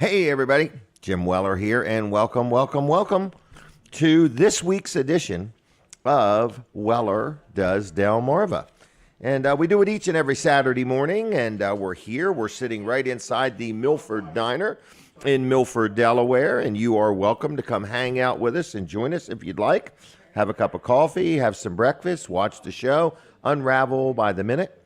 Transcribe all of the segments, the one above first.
Hey everybody, Jim Weller here, and welcome to this week's edition of Weller Does Delmarva. And we do it each and every Saturday morning, and we're sitting right inside the Milford Diner in Milford, Delaware, and you are welcome to come hang out with us and join us if you'd like. Have a cup of coffee, have some breakfast, watch the show, unravel by the minute.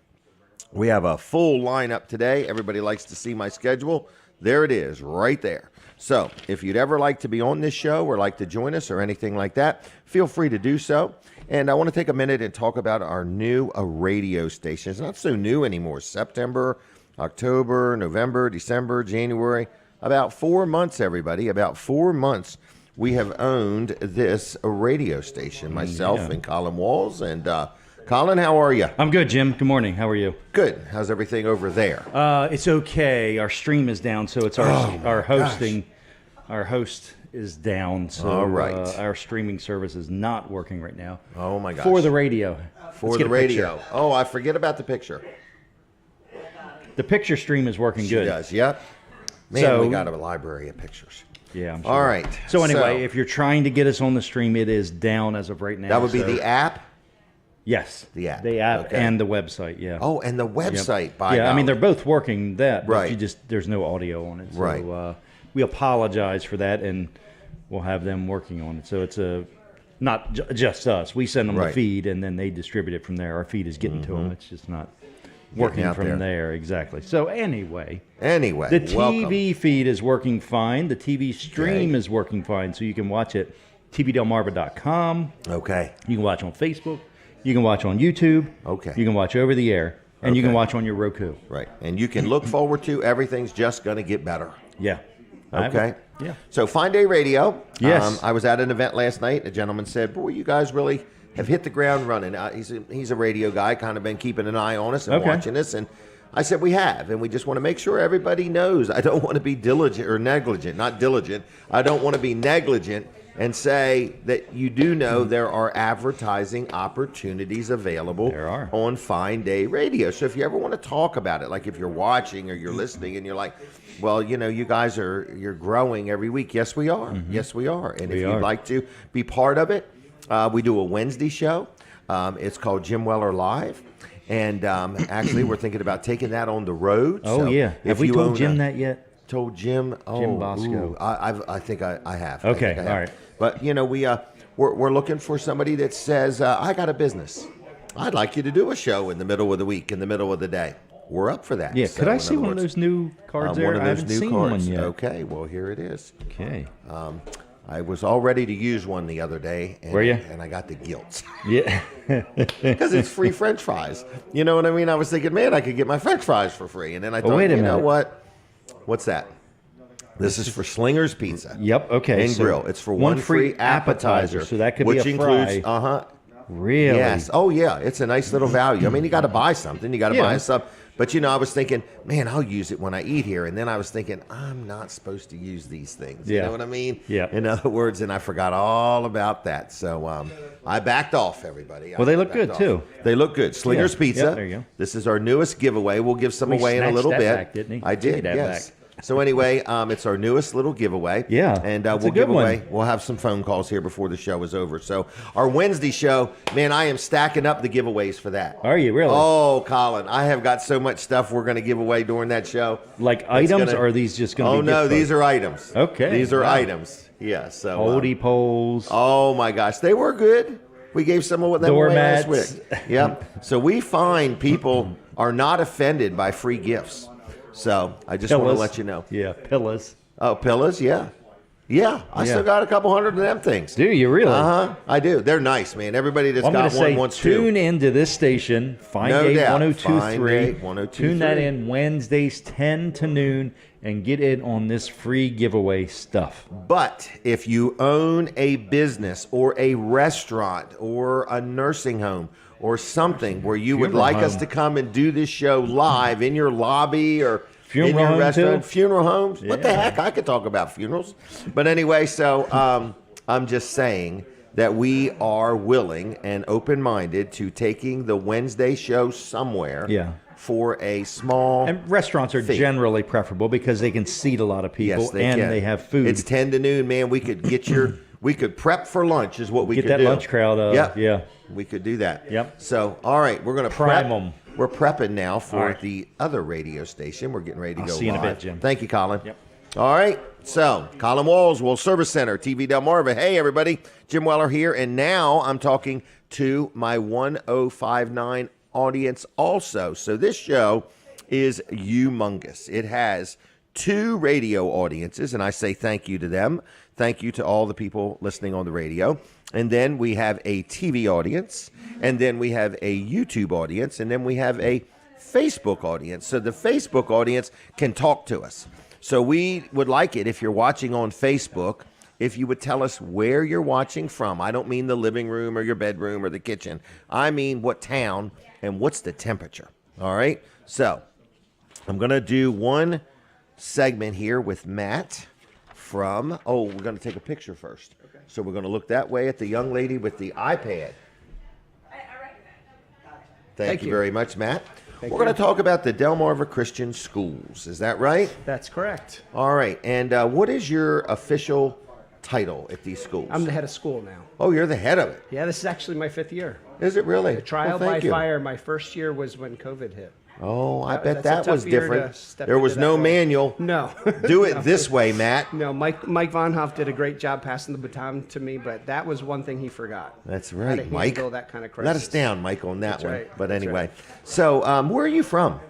We have a full lineup today. Everybody likes to see my schedule. There it is, right there. So if you'd ever like to be on this show or like to join us or anything like that, feel free to do so. And I want to take a minute and talk about our new radio station. It's not so new anymore. September, October, November, December, January. About 4 months, everybody. About 4 months we have owned this radio station, myself and Colin Wiles. And Colin, how are you? I'm good, Jim. Good morning. How are you? Good. How's everything over there? It's okay. Our stream is down, so it's our hosting. Gosh. Our host is down, so All right. Our streaming service is not working right now. Oh my gosh. For the radio. For the radio. Oh, I forget about the picture. The picture stream is working She good. does, yep. Man, So- we got a library of pictures. Yeah. I'm sure. All right. So anyway, if you're trying to get us on the stream, it is down as of right now. That would be the app? Yes. The app. The app Okay. and the website. Yeah. Oh, and the website. Yep. By yeah. I mean, golly. they're both working. But Right. there's no audio on it. So, Right. We apologize for that, and we'll have them working on it. So it's not just us. We send them Right. the feed, and then they distribute it from there. Our feed is getting to them. It's just not working out from there. Exactly. So anyway, Anyway, the welcome. TV feed is working fine. The TV stream is working fine. So you can watch it tvdelmarva.com. Okay. You can watch on Facebook. You can watch on YouTube. Okay. You can watch over the air. And you can Okay. watch on your Roku. Right. And you can look forward to everything's just going to get better. Yeah. Okay. Yeah. So Fine Day Radio. Yes. I was at an event last night. A gentleman said, boy, you guys really have hit the ground running. He's a radio guy, kind of been keeping an eye on us and Okay. watching us. And I said, we have. And we just want to make sure everybody knows. I don't want to be diligent or negligent, not diligent. I don't want to be negligent and say that you do know there are advertising opportunities available There are. on Fine Day Radio. So if you ever want to talk about it, like if you're watching or you're listening and you're like, well, you know, you guys you're growing every week. Yes, we are. Yes, we are. And if you'd like to be part of it, we do a Wednesday show. It's called Jim Weller Live. And actually, we're thinking about taking that on the road. Oh, So yeah. if Have we you told own Jim a- that yet? Told Jim. Oh, Jim Bosco. ooh, I think I have. Okay, I think I have. all right. But you know, we're looking for somebody that says, I got a business. I'd like you to do a show in the middle of the week, in the middle of the day. We're up for that. Yeah. So, Could I in see other one of words, those new cards there? one of I those haven't new seen cards. one yet. Okay, well here it is. Okay. I was all ready to use one the other day. And, Were you? And I got the guilt. Yeah. Because it's free French fries. You know what I mean? I was thinking, man, I could get my French fries for free. And then I thought, wait a you know minute. what? What's that? This is for Slinger's Pizza. Yep. Okay. And so grill. It's for one free appetizer. So that could which be a includes, fry. Really? Yes. Oh, yeah. It's a nice little value. I mean, you got to buy something. You got to Yeah. buy a sub. But, you know, I was thinking, man, I'll use it when I eat here. And then I was thinking, I'm not supposed to use these things. You Yeah. know what I mean? Yeah. In other words, and I forgot all about that. So I backed off, everybody. Well, they look backed good, off. too. They look good. Slinger's Yeah. Pizza. Yep, there you go. This is our newest giveaway. We'll give some We away in a snatched little that bit. back, didn't he? I did, Take that yes. back. So anyway, it's our newest little giveaway. Yeah, And it's a we'll good give one. away. We'll have some phone calls here before the show is over. So our Wednesday show, man, I am stacking up the giveaways for that. Are you really? Oh, Colin, I have got so much stuff we're going to give away during that show. Like items, gonna- or are these just going to Oh, be no, gift these cards? are items. Okay, These are wow. items. Yeah, so. Oldie poles. Oh, my gosh. They were good. We gave some of them away last Doormats. week. Yep. So we find people are not offended by free gifts. So I just want to Pillows. let you know. Yeah, pillows. Oh, pillows, yeah. Yeah, I Yeah. still got a couple hundred of them things. Do you really? Uh-huh, I do. They're nice, man. Everybody that's I'm going got to one say wants tune two. into this station, Fine No Day doubt. 1023. Fine Day 1023. Tune that in Wednesdays 10 to noon and get in on this free giveaway stuff. But if you own a business or a restaurant or a nursing home or something where you would Funeral like us home. to come and do this show live in your lobby or in Funeral your home, restaurant, too? funeral homes, what the Yeah. heck? I could talk about funerals. But anyway, so I'm just saying that we are willing and open-minded to taking the Wednesday show somewhere Yeah. for a small And restaurants are fee. generally preferable because they can seat a lot of people Yes, they and can. they have food. It's 10 to noon, man. We could get we could prep for lunch is what we Get could that do. lunch crowd, Yep. yeah. We could do that. Yep. So, all right, we're going to Prime prep. 'em. We're prepping now for All right. the other radio station. We're getting ready to I'll go see you in a live. bit, Jim. Thank you, Colin. Yep. All right. So, Colin Walls, Service Center, TV Delmarva. Hey, everybody. Jim Weller here. And now I'm talking to my 1059 audience also. So this show is humongous. It has 2 radio audiences, and I say thank you to them. Thank you to all the people listening on the radio. And then we have a TV audience, and then we have a YouTube audience, and then we have a Facebook audience. So the Facebook audience can talk to us. So we would like it if you're watching on Facebook, if you would tell us where you're watching from. I don't mean the living room or your bedroom or the kitchen. I mean what town and what's the temperature. All right? So I'm going to do one segment here with Matt from, we're going to take a picture first. Okay. So we're going to look that way at the young lady with the iPad. Thank you very much, Matt. We're going to talk about the Delmarva Christian Schools. Is that right? That's correct. All right. And what is your official title at these schools? I'm the head of school now. Oh, you're the head of it. Yeah, this is actually my 5th year. Is it really? The trial Well, by thank you. fire. My first year was when COVID hit. Oh, I bet That's a that tough was year to different. step There was into that no role. manual. No. Do it this way, Matt. No, Mike Von Hoff did a great job passing the baton to me, but that was one thing he forgot. That's How right, to Mike. handle that kind of crisis. Let us down, Mike, on that That's one. right. But That's anyway, right. so where are you from?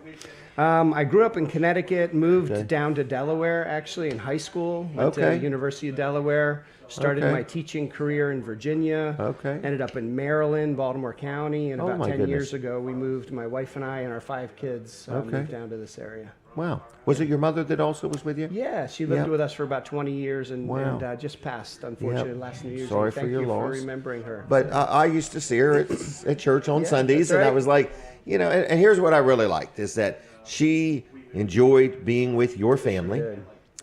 I grew up in Connecticut, moved down to Delaware actually in high school. Went to Okay. the University of Delaware. Started Okay. my teaching career in Virginia. Okay. Ended up in Maryland, Baltimore County, and Oh, about my 10 goodness. years ago we moved, my wife and I and our 5 kids Okay. moved down to this area. Wow. Was it your mother that also was with you? Yeah, she lived Yeah. with us for about 20 years and, Wow. just passed, unfortunately, Yep. last New Year's. Sorry Eve. for Thank your you loss. for remembering her. But I used to see her at church on Yeah, Sundays, that's and I right. was like, and here's what I really liked is that she enjoyed being with your family, Good.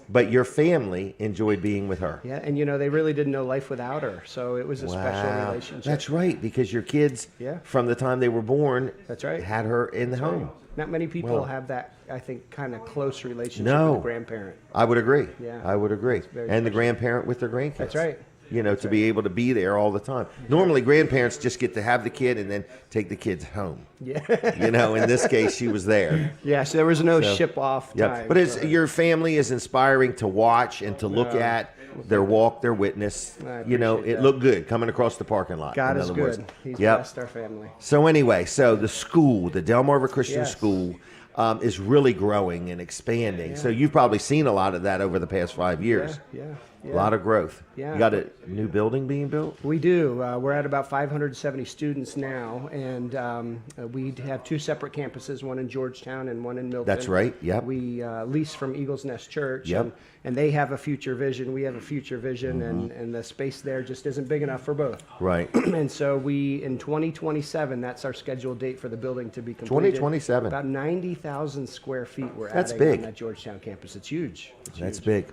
but your family enjoyed being with her. Yeah, and they really didn't know life without her, so it was a special Wow. relationship. That's right, because your kids, Yeah. from the time they were born, That's right. had her in the home. Not many people Well- have that, I think, kind of close relationship No. with a grandparent. I would agree. Yeah. I would agree. very And the special. grandparent with their grandkids. That's right. To be able to be there all the time. Normally, grandparents just get to have the kid and then take the kids home. Yeah. In this case, she was there. Yeah, so there was no So, ship off Yep. time. But it's for her. your family is inspiring to watch and to look at their walk, their witness. I It appreciate that. looked good coming across the parking lot. God in is other good. words. He's Yep. blessed our family. So anyway, the school, the Delmarva Christian Yes. School, is really growing and expanding. So you've probably seen a lot of that over the past 5 years. Yeah. A lot of growth. Yeah. You got a new building being built? We do. We're at about 570 students now, and we have 2 separate campuses, one in Georgetown and one in Milford. That's right, yep. We lease from Eagles Nest Church, Yep. and they have a future vision. We have a future vision, Mm-hmm. and the space there just isn't big enough for both. Right. And so in 2027, that's our scheduled date for the building to be completed. 2027. About 90,000 square feet we're That's adding big. on that Georgetown campus. It's huge. It's That's huge. big.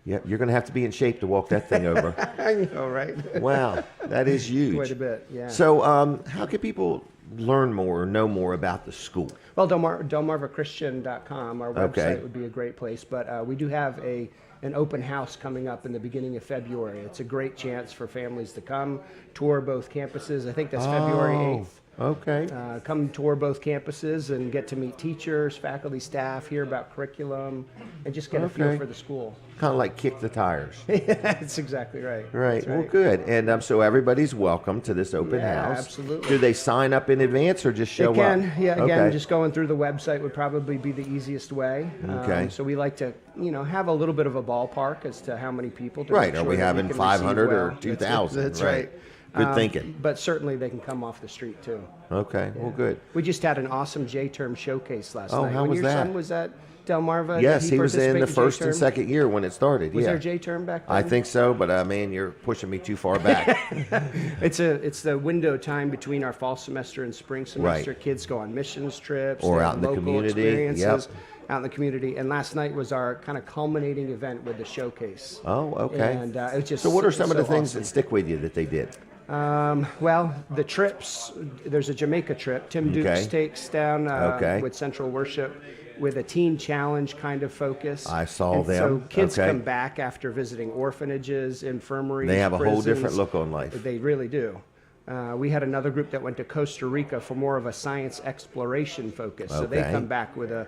Yep, you're going to have to be in shape to walk that thing over. I know, right? Wow, that is huge. Quite a bit, yeah. So, how can people learn more or know more about the school? Well, DelmarvaChristian.com, our website Okay. would be a great place. But we do have an open house coming up in the beginning of February. It's a great chance for families to come tour both campuses. I think that's February 8th. Okay. Come tour both campuses and get to meet teachers, faculty, staff, hear about curriculum, and just get a feel Okay. for the school. Kind of like kick the tires. That's exactly right. Right. That's Well, good. And so everybody's welcome to this open Yeah, house. absolutely. Do they sign up in advance or just show They can, up? yeah. Again, Okay. just going through the website would probably be the easiest way. Okay. So we like to, have a little bit of a ballpark as to how many people. To Right. make Are sure we that having can 500 receive or well. 2,000? That's Right. right. Good thinking. But certainly they can come off the street too. Okay. Well, good. We just had an awesome J-term showcase last Oh, night. how when was your that? son was at Delmarva, Yes, did he was in participate the first and J-term? second year when it started. Was yeah. there J-term back then? I think so, but man, you're pushing me too far back. It's the window time between our fall semester and spring semester. Right. Kids go on missions trips, Or they out have in the local community. experiences. out in the community. And last night was our kind of culminating event with the showcase. Oh, okay. And it was just So what are some of the so things awesome. that stick with you that they did? Well, the trips, there's a Jamaica trip. Tim Dukes Okay. takes down Okay. with Central Worship with a teen challenge kind of focus. I saw and them. So kids Okay. come back after visiting orphanages, infirmaries, They have a whole prisons. different look on life. They really do. We had another group that went to Costa Rica for more of a science exploration focus. So they Okay. come back with a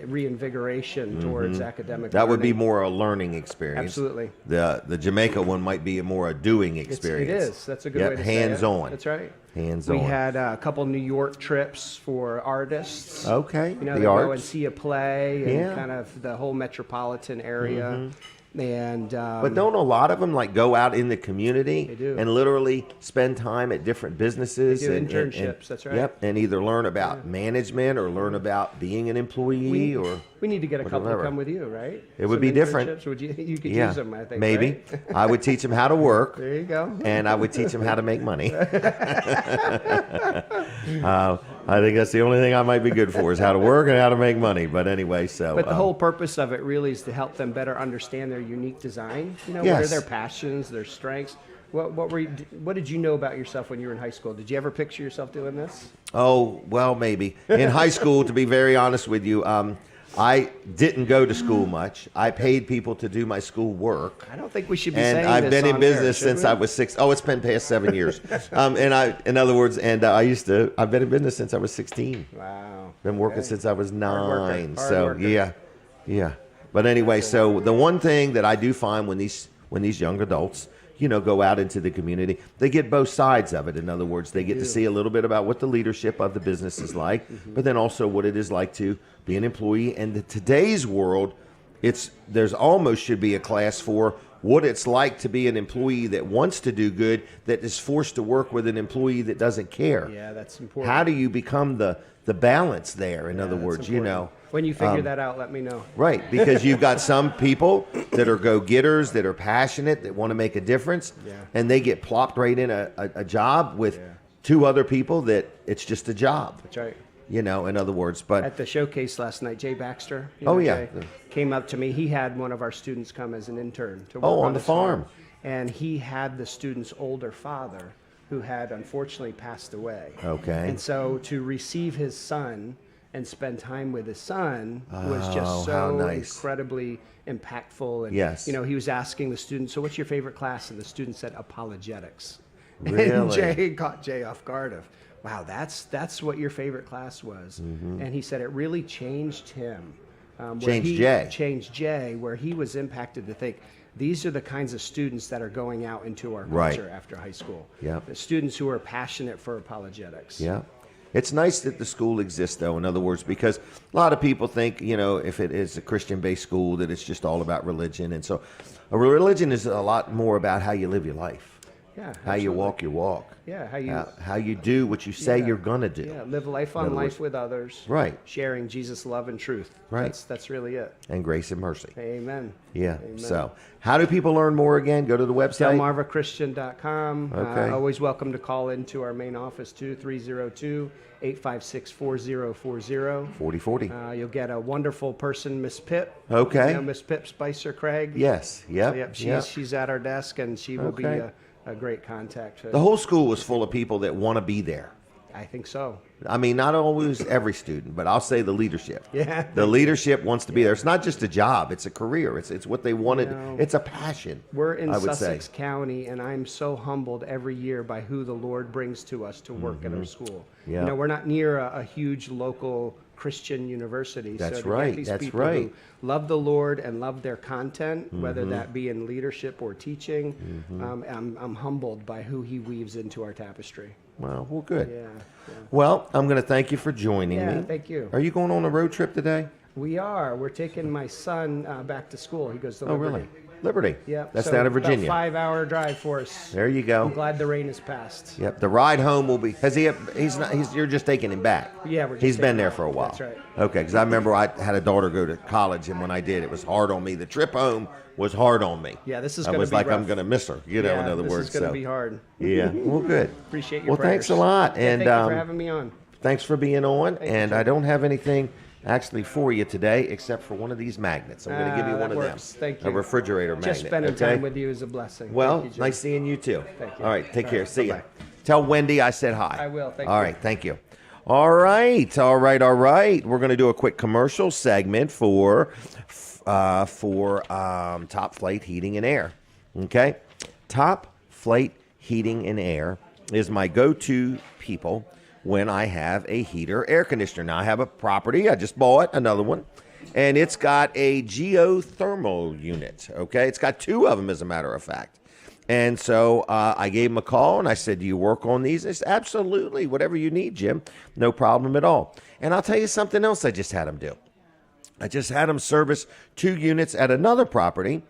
reinvigoration towards academic That would be learning. more a learning experience. Absolutely. The Jamaica one might be more a doing It experience. is. That's a good Yep, way to say it. hands-on. That's right. Hands-on. We had a couple New York trips for artists. Okay, You know, the they go and arts. see a play and Yeah. kind of the whole metropolitan area. And But don't a lot of them like go out in the community They do. and literally spend time at different businesses? They do and internships, that's right. Yep, and either learn about management or learn about being an employee or we need to get a couple to whatever. come with you, right? It would Some be different. internships. Would you could yeah, use them, I think. maybe. Right? I would teach them how to work. There you go. And I would teach them how to make money. I think that's the only thing I might be good for is how to work and how to make money. But anyway, so. But the whole purpose of it really is to help them better understand their unique design. You know, what are Yes. their passions, their strengths? What did you know about yourself when you were in high school? Did you ever picture yourself doing this? Oh, well, maybe. In high school, to be very honest with you, I didn't go to school much. I paid people to do my school work. I don't think we should be And saying I've this been in on air, business should since we? I was 6. Oh, it's been past 7 years. In other words, I've been in business since I was 16. Wow. Been working Okay. since I was 9. Hard So worker. yeah. But anyway, so the one thing that I do find when these young adults, go out into the community, they get both sides of it. In other words, they get to see a little bit about what the leadership of the business is like, but then also what it is like to be an employee. And today's world, there's almost should be a class for what it's like to be an employee that wants to do good, that is forced to work with an employee that doesn't care. Yeah, that's important. How do you become the balance there? In other That's words, important. When you figure that out, let me know. Right, because you've got some people that are go-getters, that are passionate, that want to make a difference, Yeah. and they get plopped right in a job with two other people that it's just a job. That's right. In other words, but At the showcase last night, Jay Baxter, Oh, yeah. Jay, came up to me. He had one of our students come as an intern to work Oh, on the his farm. And he had the student's older father who had unfortunately passed away. Okay. And so to receive his son and spend time with his son was Oh, just how so nice. incredibly impactful. And, Yes. he was asking the student, so what's your favorite class? And the student said apologetics. And Really? Jay caught Jay off guard of, wow, that's what your favorite class was. And he said it really changed him. Changed Jay, where he was impacted to think, these are the kinds of students that are going out into our Right. culture after high school. Yep. The students who are passionate for apologetics. yeah. It's nice that the school exists, though, in other words, because a lot of people think, if it is a Christian-based school, that it's just all about religion. And so a religion is a lot more about how you live your life. Yeah, How you absolutely. walk your walk. Yeah, How you do what you say you're going to do. Yeah, live life on other life words- with others. Right. Sharing Jesus' love and truth. Right. That's really it. And grace and mercy. Amen. Yeah. Amen. So how do people learn more again? Go to the website. DelmarvaChristian.com. Okay. Always welcome to call into our main office, 302-856-4040. 4040. You'll get a wonderful person, Miss Pip. Okay. Miss Pip Spicer Craig. Yes. Yep. So, yep. Yep. She's at our desk, and she will be Okay. a great contact. The whole school is full of people that want to be there. I think so. I mean, not always every student, but I'll say the leadership. Yeah. The leadership wants to be there. It's not just a job; it's a career. It's what they wanted. It's a passion. We're in I would Sussex say. County, and I'm so humbled every year by who the Lord brings to us to work at our school. Yeah. We're not near a huge local Christian university. That's so to right, Get these that's people right. who love the Lord and love their content, whether that be in leadership or teaching, I'm humbled by who He weaves into our tapestry. Well, good. Yeah. Well, I'm going to thank you for joining Yeah, me. thank you. Are you going on a road trip today? We are. We're taking my son back to school. He goes to Oh, Liberty. really? Liberty. Yeah. That's so down in about Virginia. a 5-hour drive for us. There you I'm go. glad the rain has passed. Yep. The ride home will be. Has he? He's not. You're just taking him back. Yeah, we're just He's taking been him there back. for a while. That's right. Okay, because I remember I had a daughter go to college, and when I did, it was hard on me. The trip home was hard on me. Yeah, this is I gonna was be like, I'm rough. going to miss her. In other this words. is going to so. be hard. Yeah. Well, good. Appreciate your Well, thanks a prayers. lot, Yeah, and thank you for having me on. thanks for being on. And I don't have anything actually for you today, except for one of these magnets. I'm going to give you one of them. Thank you. A refrigerator magnet. Just spending time with you is a blessing. Well, Thank you, Jim. nice seeing you too. Thank you. All right, take All care. right, See ya. bye-bye. Tell Wendy I said hi. I will. Thank you. All right, thank you. All right. We're going to do a quick commercial segment for Top Flight Heating and Air. Okay? Top Flight Heating and Air is my go-to people when I have a heater air conditioner. Now, I have a property. I just bought another one, and it's got a geothermal unit. Okay? It's got 2 of them, as a matter of fact. And so I gave him a call, and I said, do you work on these? He said, absolutely. Whatever you need, Jim. No problem at all. And I'll tell you something else I just had him do. I just had him service 2 units at another property,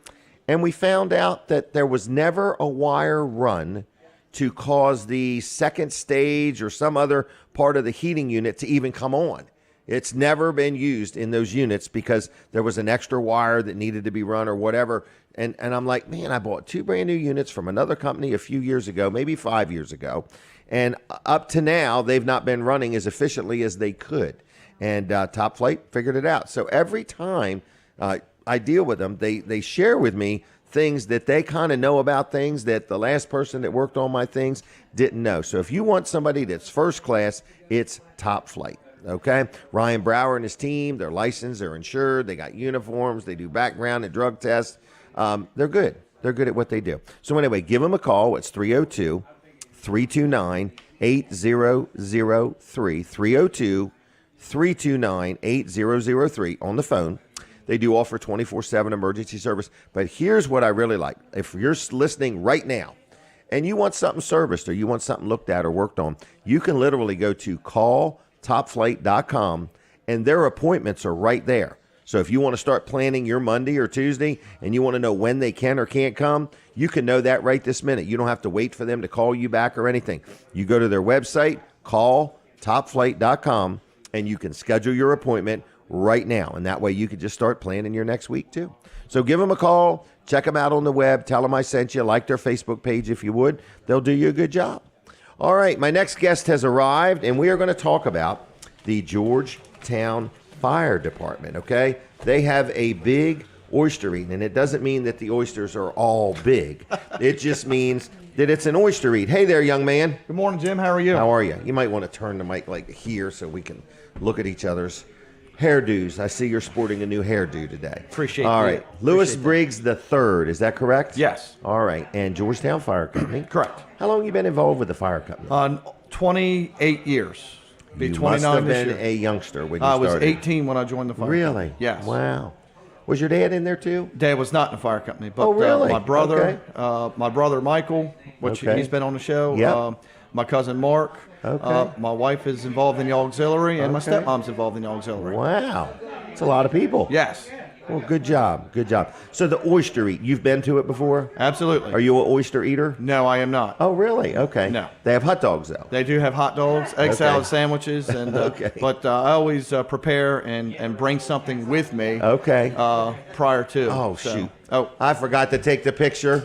and we found out that there was never a wire run to cause the second stage or some other part of the heating unit to even come on. It's never been used in those units because there was an extra wire that needed to be run or whatever. And I'm like, man, I bought 2 brand new units from another company a few years ago, maybe 5 years ago. And up to now, they've not been running as efficiently as they could. And Top Flight figured it out. So every time I deal with them, they share with me things that they kind of know about things that the last person that worked on my things didn't know. So if you want somebody that's first class, it's Top Flight. Okay, Ryan Brower and his team, they're licensed, they're insured, they got uniforms, they do background and drug tests. They're good. They're good at what they do. So anyway, give them a call. It's 302-329-8003. 302-329-8003 on the phone. They do offer 24/7 emergency service. But here's what I really like. If you're listening right now and you want something serviced or you want something looked at or worked on, you can literally go to calltopflight.com and their appointments are right there. So if you want to start planning your Monday or Tuesday and you want to know when they can or can't come, you can know that right this minute. You don't have to wait for them to call you back or anything. You go to their website, calltopflight.com, and you can schedule your appointment right now. And that way you can just start planning your next week too. So give them a call, check them out on the web, tell them I sent you, like their Facebook page if you would. They'll do you a good job. All right, my next guest has arrived, and we are going to talk about the Georgetown Fire Department, okay? They have a big oyster eating, and it doesn't mean that the oysters are all big. It just means that it's an oyster eat. Hey there, young man. Good morning, Jim. How are you? How are you? You might want to turn the mic like here so we can look at each other's hairdos. I see you're sporting a new hairdo today. Appreciate All that. right. Lewis Appreciate Briggs the third, is that correct? Yes. All right. And Georgetown Fire Company? Correct. How long have you been involved with the fire company? 28 years. Be You 29 must have this been year. a youngster when you I was started. 18 when I joined the fire Really? company. Yes. Wow. Was your dad in there too? Dad was not in the fire company, but Oh, really? my brother, Okay. my brother Michael, which Okay. he's been on the show. Yep. My cousin Mark. Okay. My wife is involved in the auxiliary, and my Okay. stepmom's involved in the auxiliary. Wow. It's a lot of people. Yes. Well, good job. Good job. So the oyster eat, you've been to it before? Absolutely. Are you an oyster eater? No, I am not. Oh, really? Okay. No. They have hot dogs, though. They do have hot dogs, egg Okay. salad sandwiches, and Okay. but I always prepare and bring something with me. Okay. Prior to. Oh, So- shoot. Oh, I forgot to take the picture.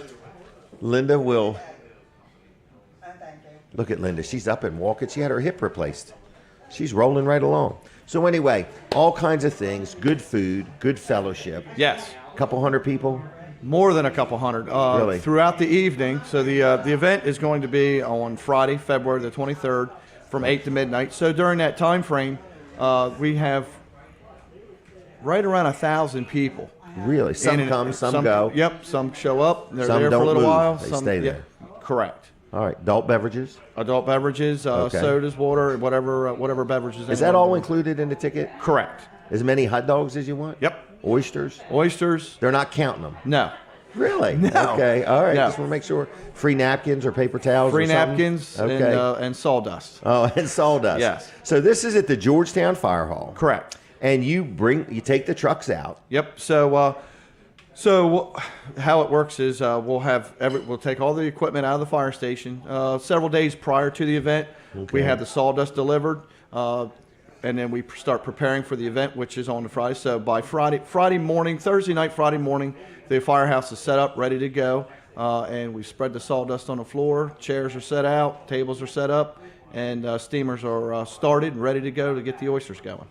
Linda will. Look at Linda. She's up and walking. She had her hip replaced. She's rolling right along. So anyway, all kinds of things, good food, good fellowship. yes. Couple hundred people. More than a couple hundred. Really? Throughout the evening. So the event is going to be on Friday, February the 23rd, from 8 to midnight. So during that time frame, we have right around 1,000 people. Really? Some And come, some go. Yep. Some show up. They're Some there for don't a little move. while. They some stay yeah, there. correct. All right. Adult beverages. Adult beverages, Okay. sodas, water, whatever beverages. Is that all included in the ticket? Correct. As many hot dogs as you want? Yep. Oysters? Oysters? They're not counting them. No. Really? No. Okay. All right. No. Just want to make sure. Free napkins or paper towels Free or something? napkins Okay. and sawdust. Oh, and sawdust. Yes. So this is at the Georgetown Fire Hall. Correct. And you take the trucks out. Yep. So how it works is we'll take all the equipment out of the fire station several days prior to the event. Okay. We have the sawdust delivered, and then we start preparing for the event, which is on the Friday. So by Thursday night, Friday morning, the firehouse is set up, ready to go, and we spread the sawdust on the floor. Chairs are set out, tables are set up, and steamers are started and ready to go to get the oysters going.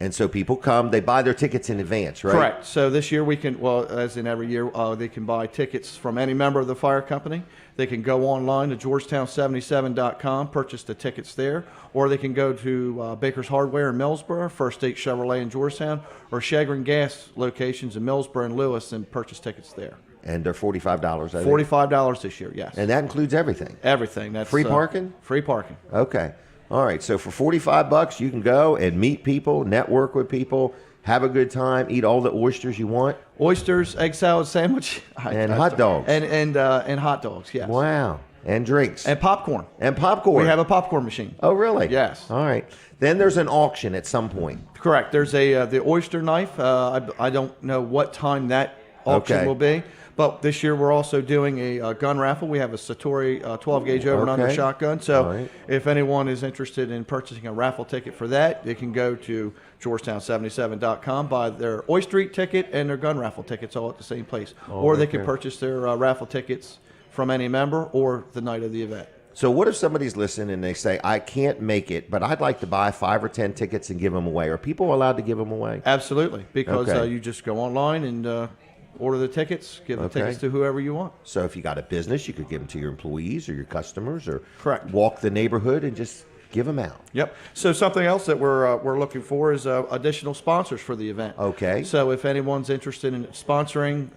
And so people come, they buy their tickets in advance, right? Correct. So this year we can, well, as in every year, they can buy tickets from any member of the fire company. They can go online to Georgetown77.com, purchase the tickets there, or they can go to Baker's Hardware in Millsboro, First State Chevrolet in Georgetown, or Chagrin Gas locations in Millsboro and Lewis and purchase tickets there. And they're $45, I think. $45 this year, yes. And that includes everything? Everything. That's free parking? Free parking. Okay. All right. So for $45, you can go and meet people, network with people, have a good time, eat all the oysters you want. Oysters, egg salad sandwich. And hot dogs. And hot dogs, yes. Wow. And drinks. And popcorn. And popcorn. We have a popcorn machine. Oh, really? Yes. All right. Then there's an auction at some point. Correct. There's the oyster knife. I don't know what time that auction will be. But this year we're also doing a gun raffle. We have a Satori 12-gauge over and under shotgun. So if anyone is interested in purchasing a raffle ticket for that, they can go to Georgetown77.com, buy their Oyster Eat ticket and their gun raffle tickets all at the same place. Or they can purchase their raffle tickets from any member or the night of the event. So what if somebody's listening and they say, I can't make it, but I'd like to buy 5 or 10 tickets and give them away? Are people allowed to give them away? Absolutely, because you just go online and order the tickets, give the tickets to whoever you want. So if you got a business, you could give them to your employees or your customers, or correct, walk the neighborhood and just give them out. Yep. So something else that we're looking for is additional sponsors for the event. Okay. So if anyone's interested in sponsoring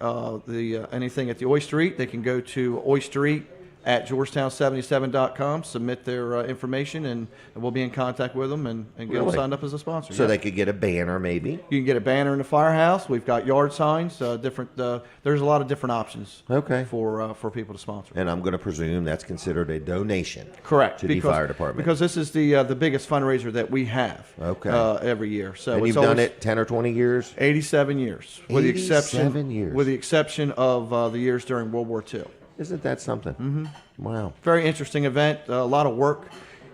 anything at the Oyster Eat, they can go to Oyster Eat at Georgetown77.com, submit their information, and we'll be in contact with them and get them signed up as a sponsor. So they could get a banner, maybe? You can get a banner in the firehouse. We've got yard signs, different. There's a lot of different options for people to sponsor. And I'm going to presume that's considered a donation. Correct. To the fire department. Because this is the biggest fundraiser that we have every year. So and you've done it 10 or 20 years? 87 years. 87 years. With the exception of the years during World War II. Isn't that something? Mm-hmm. Wow. Very interesting event. A lot of work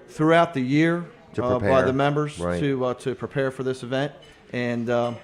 throughout the year by the members to prepare for this event. And no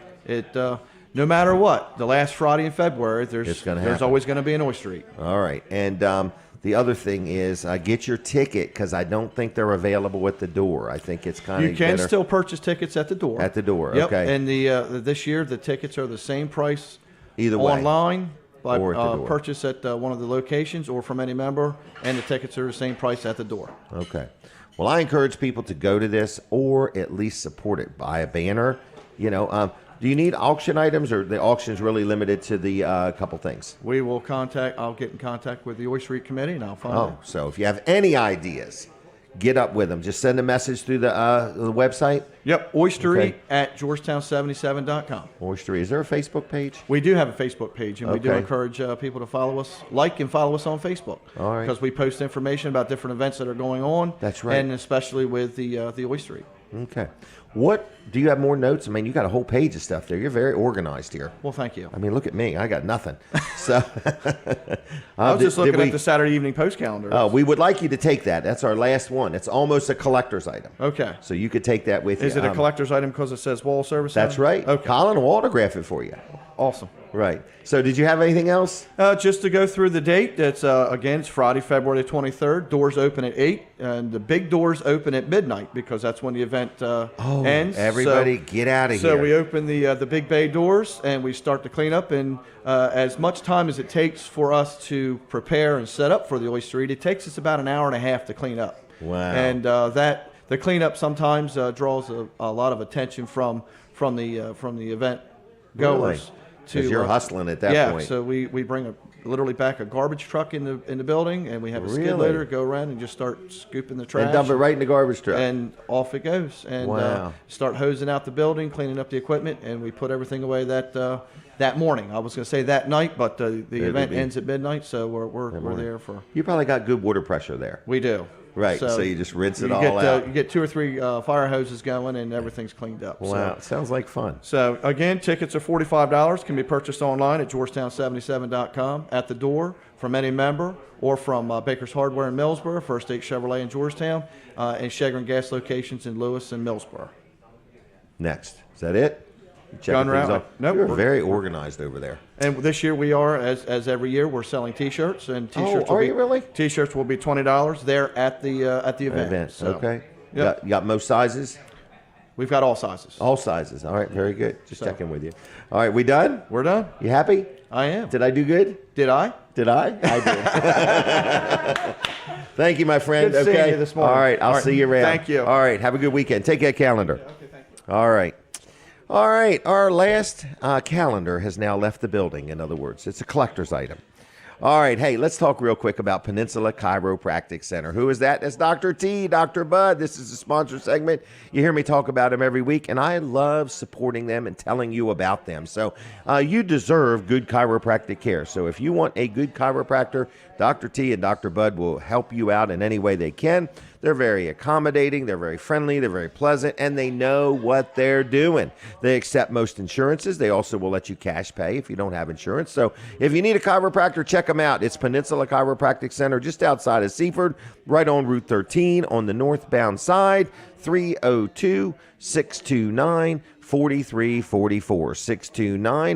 matter what, the last Friday in February, there's always going to be an Oyster Eat. All right. And the other thing is, get your ticket, because I don't think they're available at the door. I think it's kind of You can still purchase tickets at the door. At the door, yep. Okay. And this year, the tickets are the same price either way. Online. By purchase at one of the locations or from any member, and the tickets are the same price at the door. Okay. Well, I encourage people to go to this or at least support it. Buy a banner. You know, do you need auction items, or the auction's really limited to the couple things? We will I'll get in contact with the Oyster Eat Committee, and I'll find out. So if you have any ideas, get up with them. Just send a message through the website. Yep, Oyster Eat at Georgetown77.com. Oyster Eat. Is there a Facebook page? We do have a Facebook page, and we do encourage people to follow us, and follow us on Facebook. All right. Because we post information about different events that are going on. That's right. And especially with the Oyster Eat. Okay. What do you have more notes? I mean, you got a whole page of stuff there. You're very organized here. Well, thank you. I mean, look at me. I got nothing. So I was just looking at the Saturday Evening Post calendar. Oh, we would like you to take that. That's our last one. It's almost a collector's item. Okay. So you could take that with you. Is it a collector's item because it says wall service? That's right. Okay. Colin will autograph it for you. Awesome. Right. So did you have anything else? Just to go through the date, it's again, it's Friday, February 23rd. Doors open at 8, and the big doors open at midnight because that's when the event ends. Everybody get out of here. So we open the big bay doors, and we start to clean up. And as much time as it takes for us to prepare and set up for the Oyster Eat, it takes us about an hour and a half to clean up. Wow. And the cleanup sometimes draws a lot of attention from the event goers. Really? Because you're hustling at that point. Yeah, so we bring literally back a garbage truck in the building, and we have a skid loader go around and just start scooping the trash. And dump it right in the garbage truck. And off it goes. And start hosing out the building, cleaning up the equipment, and we put everything away that morning. I was going to say that night, but the event ends at midnight, so we're there for... You probably got good water pressure there. We do. Right, so you just rinse it all out. You get 2 or 3 fire hoses going, and everything's cleaned up. Wow, sounds like fun. So, again, tickets are $45, can be purchased online at Georgetown77.com, at the door, from any member, or from Baker's Hardware in Millsboro, First State Chevrolet in Georgetown, and Chagrin Gas locations in Lewis and Millsboro. Next. Is that it? Gun rally. Nope. You're very organized over there. And this year we are, as every year, we're selling T-shirts, and T-shirts. Are you really? T-shirts will be $20 there at the event. So, okay. Yep. You got most sizes? We've got all sizes. All sizes. All right, very good. Just checking with you. All right, we done? We're done. You happy? I am. Did I do good? Did I? Did I? I did. Thank you, my friend. Good seeing you this morning. All right, I'll see you around. Thank you. All right, have a good weekend. Take that calendar. Okay, thank you. All right. All right, our last calendar has now left the building, in other words. It's a collector's item. All right, hey, let's talk real quick about Peninsula Chiropractic Center. Who is that? That's Dr. T, Dr. Bud. This is a sponsor segment. You hear me talk about them every week, and I love supporting them and telling you about them. So you deserve good chiropractic care. So if you want a good chiropractor, Dr. T and Dr. Bud will help you out in any way they can. They're very accommodating, they're very friendly, they're very pleasant, and they know what they're doing. They accept most insurances. They also will let you cash pay if you don't have insurance. So if you need a chiropractor, check them out. It's Peninsula Chiropractic Center just outside of Seaford, right on Route 13 on the northbound side, 302-629-4344,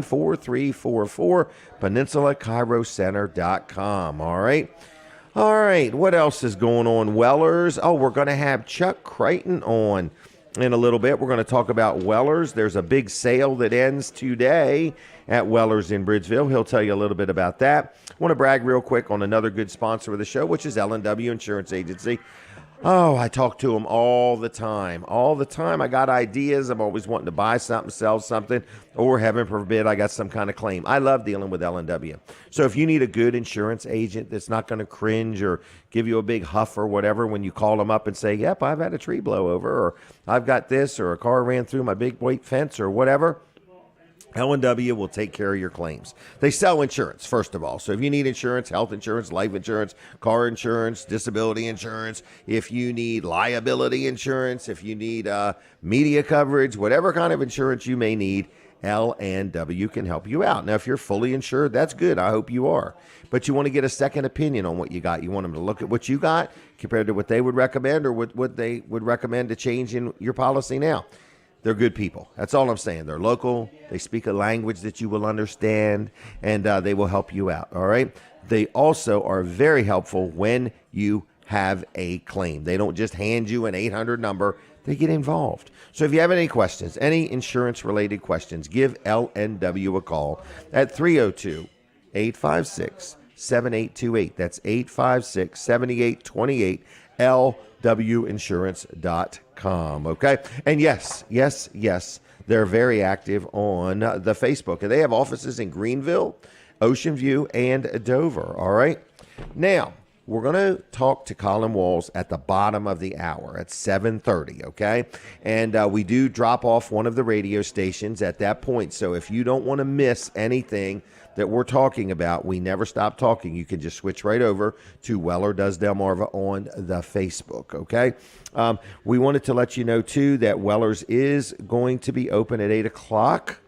629-4344, PeninsulaChiroCenter.com. All right. All right, what else is going on, Wellers? Oh, we're going to have Chuck Creighton on in a little bit. We're going to talk about Wellers. There's a big sale that ends today at Wellers in Bridgeville. He'll tell you a little bit about that. I want to brag real quick on another good sponsor of the show, which is L&W Insurance Agency. Oh, I talk to them all the time. All the time. I got ideas. I'm always wanting to buy something, sell something, or heaven forbid, I got some kind of claim. I love dealing with L&W. So if you need a good insurance agent that's not going to cringe or give you a big huff or whatever when you call them up and say, yep, I've had a tree blow over, or I've got this, or a car ran through my big white fence, or whatever, L&W will take care of your claims. They sell insurance, first of all. So if you need insurance, health insurance, life insurance, car insurance, disability insurance, if you need liability insurance, if you need media coverage, whatever kind of insurance you may need, L&W can help you out. Now, if you're fully insured, that's good. I hope you are. But you want to get a second opinion on what you got. You want them to look at what you got compared to what they would recommend or what they would recommend to change in your policy now. They're good people. That's all I'm saying. They're local. They speak a language that you will understand, and they will help you out, all right? They also are very helpful when you have a claim. They don't just hand you an 800 number. They get involved. So if you have any questions, any insurance-related questions, give L&W a call at 302-856-7828. That's 856-7828, lwinsurance.com, okay? And yes, they're very active on the Facebook. And they have offices in Greenville, Ocean View, and Dover, all right? Now, we're going to talk to Colin Wiles at the bottom of the hour at 7:30, okay? And we do drop off one of the radio stations at that point. So if you don't want to miss anything that we're talking about, we never stop talking. You can just switch right over to Weller Does Delmarva on the Facebook, okay? We wanted to let you know, too, that Weller's is going to be open at 8 o'clock.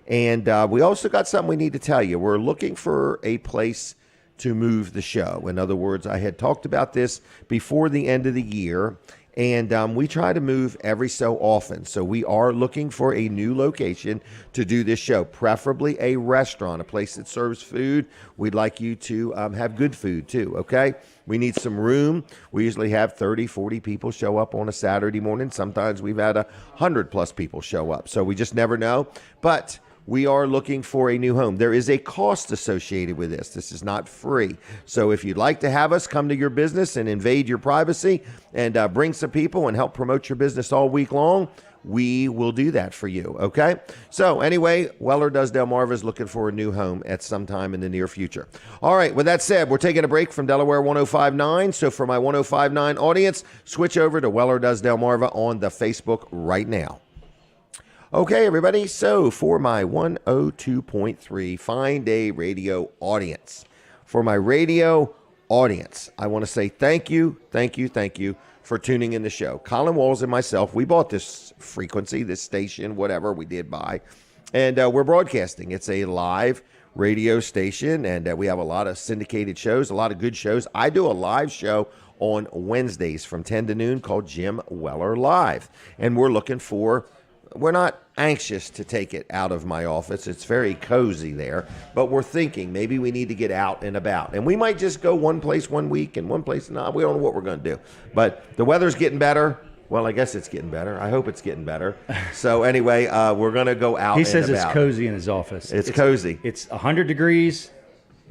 And we also got something we need to tell you. We're looking for a place to move the show. In other words, I had talked about this before the end of the year, and we try to move every so often. So we are looking for a new location to do this show, preferably a restaurant, a place that serves food. We'd like you to have good food too, okay? We need some room. We usually have 30, 40 people show up on a Saturday morning. Sometimes we've had 100 plus people show up. So we just never know. But we are looking for a new home. There is a cost associated with this. This is not free. So if you'd like to have us come to your business and invade your privacy and bring some people and help promote your business all week long, we will do that for you, okay? So anyway, Weller Does Delmarva is looking for a new home at some time in the near future. All right, with that said, we're taking a break from Delaware 105.9. So for my 105.9 audience, switch over to Weller Does Delmarva on the Facebook right now. Okay, everybody, so for my 102.3 Fine Day radio audience, for my radio audience, I want to say thank you for tuning in the show. Colin Wiles and myself, we bought this frequency, this station, whatever we did buy, and we're broadcasting. It's a live radio station, and we have a lot of syndicated shows, a lot of good shows. I do a live show on Wednesdays from 10 to noon called Jim Weller Live, and we're not anxious to take it out of my office. It's very cozy there, but we're thinking maybe we need to get out and about. And we might just go one place one week and one place not. We don't know what we're going to do. But the weather's getting better. Well, I guess it's getting better. I hope it's getting better. So anyway, we're going to go out He and says it's about. cozy in his office. It's cozy. It's 100 degrees.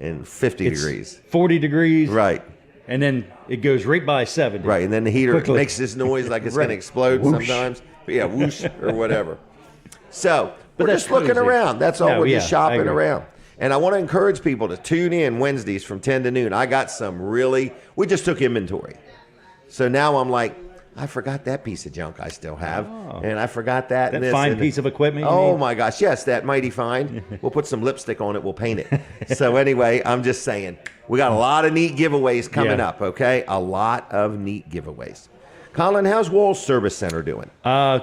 And 50 degrees. 40 degrees. Right. And then it goes right by 70. Right. And then the heater Quickly. makes this noise like it's Right. going to explode Whoosh. sometimes. Yeah, whoosh or whatever. So But we're that's just looking cozy. around. That's all. No, We're yeah, just I shopping agree. around. And I want to encourage people to tune in Wednesdays from 10 to noon. I got some we just took inventory. So now I'm like, I forgot that piece of junk I still have. And I forgot that. That and this, fine and piece of equipment you Oh need? my gosh. Yes, that mighty fine. We'll put some lipstick on it. We'll paint it. So anyway, I'm just saying, we got a lot of neat giveaways coming Yeah. up, okay? A lot of neat giveaways. Colin, how's Wiles Service Center doing?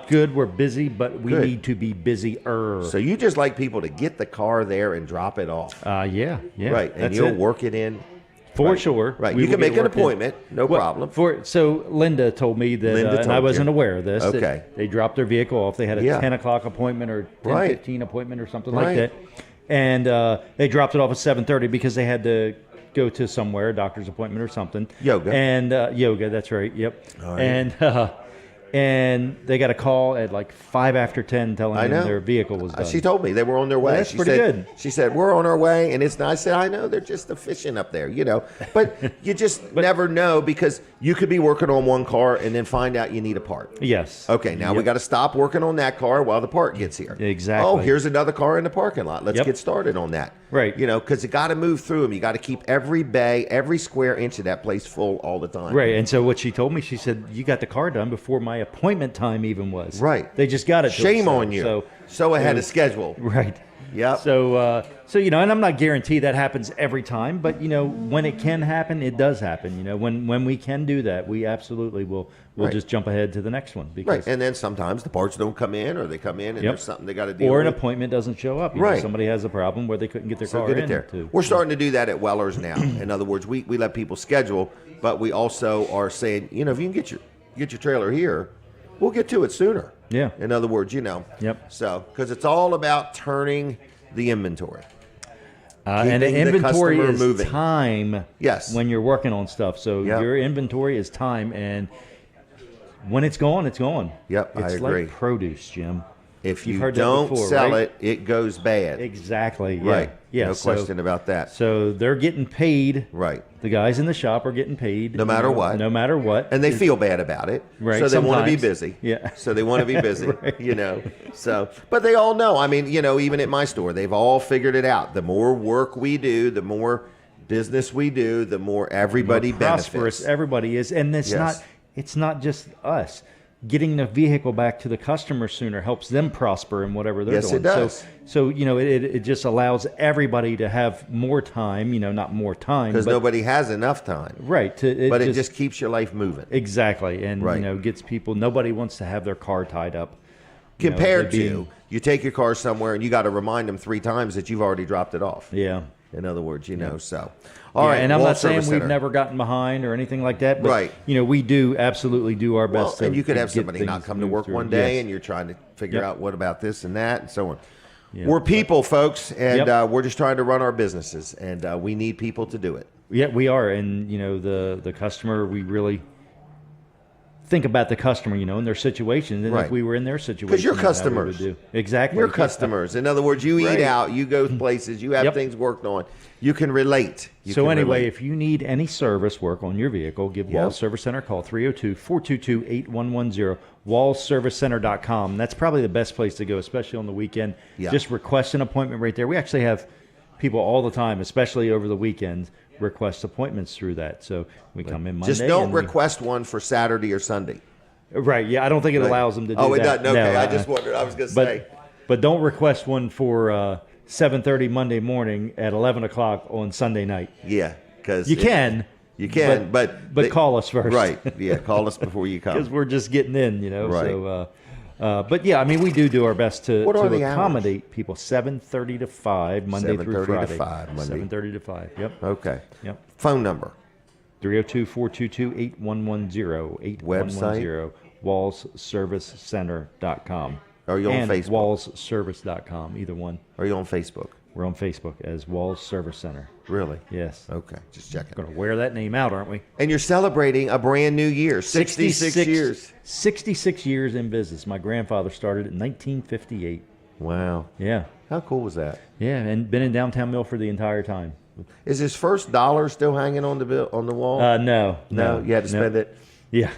Good. We're busy, but we Good. need to be busier. So you just like people to get the car there and drop it off. Yeah. Right. And That's you'll it. work it in. For Right. sure. Right. We You will can get make an worked in. appointment. No Well, problem. So Linda told me that, Linda and I told wasn't you. aware of this. that Okay. They dropped their vehicle off. They had a Yeah. 10 o'clock appointment or 10:15 Right. appointment or something Right. like that. And they dropped it off at 7:30 because they had to go to somewhere, a doctor's appointment or something. Yoga. And yoga, that's right. Yep. All right. And they got a call at like 5 after 10 telling I them know. their vehicle was done. She told me they were on their way. that's she pretty said, good. She said, we're on our way. And it's nice. I said, I know. They're just efficient up there, But you just never know because you could be working on one car and then find out you need a part. Yes. Okay, now we got to stop working on that car while the part gets here. Exactly. Oh, here's another car in the parking lot. Let's Yep. get started on that. Right. Because you got to move through them. You got to keep every bay, every square inch of that place full all the time. Right, and so what she told me, she said, you got the car done before my appointment time even was. Right. They just got it. to Shame us, on you. So ahead of schedule. Right. Yep. So, and I'm not guaranteed that happens every time, but when it can happen, it does happen. When we can do that, we absolutely will. We'll Right. just jump ahead to the next one because, Right. And then sometimes the parts don't come in or they come in and Yep. there's something they got to deal or with. an appointment doesn't show up. Right. Somebody has a problem where they couldn't get their So car get in. it there. to- We're starting to do that at Weller's now. In other words, we let people schedule, but we also are saying, if you can get your trailer here, we'll get to it sooner. Yeah. In other words, Yep. So, because it's all about turning the inventory. And the Keeping the inventory customer is moving. time. Yes. When you're working on stuff, so Yep. your inventory is time, and when it's gone, it's gone. Yep, I it's agree. like produce, Jim. If You've you heard that don't before, sell right? it goes bad. Exactly. Yeah. Right. Yeah. No so, question about that. So they're getting paid. Right. The guys in the shop are getting paid. No matter what. No matter what. And they feel bad about it. Right, So they want to be sometimes. busy. Yeah. So they want to be busy, Right. So, but they all know. I mean, even at my store, they've all figured it out. The more work we do, the more business we do, the more everybody prosperous benefits. everybody is, and Yes. it's not just us. Getting the vehicle back to the customer sooner helps them prosper in whatever they're Yes, doing. it does. So it just allows everybody to have more time. Not more time, Because but nobody has enough time. right. But it just keeps your life moving. exactly, and Right. gets people. Nobody wants to have their car tied up. Compared they'd be- to, you take your car somewhere and you got to remind them 3 times that you've already dropped it off. Yeah. In other words, so. All Yeah, right. and I'm Wiles not saying Service we've Center. never gotten behind or anything like that, but Right. we do absolutely do our Well, best. and you could to have get somebody not things come to moved work through. one day Yes. and you're trying to figure Yep. out what about this and that and so on. Yeah. We're people, folks, and Yep. we're just trying to run our businesses, and we need people to do it. Yeah, we are, and the customer, we really think about the customer, and their situation, and Right. if we were in their situation, 'Cause you're that's how we would customers. do. Exactly. Your customers. In other words, you Right. eat out, you go places, you have Yep. things worked on. You can relate. You So can anyway, relate. if you need any service work on your vehicle, give Yep. Wiles Service Center a call, 302-422-8110, WilesServiceCenter.com. That's probably the best place to go, especially on the weekend. Yeah. Just request an appointment right there. We actually have people all the time, especially over the weekend, request appointments through that. So we come in Monday. just don't and we- request one for Saturday or Sunday. Right, yeah, I don't think it Right. allows them to do Oh, that. it doesn't? Okay, No, I just wondered. I was going to but, say. But don't request one for 7:30 Monday morning at 11 o'clock on Sunday night. Yeah, because You can. You can, but they- call us first. Right. Yeah, call us before you Because come. we're just getting in, Right. So, but yeah, I mean, we do our best to What are the accommodate people. 7:30 to 5 Monday through 7:30 to Friday. 5 Monday. 7:30 to 5. Yep. Okay. Yep. Phone number. 302-422-8110. 8110. WilesServiceCenter.com. Are you on and Facebook? WilesService.com. Either one. Are you on Facebook? We're on Facebook as Wiles Service Center. Really? Yes. Okay, just checking. Going to wear that name out, aren't we? And you're celebrating a brand new year, 66 years. 66 years in business. My grandfather started in 1958. Wow. Yeah. How cool was that? Yeah, and been in downtown Milford the entire time. Is his first dollar still hanging on the wall? No. You had to spend it? Yeah.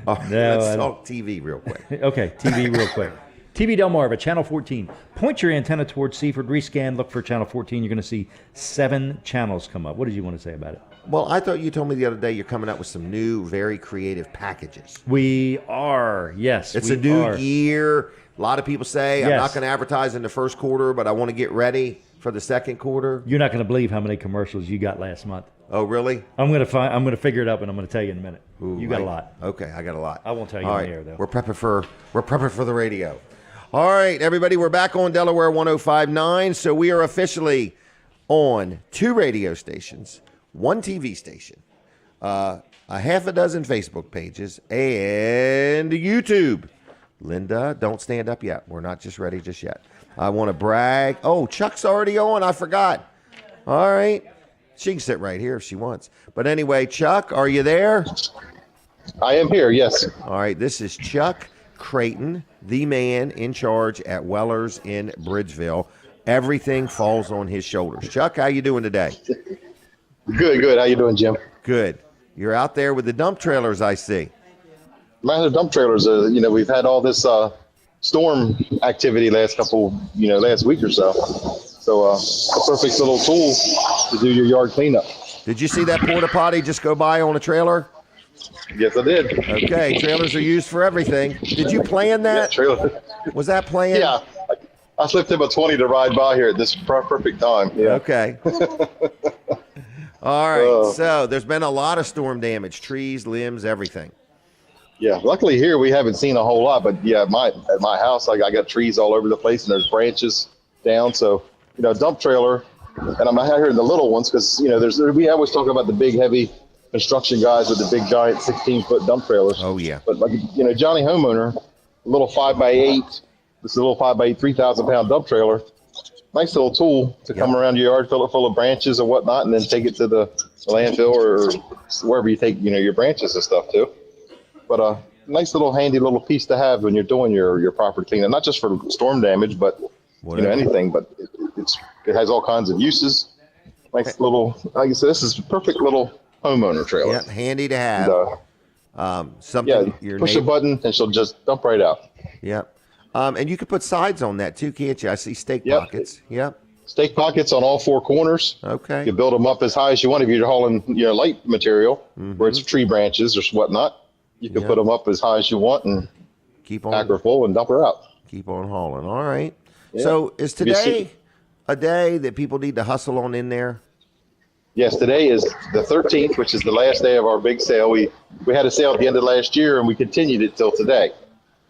All right, let's talk TV real quick. Okay, TV real quick. TV Delmarva, Channel 14. Point your antenna towards Seaford, rescan, look for Channel 14. You're going to see 7 channels come up. What did you want to say about it? Well, I thought you told me the other day you're coming up with some new, very creative packages. We are, yes. It's a new year. A lot of people say, I'm Yes. not going to advertise in the first quarter, but I want to get ready for the second quarter. You're not going to believe how many commercials you got last month. Oh, really? I'm going to figure it up, and I'm going to tell you in a minute. Ooh, you got a lot. Okay, I got a lot. I won't tell you All on right, the air, though. We're prepping for the radio. All right, everybody, we're back on Delaware 105.9. So we are officially on 2 radio stations, 1 TV station, a half a dozen Facebook pages, and YouTube. Linda, don't stand up yet. We're not just ready just yet. I want to brag. Oh, Chuck's already on. I forgot. All right. She can sit right here if she wants. But anyway, Chuck, are you there? I am here, yes. All right. This is Chuck Creighton, the man in charge at Weller's in Bridgeville. Everything falls on his shoulders. Chuck, how you doing today? Good. How you doing, Jim? Good. You're out there with the dump trailers, I see. Man, the dump trailers, we've had all this storm activity last week or so. So a perfect little tool to do your yard cleanup. Did you see that porta potty just go by on a trailer? Yes, I did. Okay, trailers are used for everything. Did you plan that? Yeah, trailer. Was that planned? Yeah. I slipped him a 20 to ride by here at this perfect time. Yeah. Okay. All right. So there's been a lot of storm damage, trees, limbs, everything. Yeah. Luckily here we haven't seen a whole lot, but yeah, at my house, I got trees all over the place and there's branches down. So, dump trailer, and I'm out here in the little ones because, we always talk about the big, heavy construction guys with the big, giant 16-foot dump trailers. Oh, yeah. But Johnny homeowner, a little 5x8, this little 5x8, 3,000-pound dump trailer, nice little tool to come around your yard, fill it full of branches or whatnot, and then take it to the landfill or wherever you take, your branches and stuff to. But a nice little handy little piece to have when you're doing your property cleanup, not just for storm damage, but anything. But it has all kinds of uses. Nice little, like I said, this is a perfect little homeowner trailer. Yeah, handy to have. Something. Yeah, push a button and she'll just dump right out. Yep. And you can put sides on that too, can't you? I see stake pockets. Yep. Stake pockets on all 4 corners. Okay. You can build them up as high as you want if you're hauling light material, where it's tree branches or whatnot. You can put them up as high as you want and keep on pack her full and dump her out. Keep on hauling. All right. Yeah. So is today a day that people need to hustle on in there? Yes, today is the 13th, which is the last day of our big sale. We had a sale at the end of last year, and we continued it till today.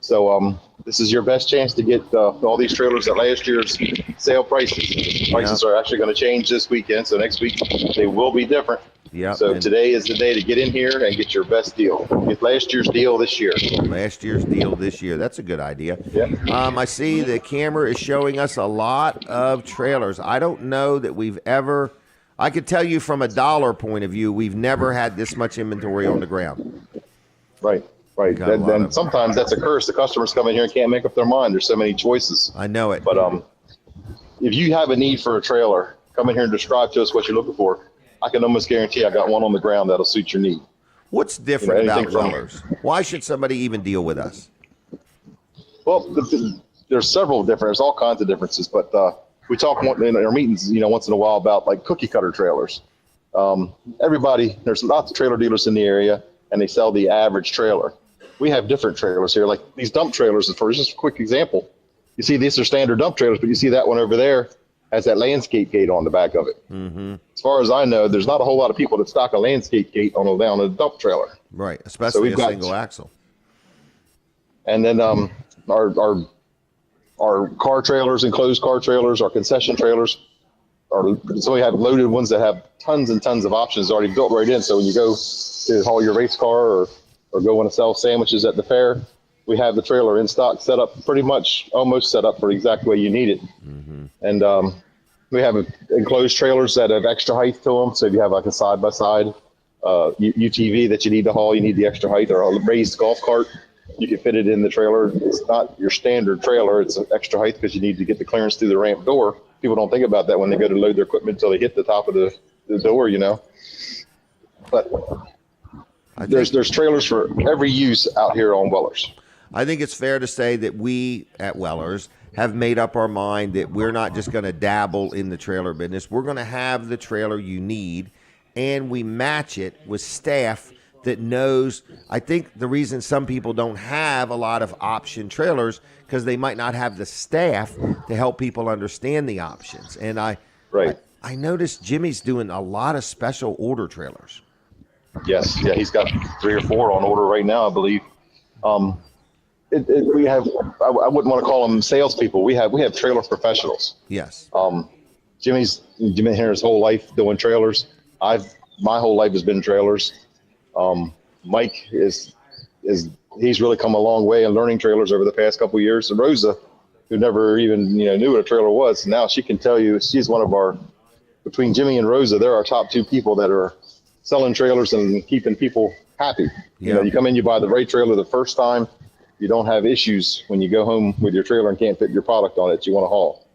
So this is your best chance to get all these trailers at last year's sale prices. Prices are actually going to change this weekend, so next week they will be different. Yeah. So today is the day to get in here and get your best deal. Get last year's deal this year. Last year's deal this year. That's a good idea. Yeah. I see the camera is showing us a lot of trailers. I don't know that we've ever, I could tell you from a dollar point of view, we've never had this much inventory on the ground. Right. And sometimes that's a curse. The customers come in here and can't make up their mind. There's so many choices. I know it. But if you have a need for a trailer, come in here and describe to us what you're looking for. I can almost guarantee I got one on the ground that'll suit your need. What's different about Wellers? Why should somebody even deal with us? Well, there's several different. There's all kinds of differences, but we talk in our meetings, once in a while about like cookie cutter trailers. There's lots of trailer dealers in the area, and they sell the average trailer. We have different trailers here, like these dump trailers. For just a quick example, you see these are standard dump trailers, but you see that one over there has that landscape gate on the back of it. Mm-hmm. As far as I know, there's not a whole lot of people that stock a landscape gate on a dump trailer. Right, especially a single axle. And then our car trailers, enclosed car trailers, our concession trailers, so we have loaded ones that have tons and tons of options already built right in. So when you go to haul your race car or go want to sell sandwiches at the fair, we have the trailer in stock, set up pretty much almost set up for the exact way you need it. Mm-hmm. And we have enclosed trailers that have extra height to them. So if you have like a side-by-side UTV that you need to haul, you need the extra height, or a raised golf cart, you can fit it in the trailer. It's not your standard trailer. It's an extra height because you need to get the clearance through the ramp door. People don't think about that when they go to load their equipment until they hit the top of the door, you know. But there's trailers for every use out here on Weller's. I think it's fair to say that we at Weller's have made up our mind that we're not just going to dabble in the trailer business. We're going to have the trailer you need, and we match it with staff that knows. I think the reason some people don't have a lot of option trailers because they might not have the staff to help people understand the options. And I noticed Jimmy's doing a lot of special order trailers. Yes, yeah, he's got 3 or 4 on order right now, I believe. We have, I wouldn't want to call them salespeople. We have trailer professionals. Yes. Jimmy's been here his whole life doing trailers. My whole life has been trailers. Mike he's really come a long way in learning trailers over the past couple of years. And Rosa, who never even knew what a trailer was, now she can tell you. She's one of our, between Jimmy and Rosa, they're our top 2 people that are selling trailers and keeping people happy. Yeah. You come in, you buy the right trailer the first time, you don't have issues when you go home with your trailer and can't fit your product on it you want to haul.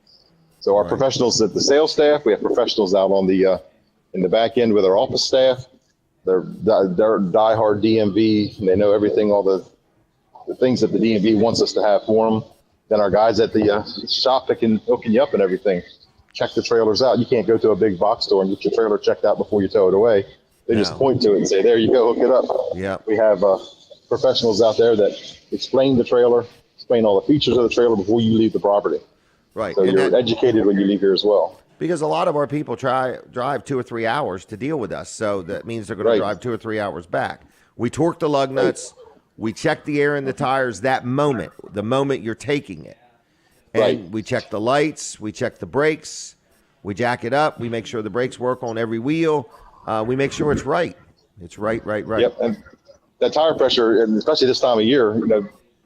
So our professionals at the sales staff, we have professionals out on the in the back end with our office staff. They're diehard DMV, and they know everything, all the things that the DMV wants us to have for them. Then our guys at the shop hooking you up and everything. Check the trailers out. You can't go to a big box store and get your trailer checked out before you tow it away. They just point to it and say, there you go, hook it up. Yeah. We have professionals out there that explain the trailer, explain all the features of the trailer before you leave the property. Right. So and you're educated when you leave here as well. Because a lot of our people drive 2 or 3 hours to deal with us. So that means they're going to drive 2 or 3 hours back. We torque the lug nuts. We check the air in the tires the moment you're taking it. And we check the lights. We check the brakes. We jack it up. We make sure the brakes work on every wheel. We make sure it's right. It's right. Yep. And that tire pressure, and especially this time of year,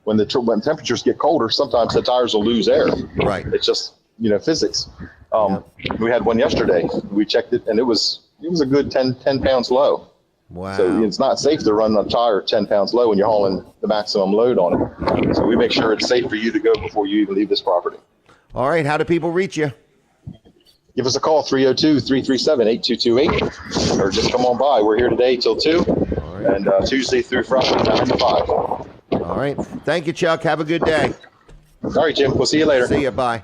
when temperatures get colder, sometimes the tires will lose air. Right. It's just physics. We had one yesterday. We checked it, and it was a good 10 pounds low. Wow. So it's not safe to run a tire 10 pounds low when you're hauling the maximum load on it. So we make sure it's safe for you to go before you even leave this property. All right. How do people reach you? Give us a call, 302-337-8228, or just come on by. We're here today till 2, and Tuesday through Friday, 9 to 5. All right. Thank you, Chuck. Have a good day. All right, Jim. We'll see you later. See you. Bye.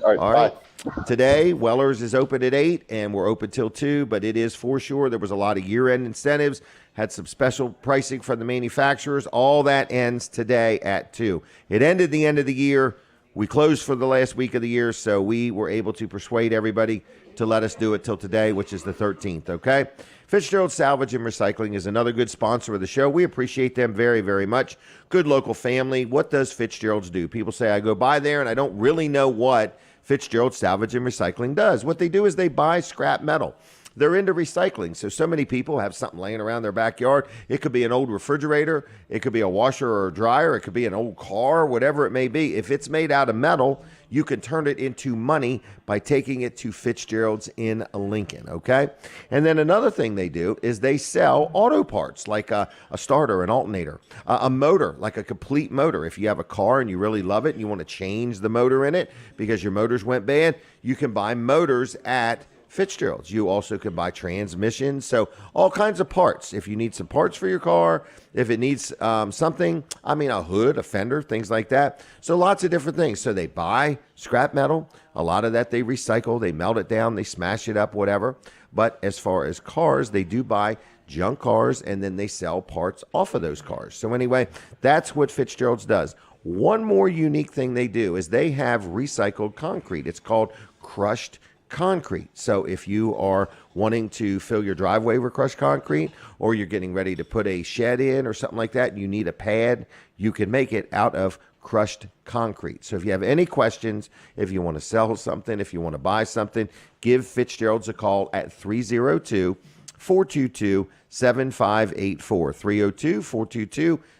All right. Bye. Today, Weller's is open at 8, and we're open till 2, but it is for sure. There was a lot of year-end incentives, had some special pricing from the manufacturers. All that ends today at 2. It ended the end of the year. We closed for the last week of the year, so we were able to persuade everybody to let us do it till today, which is the 13th, okay? Fitzgerald Salvage and Recycling is another good sponsor of the show. We appreciate them very, very much. Good local family. What does Fitzgerald's do? People say, I go by there and I don't really know what Fitzgerald Salvage and Recycling does. What they do is they buy scrap metal. They're into recycling. So many people have something laying around their backyard. It could be an old refrigerator. It could be a washer or a dryer. It could be an old car, whatever it may be. If it's made out of metal, you can turn it into money by taking it to Fitzgerald's in Lincoln, okay? And then another thing they do is they sell auto parts like a starter, an alternator, a motor, like a complete motor. If you have a car and you really love it and you want to change the motor in it because your motors went bad, you can buy motors at Fitzgerald's. You also can buy transmissions, so all kinds of parts. If you need some parts for your car, if it needs something, a hood, a fender, things like that. So lots of different things. So they buy scrap metal. A lot of that they recycle. They melt it down. They smash it up, whatever. But as far as cars, they do buy junk cars, and then they sell parts off of those cars. So anyway, that's what Fitzgerald's does. One more unique thing they do is they have recycled concrete. It's called crushed concrete. So if you are wanting to fill your driveway with crushed concrete, or you're getting ready to put a shed in or something like that, and you need a pad, you can make it out of crushed concrete. So if you have any questions, if you want to sell something, if you want to buy something, give Fitzgerald's a call at 302-422-7584.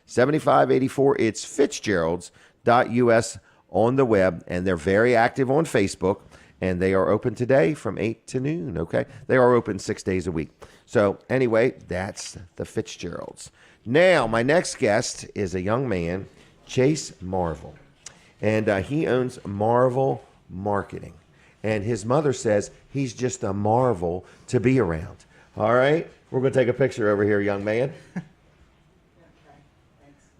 302-422-7584. It's Fitzgerald's.us on the web, and they're very active on Facebook. and they are open today from 8 to noon, okay? They are open 6 days a week. So anyway, that's the Fitzgeralds. Now, my next guest is a young man, Chase Marvil, and he owns Marvil Marketing. And his mother says he's just a marvel to be around. All right, we're going to take a picture over here, young man.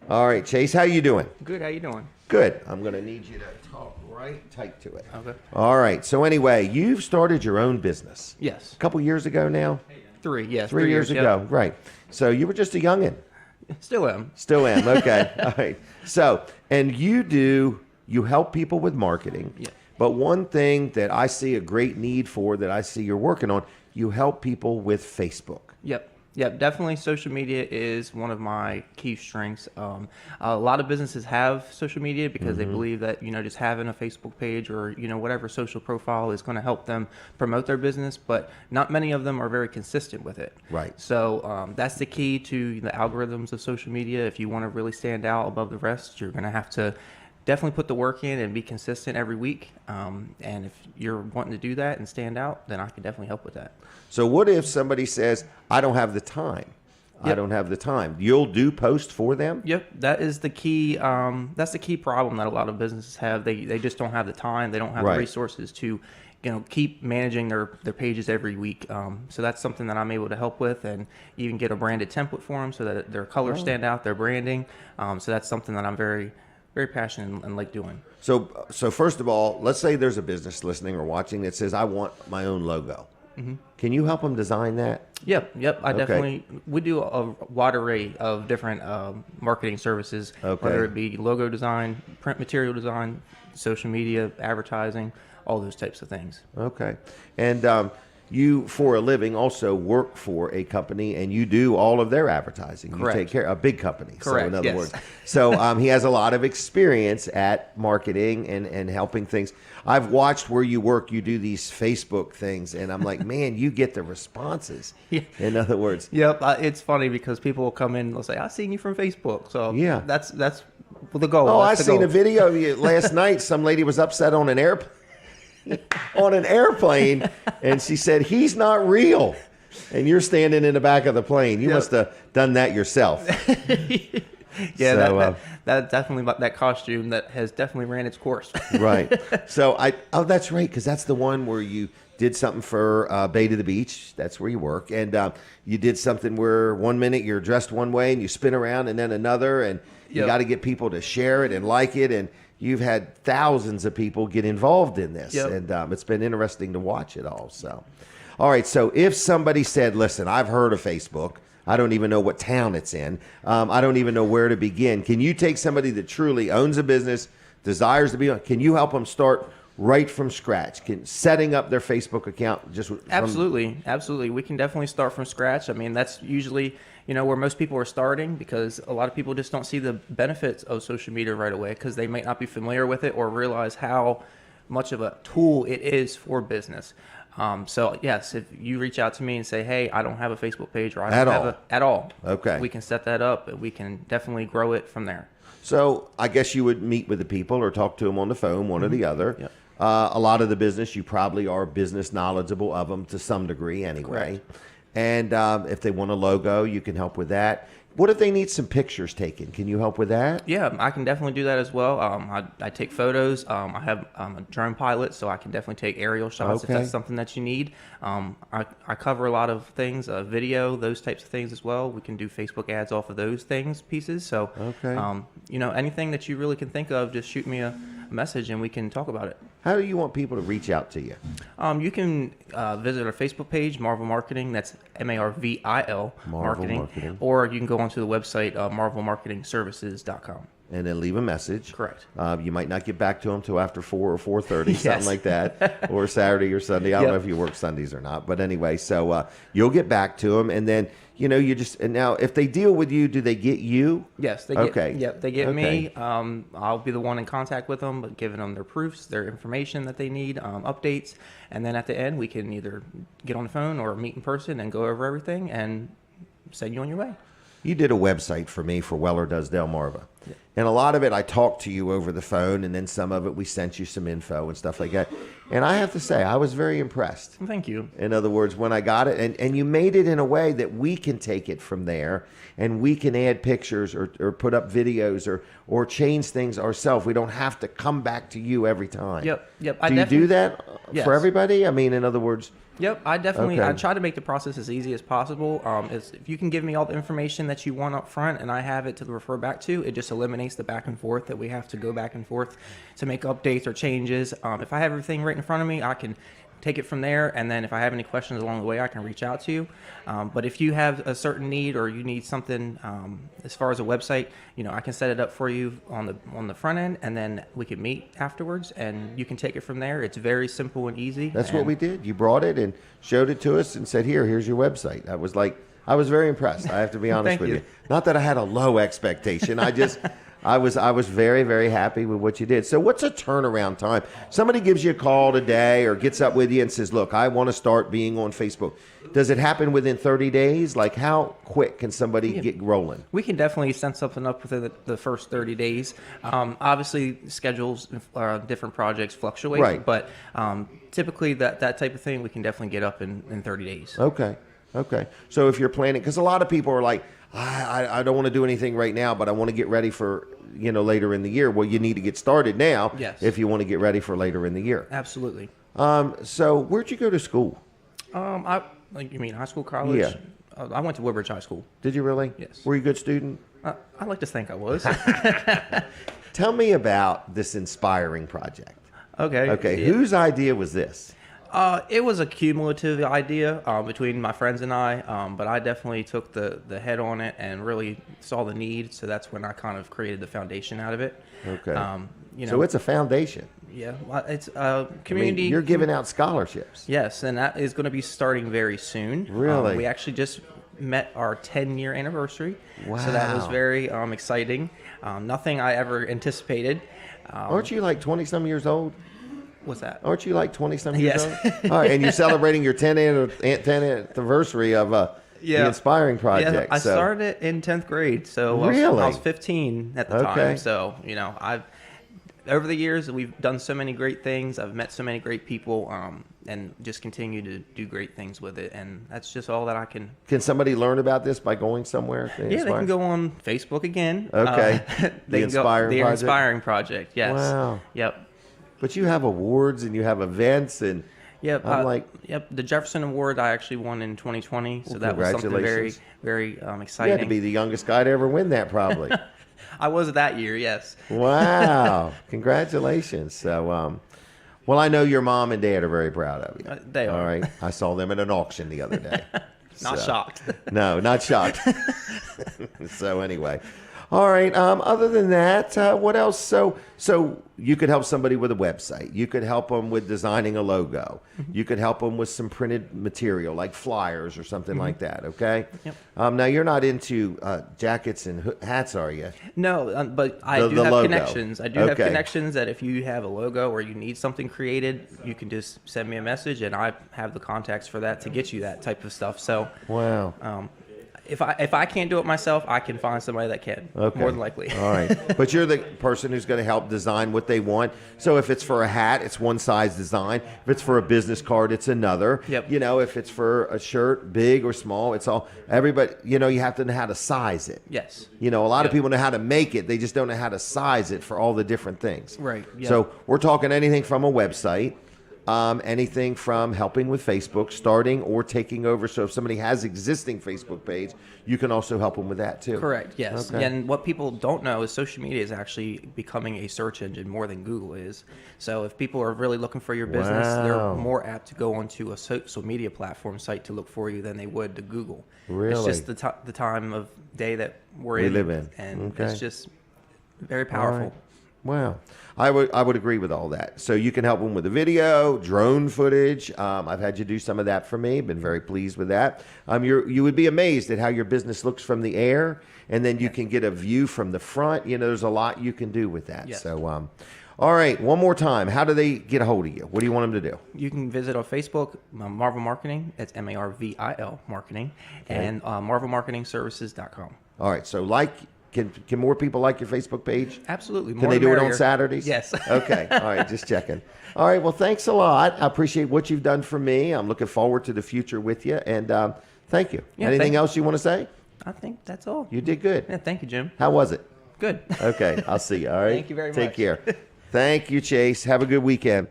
All right, Chase, how you doing? Good, how you doing? Good. I'm going to need you to talk right tight to it. Okay. All right, so anyway, you've started your own business. Yes. A couple years ago now? 3, yes. 3 years ago, yep. right. So you were just a youngin'. Still am. Still am, okay. All right. So, and you help people with marketing. Yeah. But one thing that I see a great need for that I see you're working on, you help people with Facebook. Yep, definitely social media is one of my key strengths. A lot of businesses have social media because they believe that, just having a Facebook page or, whatever social profile is going to help them promote their business, but not many of them are very consistent with it. Right. So that's the key to the algorithms of social media. If you want to really stand out above the rest, you're going to have to definitely put the work in and be consistent every week. And if you're wanting to do that and stand out, then I can definitely help with that. So what if somebody says, I don't have the time? I don't have the time. You'll do post for them? Yep, that is the key. That's the key problem that a lot of businesses have. They just don't have the time. They don't have Right. the resources to, keep managing their pages every week. So that's something that I'm able to help with, and even get a branded template for them so that their colors stand out, their branding. So that's something that I'm very, very passionate and like doing. So first of all, let's say there's a business listening or watching that says, I want my own logo. Can you help them design that? Yep. I Okay. definitely, we do a wide array of different marketing services, Okay. whether it be logo design, print material design, social media, advertising, all those types of things. Okay. And you, for a living, also work for a company, and you do all of their advertising. Correct. You take care of a big company. Correct, So in other yes. words, so he has a lot of experience at marketing and helping things. I've watched where you work. You do these Facebook things, and I'm like, man, you get the responses. Yeah. In other words, Yep, it's funny because people will come in and they'll say, "I've seen you from Facebook." So Yeah. that's the goal. oh, I That's the seen goal. a video of you last night. Some lady was upset on an airplane. On an airplane, and she said, he's not real. And you're standing in the back of the plane. You must have done that yourself. Yeah, So, that definitely, that costume that has definitely ran its course. Right. So that's right, because that's the one where you did something for Bay to the Beach. That's where you work. And you did something where 1 minute you're dressed one way and you spin around and then another, and you Yep. got to get people to share it and like it. And you've had thousands of people get involved in this. Yep. And it's been interesting to watch it all. So, all right. So if somebody said, listen, I've heard of Facebook. I don't even know what town it's in. I don't even know where to begin. Can you take somebody that truly owns a business, desires to be on, can you help them start right from scratch? Setting up their Facebook account just from, Absolutely. We can definitely start from scratch. I mean, that's usually, where most people are starting, because a lot of people just don't see the benefits of social media right away because they might not be familiar with it or realize how much of a tool it is for business. So yes, if you reach out to me and say, hey, I don't have a Facebook page, or I don't have at all. Okay. We can set that up, and we can definitely grow it from there. So I guess you would meet with the people or talk to them on the phone, one or the other. Yep. A lot of the business, you probably are business knowledgeable of them to some degree anyway. Correct. And if they want a logo, you can help with that. What if they need some pictures taken? Can you help with that? Yeah, I can definitely do that as well. I take photos. I have a drone pilot, so I can definitely take aerial shots if Okay. that's something that you need. I cover a lot of things, video, those types of things as well. We can do Facebook ads off of those pieces. So, Okay. anything that you really can think of, just shoot me a message and we can talk about it. How do you want people to reach out to you? You can visit our Facebook page, Marvil Marketing. That's Marvil Marketing. Or you can go onto the website, marvilmarketingservices.com. And then leave a message. Correct. You might not get back to them till after 4 or 4:30, Yes. something like that, or Saturday or Sunday. I don't Yep. know if you work Sundays or not, but anyway, so you'll get back to them, and then and now if they deal with you, do they get you? Yes, they get. Okay. Yep, they get Okay. me. I'll be the one in contact with them, but giving them their proofs, their information that they need, updates, and then at the end we can either get on the phone or meet in person and go over everything and send you on your way. you did a website for me for Weller Does Delmarva. Yeah. And a lot of it, I talked to you over the phone, and then some of it, we sent you some info and stuff like that. And I have to say, I was very impressed. Thank you. In other words, when I got it, and you made it in a way that we can take it from there, and we can add pictures or put up videos or change things ourselves. We don't have to come back to you every time. Yep. Do you do that for everybody? I mean, in other words... Yep, I definitely Okay. I try to make the process as easy as possible. If you can give me all the information that you want up front and I have it to refer back to, it just eliminates the back and forth that we have to go back and forth to make updates or changes. If I have everything right in front of me, I can take it from there, and then if I have any questions along the way, I can reach out to you. But if you have a certain need or you need something as far as a website, I can set it up for you on the front end, and then we can meet afterwards, and you can take it from there. It's very simple and easy. That's what we did. You brought it and showed it to us and said, here's your website. I was very impressed. I have to be honest Thank with you. you. Not that I had a low expectation. I was very, very happy with what you did. So what's a turnaround time? Somebody gives you a call today or gets up with you and says, look, I want to start being on Facebook. Does it happen within 30 days? Like, how quick can somebody get rolling? We can definitely set something up within the first 30 days. Obviously, schedules, different projects fluctuate. Right. But typically, that type of thing, we can definitely get up in 30 days. Okay. So if you're planning, because a lot of people are like, I don't want to do anything right now, but I want to get ready for, later in the year. Well, you need to get started now Yes. if you want to get ready for later in the year. Absolutely. So where'd you go to school? You mean high school, college? Yeah. I went to Woodbridge High School. Did you really? Yes. Were you a good student? I like to think I was. Tell me about this inspiring project. Okay. Yeah. Whose idea was this? It was a cumulative idea between my friends and I, but I definitely took the head on it and really saw the need. So that's when I kind of created the foundation out of it. Okay. So it's a foundation. Yeah, it's a community. You're giving out scholarships. Yes, and that is going to be starting very soon. Really? We actually just met our 10-year anniversary. Wow. So that was very exciting. Nothing I ever anticipated. Aren't you like 20-some years old? What's that? Aren't you like 20-some years Yes. old? All right, and you're celebrating your 10th anniversary of the Inspiring Project. Yeah, I started in 10th grade, so Really? I was 15 at the Okay. time. So, over the years, we've done so many great things. I've met so many great people, and just continue to do great things with it. And that's just all that I can. Can somebody learn about this by going somewhere? Yeah, they can go on Facebook again. Okay. They can go the Project? Inspiring Project. Yes. Wow. Yep. But you have awards and you have events and Yep. I'm yep. The Jefferson Award I actually won in 2020, so that was something very, congratulations. very you had exciting. to be the youngest guy to ever win that, probably. I was that year, yes. Wow. Congratulations. So, well, I know your mom and dad are very proud of you. They are. All right. I saw them at an auction the other day. Not So- shocked. No, not shocked. So anyway. All right. Other than that, what else? So you could help somebody with a website. You could help them with designing a logo. You could help them with some printed material like flyers or something like that. Okay. Yep. Now you're not into jackets and hats, are you? No, but I The do have logo. connections. I do have Okay. connections that if you have a logo or you need something created, you can just send me a message, and I have the contacts for that to get you that type of stuff. So, Wow. if I can't do it myself, I can find somebody that can. Okay. More than likely. All right. But you're the person who's going to help design what they want. So if it's for a hat, it's one size design. If it's for a business card, it's another. Yep. If it's for a shirt, big or small, it's all everybody, you have to know how to size it. Yes. A lot of Yep. people know how to make it. They just don't know how to size it for all the different things. Right. Yep. So we're talking anything from a website, anything from helping with Facebook, starting or taking over. So if somebody has existing Facebook page, you can also help them with that too. Correct. Yes. Okay. And what people don't know is social media is actually becoming a search engine more than Google is. So if people are really looking for your business, Wow. they're more apt to go onto a social media platform site to look for you than they would to Google. Really? It's just the time of day that We live in. and Okay. it's just very All powerful. right. Wow. I would agree with all that. So you can help them with the video, drone footage. I've had you do some of that for me. Been very pleased with that. You would be amazed at how your business looks from the air, and then you can get a view from the front. There's a lot you can do with that. Yes. So, all right, one more time. How do they get a hold of you? What do you want them to do? You can visit our Facebook, Marvil Marketing. It's MARVIL Marketing, and marvilmarketingservices.com. All right. So can more people like your Facebook page? Absolutely. Can they do it on Saturdays? Yes. Okay. All right. Just checking. All right. Well, thanks a lot. I appreciate what you've done for me. I'm looking forward to the future with you. And thank you. Yeah, Anything else you want to say? I think that's all. You did good. Yeah, thank you, Jim. How was it? Good. Okay. I'll see you. All right. Thank you very much. Take care. Thank you, Chase. Have a good weekend.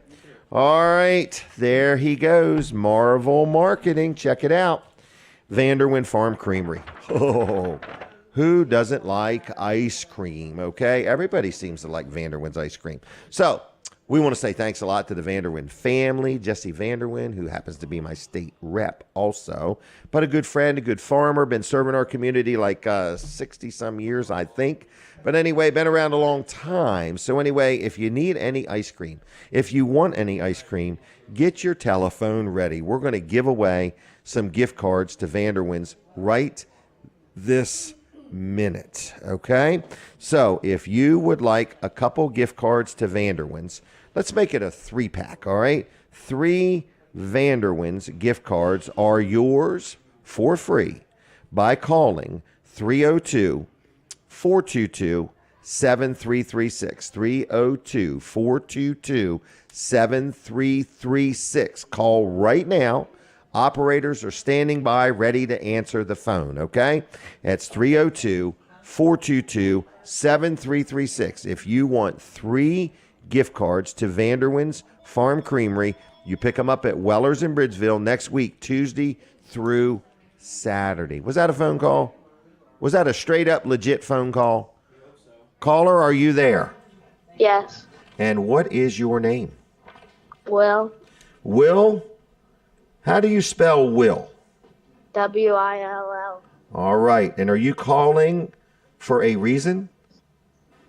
All right. There he goes. Marvil Marketing. Check it out. Vanderwyn Farm Creamery. Oh, who doesn't like ice cream? Okay. Everybody seems to like Vanderwyn's ice cream. So we want to say thanks a lot to the Vanderwyn family, Jesse Vanderwyn, who happens to be my state rep also, but a good friend, a good farmer, been serving our community like 60-some years, I think. But anyway, been around a long time. So anyway, if you need any ice cream, if you want any ice cream, get your telephone ready. We're going to give away some gift cards to Vanderwyn's right this minute, okay? So if you would like a couple gift cards to Vanderwyn's, let's make it a 3-pack, all right? 3 Vanderwyn's gift cards are yours for free by calling 302-422-7336. 302-422-7336. Call right now. Operators are standing by ready to answer the phone, okay? That's 302-422-7336. If you want 3 gift cards to Vanderwyn's Farm Creamery, you pick them up at Weller's in Bridgeville next week, Tuesday through Saturday. Was that a phone call? Was that a straight-up legit phone call? Caller, are you there? Yes. And what is your name? Will. Will? How do you spell Will? Will. All right. And are you calling for a reason?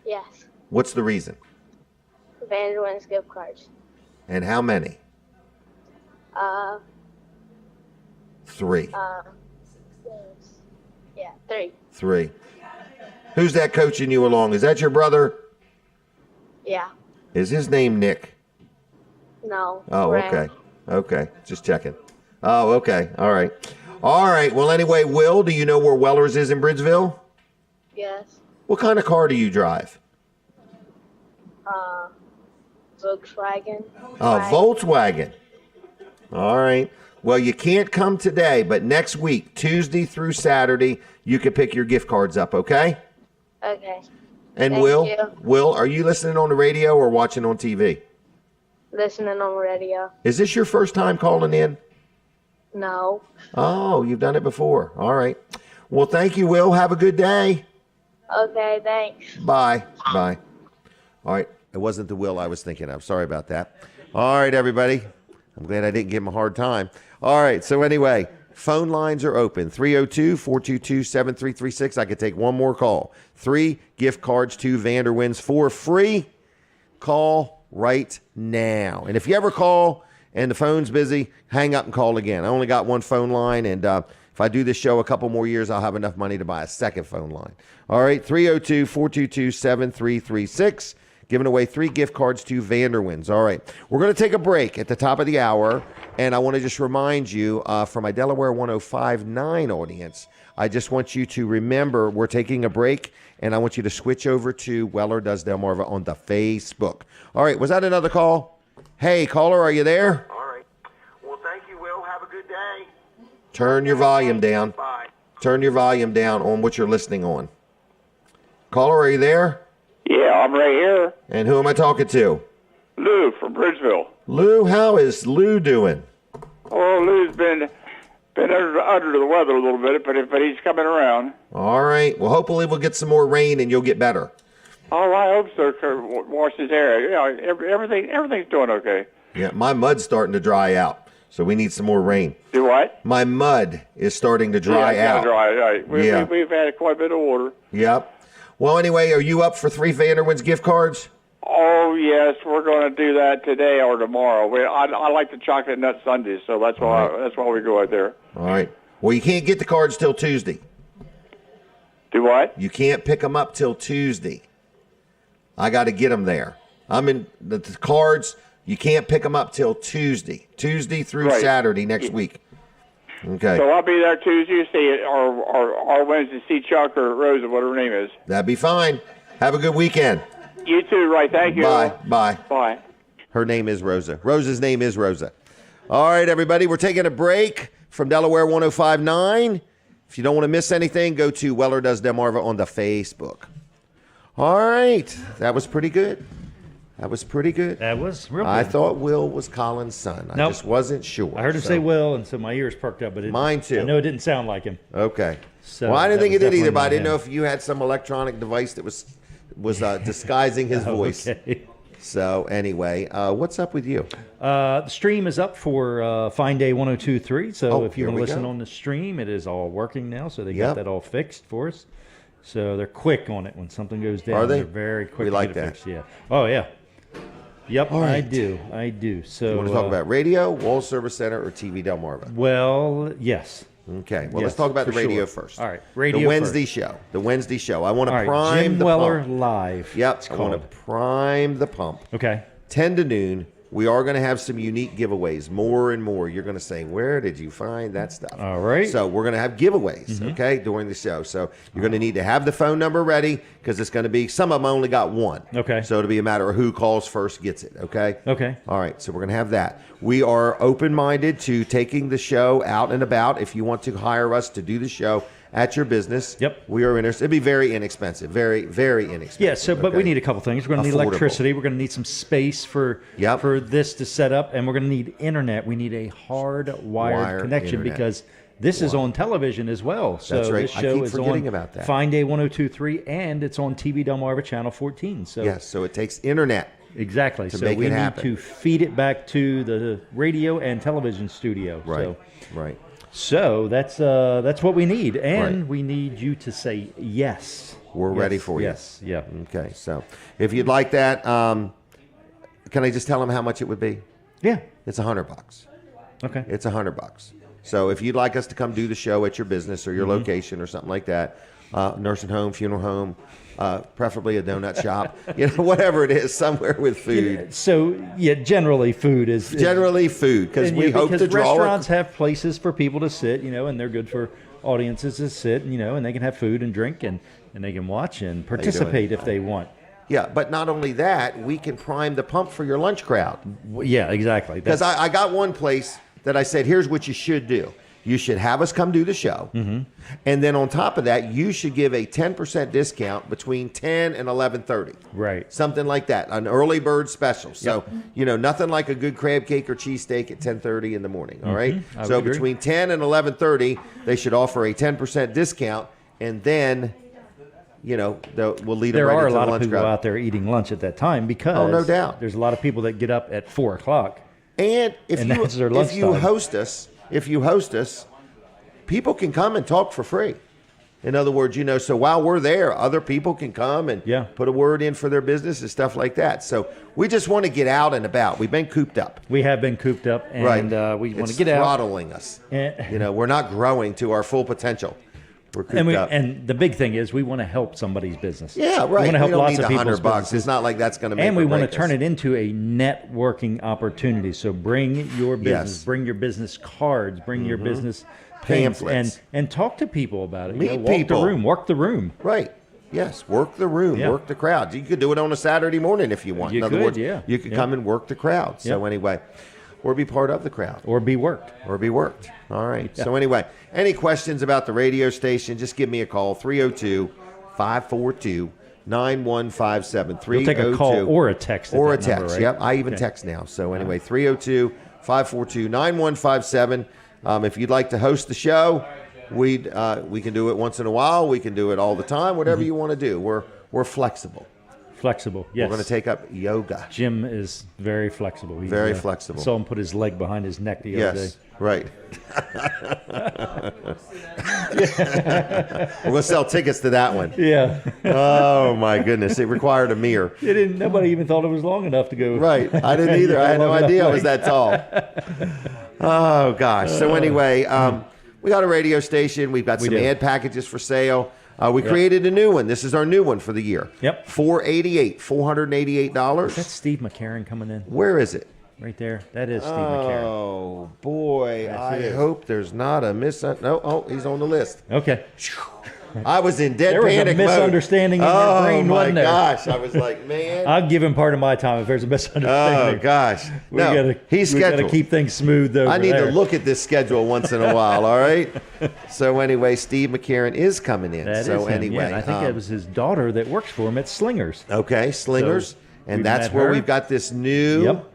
Yes. What's the reason? Vanderwyn's gift cards. And how many? 3. Yeah, 3. 3. Who's that coaching you along? Is that your brother? Yeah. Is his name Nick? No. Oh, Graham. okay. Okay. Just checking. Oh, okay. All right. All right. Well, anyway, Will, do you know where Weller's is in Bridgeville? Yes. What kind of car do you drive? Volkswagen. Volkswagen. All right. Well, you can't come today, but next week, Tuesday through Saturday, you can pick your gift cards up, okay? Okay. And Thank Will, you. Will, are you listening on the radio or watching on TV? Listening on radio. Is this your first time calling in? No. Oh, you've done it before. All right. Well, thank you, Will. Have a good day. Okay, thanks. Bye. Bye. All right. It wasn't the Will I was thinking of. Sorry about that. All right, everybody. I'm glad I didn't give him a hard time. All right. So anyway, phone lines are open. 302-422-7336. I could take one more call. 3 gift cards to Vanderwyn's for free. Call right now. And if you ever call and the phone's busy, hang up and call again. I only got one phone line, and if I do this show a couple more years, I'll have enough money to buy a second phone line. All right, 302-422-7336. Giving away 3 gift cards to Vanderwyn's. All right, we're going to take a break at the top of the hour, and I want to just remind you, for my Delaware 105.9 audience, I just want you to remember we're taking a break, and I want you to switch over to Weller Does Delmarva on the Facebook. All right, was that another call? Hey, caller, are you there? All right. Well, thank you, Will. Have a good day. Turn your volume down. Bye. Turn your volume down on what you're listening on. Caller, are you there? Yeah, I'm right here. And who am I talking to? Lou from Bridgeville. Lou, how is Lou doing? Oh, Lou's been under the weather a little bit, but he's coming around. All right. Well, hopefully we'll get some more rain and you'll get better. Oh, I hope so. Wash his hair. Yeah, everything's doing okay. Yeah, my mud's starting to dry out, so we need some more rain. Do what? My mud is starting to dry out. Dry. Right. We've had quite a bit of water. Yep. Well, anyway, are you up for 3 Vanderwyn's gift cards? Oh, yes, we're going to do that today or tomorrow. I like the chocolate nut sundaes, so that's why we go out there. All right. Well, you can't get the cards till Tuesday. Do what? You can't pick them up till Tuesday. I got to get them there. I'm in the cards. You can't pick them up till Tuesday through Saturday next week. Okay. So I'll be there Tuesday to see it, or Wednesday to see Chuck or Rosa, whatever her name is. That'd be fine. Have a good weekend. You too, right? Thank you. Bye. Bye. Bye. Her name is Rosa. Rosa's name is Rosa. All right, everybody, we're taking a break from Delaware 105.9. If you don't want to miss anything, go to Weller Does Delmarva on the Facebook. All right. That was pretty good. That was pretty good. That was real good. I thought Will was Colin's son. I Nope. just wasn't sure. I heard him say Will, and so my ears perked up. But Mine too. I know it didn't sound like him. Okay. So well, I didn't that think it was did either, but I definitely didn't not know him. if you had some electronic device that was disguising his voice. Okay. So anyway, what's up with you? The stream is up for Fine Day 102.3. So if you here want to we listen go. on the stream, it is all working now. So they Yep. got that all fixed for us. So they're quick on it when something goes down. Are they? They're very quick. We to like get it that. fixed. Yeah. Oh yeah. Yep. All right. I do. So You want to talk about radio, Wall Service Center, or TV Delmarva? Well, yes. Okay. Well, let's Yes, talk about the for radio sure. first. All right, radio The Wednesday first. show. The Wednesday show. I want to All right, prime Jim the Weller pump. Live. Yep. It's I want called. to prime the pump. Okay. 10 to noon. We are going to have some unique giveaways, more and more. You're going to say, where did you find that stuff? All right. So we're going to have giveaways, okay, during the show. So you're going to need to have the phone number ready because it's going to be, some of them only got one. Okay. So it'll be a matter of who calls first gets it, okay? Okay. All right, so we're going to have that. We are open-minded to taking the show out and about. If you want to hire us to do the show at your business, Yep. we are interested. It'd be very inexpensive, very, very inexpensive. Yeah, so but we okay? need a couple things. We're going to need Affordable. electricity. We're going to need some space for Yep. for this to set up, and we're going to need internet. We need a hard wired Wired connection internet. because this is on television as well. So That's right. this I show keep is forgetting on about that. Fine Day 102.3, and it's on TV Delmarva Channel 14. So Yes, so it takes internet. exactly. to So make we it need happen. to feed it back to the radio and television studio. Right, right. So that's what we need, and Right. we need you to say yes. We're Yes, ready for you. Yes. Yeah. Okay, so if you'd like that, can I just tell them how much it would be? Yeah. It's $100. Okay. It's $100. So if you'd like us to come do the show at your business or your Mm-hmm. location or something like that, nursing home, funeral home, preferably a donut shop, whatever it is, somewhere with food. So yeah, generally food is Generally food, because and, we hope to draw. restaurants have places for people to sit, and they're good for audiences to sit, and they can have food and drink and they can watch and participate if they want. Yeah, but not only that, we can prime the pump for your lunch crowd. Yeah, exactly. Because I got one place that I said, here's what you should do. You should have us come do the show. Mm-hmm. And then on top of that, you should give a 10% discount between 10 and 11:30. Right. Something like that, an early bird special. So, nothing like a good crab cake or cheesesteak at 10:30 in the morning, all right? I So would agree. between 10 and 11:30, they should offer a 10% discount, and then, we'll lead them There right are a into lot the of lunch people crowd. out there eating lunch at that time because no doubt. there's a lot of people that get up at 4:00. And if And you that's their if you lunchtime. host us, people can come and talk for free. In other words, so while we're there, other people can come and Yeah. put a word in for their business and stuff like that. So we just want to get out and about. We've been cooped up. We have been cooped up, and we want It's to get out. throttling us. And- We're not growing to our full potential. We're cooped And, up. and the big thing is we want to help somebody's business. Yeah, right. We want to help don't lots need of the people's $100 bucks. businesses. It's not like that's going to make And we or want to break turn us. it into a networking opportunity. So bring your business, Yes. bring your business cards, bring your business Pamphlets. things, and talk to people about it. Meet walk people. the room, work the room. Right. Yes. Work the room. Yeah. Work the crowd. You could do it on a Saturday morning if you want. You In other could, words, yeah. you could Yeah. come and work the crowd. So Yeah. anyway, or be part of the crowd. Or be worked. Or be worked. All right. So anyway, any questions about the radio station, just give me a call, 302-542-9157. You'll take a call or a text. at Or a that number, text. right? Yep. I even Okay. text now. So anyway, 302-542-9157. If you'd like to host the show, we can do it once in a while. We can do it all the time. Whatever you want to do. We're flexible. Flexible. Yes. We're going to take up yoga. Jim is very flexible. He's, Very flexible. Saw him put his leg behind his neck the other Yes, day. right. We're going to sell tickets to that one. Yeah. Oh, my goodness. It required a mirror. Nobody even thought it was long enough to go. Right. I didn't either. I had no Long enough idea I was leg. that tall. Oh, gosh. So anyway, we got a radio station. We've got some do. ad packages for sale. We created a new one. This is our new one for the year. Yep. $488. Is that Steve McCarron coming in? Where is it? Right there. That is Steve McCarron. Oh, boy. Yes, I it is. hope there's not a No, oh, he's on the list. Okay. I was in dead There was a panic mode. misunderstanding in your brain, my wasn't there? gosh. I was like, man. I'll give him part of my time if there's a Oh, misunderstanding. gosh. No, he's we scheduled. gotta keep things smooth over I need there. to look at this schedule once in a while, all right? So anyway, Steve McCarron is coming in. That so is him. anyway. Yeah, and I think that was his daughter that works for him at Slingers. Okay, Slingers. So and we that's met where her. we've got this new Yep.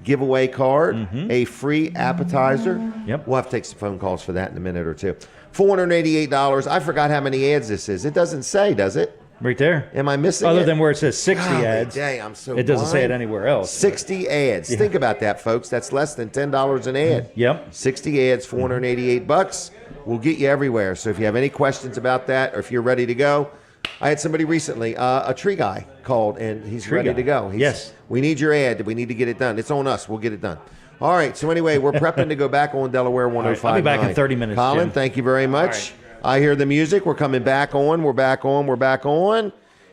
giveaway card, a free appetizer. Yep. We'll have to take some phone calls for that in a minute or two. $488. I forgot how many ads this is. It doesn't say, does it? Right there. Am I missing Other it? than where it says 60 Golly ads. dang, I'm so it doesn't say it blind. anywhere else. 60 ads. Yeah. Think about that, folks. That's less than $10 an ad. Yep. 60 ads, $488. We'll get you everywhere. So if you have any questions about that or if you're ready to go, I had somebody recently, a tree guy called, and he's Tree ready guy. to go. Yes. We need your ad. We need to get it done. It's on us. We'll get it done. All right. So anyway, we're prepping to go back on Delaware 105. I'll be back in 30 minutes, Colin, Jim. thank you very much. I hear the music. We're coming back on. We're back on. We're back on.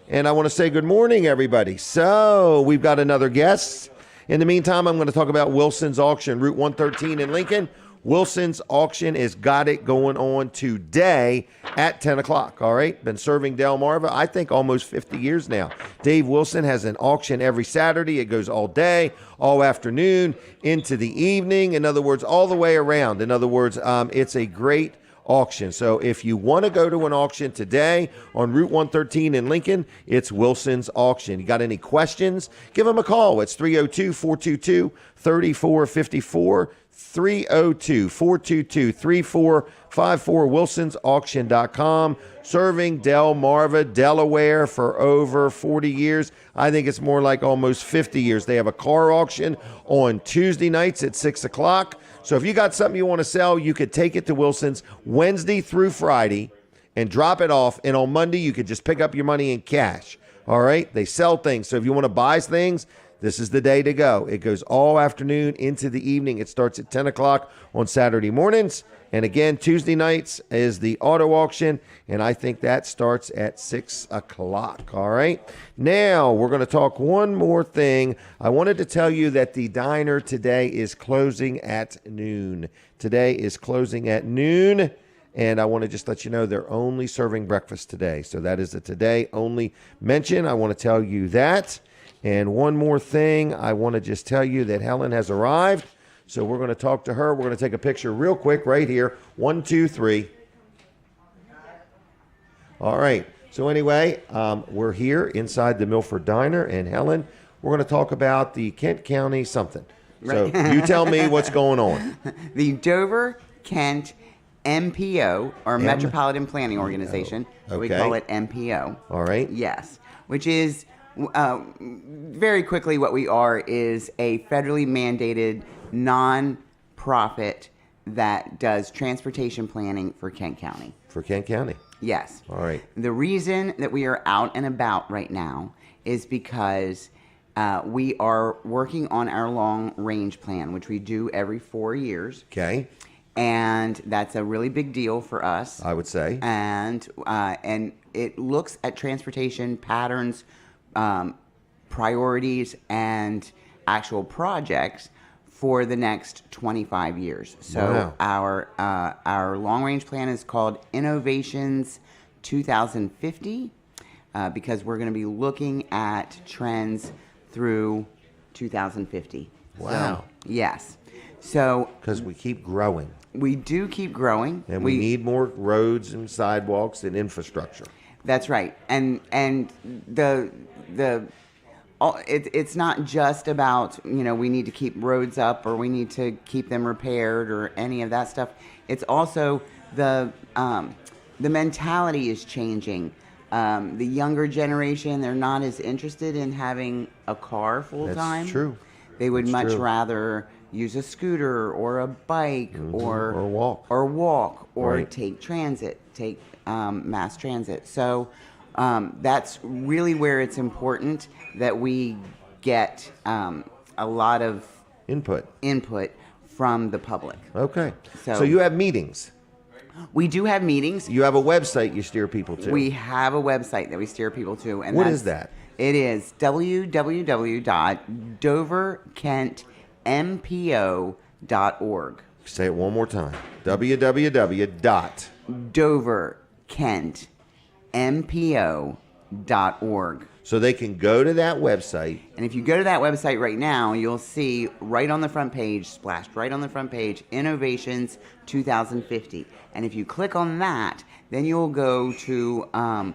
And I want to say good morning, everybody. So we've got another guest. In the meantime, I'm going to talk about Wilson's Auction, Route 113 in Lincoln. Wilson's Auction has got it going on today at 10 o'clock, all right? Been serving Delmarva, I think, almost 50 years now. Dave Wilson has an auction every Saturday. It goes all day, all afternoon, into the evening. In other words, all the way around. In other words, it's a great auction. So if you want to go to an auction today on Route 113 in Lincoln, it's Wilson's Auction. You got any questions? Give them a call. It's 302-422-3454. 302-422-3454, wilsonsauction.com. Serving Delmarva, Delaware for over 40 years. I think it's more like almost 50 years. They have a car auction on Tuesday nights at 6 o'clock. So if you got something you want to sell, you could take it to Wilson's Wednesday through Friday and drop it off. And on Monday, you could just pick up your money in cash. All right? They sell things. So if you want to buy things, this is the day to go. It goes all afternoon into the evening. It starts at 10 o'clock on Saturday mornings. And again, Tuesday nights is the auto auction. And I think that starts at 6 o'clock. All right. Now, we're going to talk one more thing. I wanted to tell you that the diner today is closing at noon. Today is closing at noon. And I want to just let you know they're only serving breakfast today. So that is a today only mention. I want to tell you that. And one more thing, I want to just tell you that Helen has arrived. So we're going to talk to her. We're going to take a picture real quick right here. 1, 2, 3. All right. So anyway, we're here inside the Milford Diner. And Helen, we're going to talk about the Kent County something. Right. So you tell me what's going on. The Dover Kent MPO, or Metropolitan Planning Organization. Okay. We call it MPO. All right. Yes. Which is, very quickly, what we are is a federally mandated non-profit that does transportation planning for Kent County. For Kent County. Yes. All right. The reason that we are out and about right now is because we are working on our long range plan, which we do every 4 years. Okay. And that's a really big deal for us. I would say. And it looks at transportation patterns, priorities, and actual projects for the next 25 years. So wow. our long range plan is called Innovations 2050 because we're going to be looking at trends through 2050. Wow. So, yes. So Because we keep growing. we do keep growing. And we need more roads and sidewalks and infrastructure. That's right. And it's not just about, we need to keep roads up or we need to keep them repaired or any of that stuff. It's also the mentality is changing. The younger generation, they're not as interested in having a car full time. That's true. They would That's much true. rather use a scooter or a bike or walk. or Right. take transit, take mass transit. So that's really where it's important that we get a lot of Input. from the public. Okay. So- So you have meetings. We do have meetings. You have a website you steer people to. We have a website that we steer people to. And What is that? It is www.doverkentampo.org. Say it one more time. www.doverkentampo.org. So they can go to that website. And if you go to that website right now, you'll see right on the front page, splashed right on the front page, Innovations 2050. And if you click on that, then you'll go to a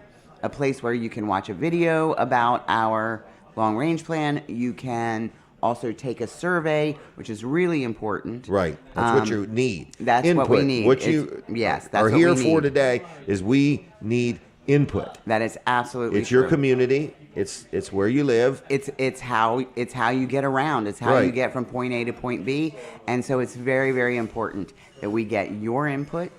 place where you can watch a video about our long-range plan. You can also take a survey, which is really important. Right. That's what you need. That's input. what we need. What you that's are what here we for need. today is we need input. That is absolutely It's true. your community. It's where you live. It's how you get around. It's how Right. you get from point A to point B. And so it's very, very important that we get your input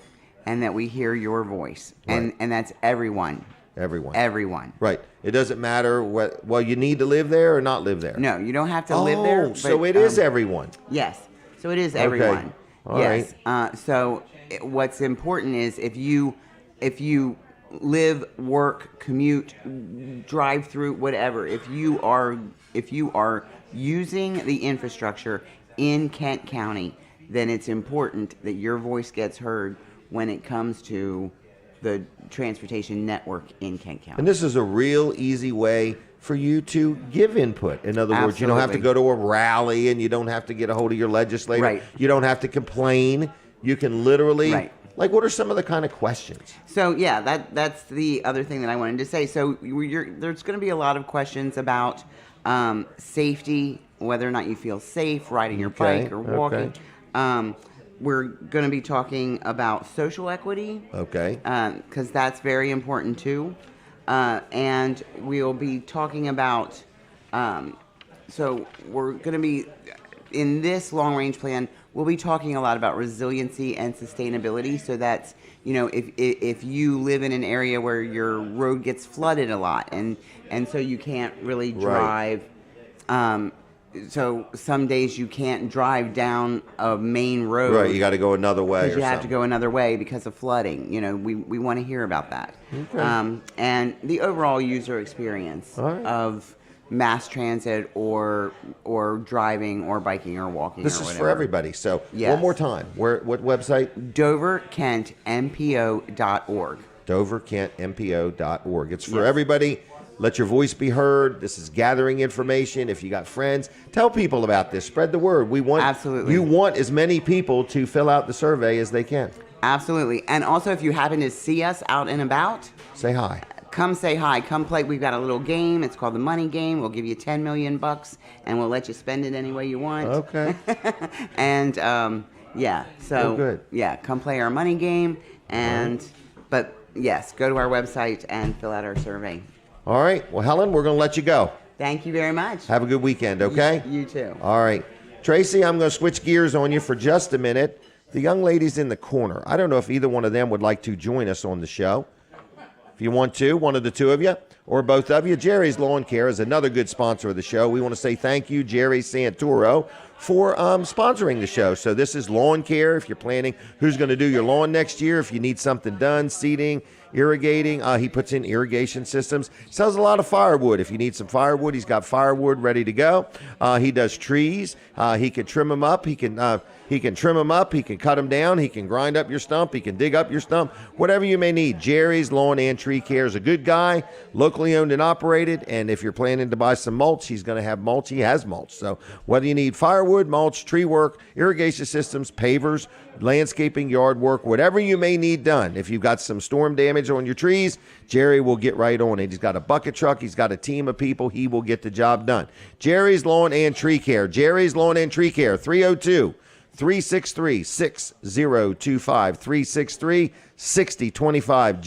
and that we hear your voice. Right. And that's everyone. Everyone. Right. It doesn't matter what. Well, you need to live there or not live there. No, you don't have to live there. Oh, so it is everyone. Yes. So it is everyone. All yes. What's important is if you live, work, commute, drive through, whatever, if you are using the infrastructure in Kent County, then it's important that your voice gets heard when it comes to the transportation network in Kent County. And this is a real easy way for you to give input. In other words, you don't have to go to a rally and you don't have to get a hold of your legislator. Right. You don't have to complain. You can literally, Right. like, what are some of the kind of questions? So yeah, that's the other thing that I wanted to say. So there's going to be a lot of questions about safety, whether or not you feel safe riding your bike or walking. We're going to be talking about social equity. Okay. Because that's very important too. And we'll be talking about, so we're going to be, in this long-range plan, we'll be talking a lot about resiliency and sustainability. So that's, if you live in an area where your road gets flooded a lot and so you can't really drive, so some days you can't drive down a main road. Right, you got to go another way. Because you have to go another way because of flooding. We want to hear about that. Okay. And the overall user experience of mass transit or driving or biking or walking. This or is whatever. for everybody. So Yes. one more time, what website? DoverKentMPO.org. DoverKentMPO.org. It's for Yes. everybody. Let your voice be heard. This is gathering information. If you got friends, tell people about this. Spread the word. We want Absolutely. You want as many people to fill out the survey as they can. Absolutely. And also, if you happen to see us out and about, say hi. Come say hi. Come play. We've got a little game. It's called the Money Game. We'll give you $10 million, and we'll let you spend it any way you want. Okay. And yeah, so Oh, good. Yeah, come play our money game. And but yes, go to our website and fill out our survey. All right. Well, Helen, we're going to let you go. Thank you very much. Have a good weekend, okay? You too. All right. Tracy, I'm going to switch gears on you for just a minute. The young ladies in the corner, I don't know if either one of them would like to join us on the show. If you want to, one of the two of you or both of you, Jerry's Lawn Care is another good sponsor of the show. We want to say thank you, Jerry Santoro, for sponsoring the show. So this is lawn care. If you're planning who's going to do your lawn next year, if you need something done, seeding, irrigating, he puts in irrigation systems. Sells a lot of firewood. If you need some firewood, he's got firewood ready to go. He does trees. He can trim them up. He can trim them up. He can cut them down. He can grind up your stump. He can dig up your stump. Whatever you may need. Jerry's Lawn and Tree Care is a good guy, locally owned and operated. And if you're planning to buy some mulch, he's going to have mulch. He has mulch. So whether you need firewood, mulch, tree work, irrigation systems, pavers, landscaping, yard work, whatever you may need done. If you've got some storm damage on your trees, Jerry will get right on it. He's got a bucket truck. He's got a team of people. He will get the job done. Jerry's Lawn and Tree Care. Jerry's Lawn and Tree Care, 302-363-6025, 363-6025,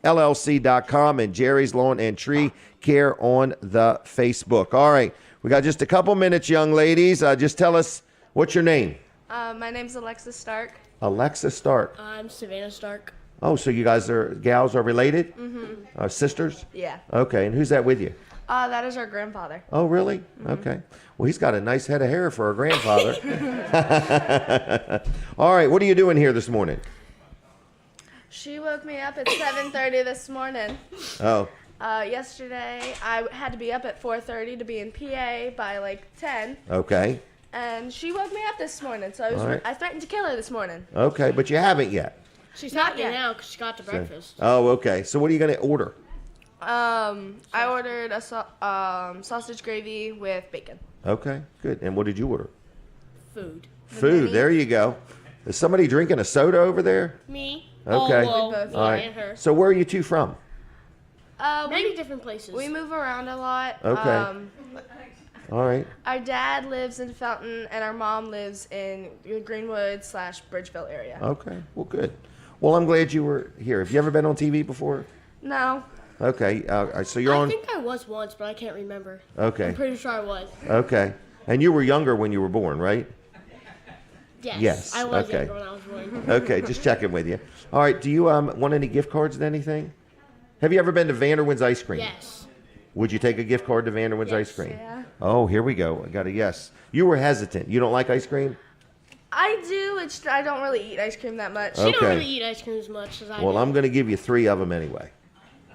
JLC-LLC.com, and Jerry's Lawn and Tree Care on the Facebook. All right, we got just a couple minutes, young ladies. Just tell us, what's your name? My name's Alexis Stark. Alexis Stark. I'm Savannah Stark. Oh, so you guys gals are related? Mm-hmm. Sisters? Yeah. Okay, and who's that with you? That is our grandfather. Oh, really? Mm-hmm. Okay. Well, he's got a nice head of hair for a grandfather. All right, what are you doing here this morning? She woke me up at 7:30 this morning. Oh, Yesterday, I had to be up at 4:30 to be in PA by like 10. Okay. And she woke me up this morning, so I threatened to kill her this morning. Okay, but you haven't yet. She's Not happy yet. now because she got to breakfast. Oh, okay. So what are you going to order? I ordered a sausage gravy with bacon. Okay, good. And what did you order? Food. Food. There you go. Is somebody drinking a soda over there? Me. Okay. Oh, both. All right. and her. So where are you two from? Many different places. We move around a lot. Okay. All right. Our dad lives in Fountain, and our mom lives in the Greenwood/Bridgeville area. Okay. Well, good. Well, I'm glad you were here. Have you ever been on TV before? No. Okay. So you're I on. think I was once, but I can't remember. Okay. I'm pretty sure I was. Okay. And you were younger when you were born, right? Yes. Yes, I was okay. younger when I was born. Okay, just checking with you. All right, do you want any gift cards and anything? Have you ever been to Vanderwin's Ice Cream? Yes. Would you take a gift card to Vanderwin's Yes. Ice Cream? Yeah. Oh, here we go. I got a yes. You were hesitant. You don't like ice cream? I do. I don't really eat ice cream that much. She Okay. don't really eat ice cream as much as I Well, do. I'm going to give you 3 of them anyway.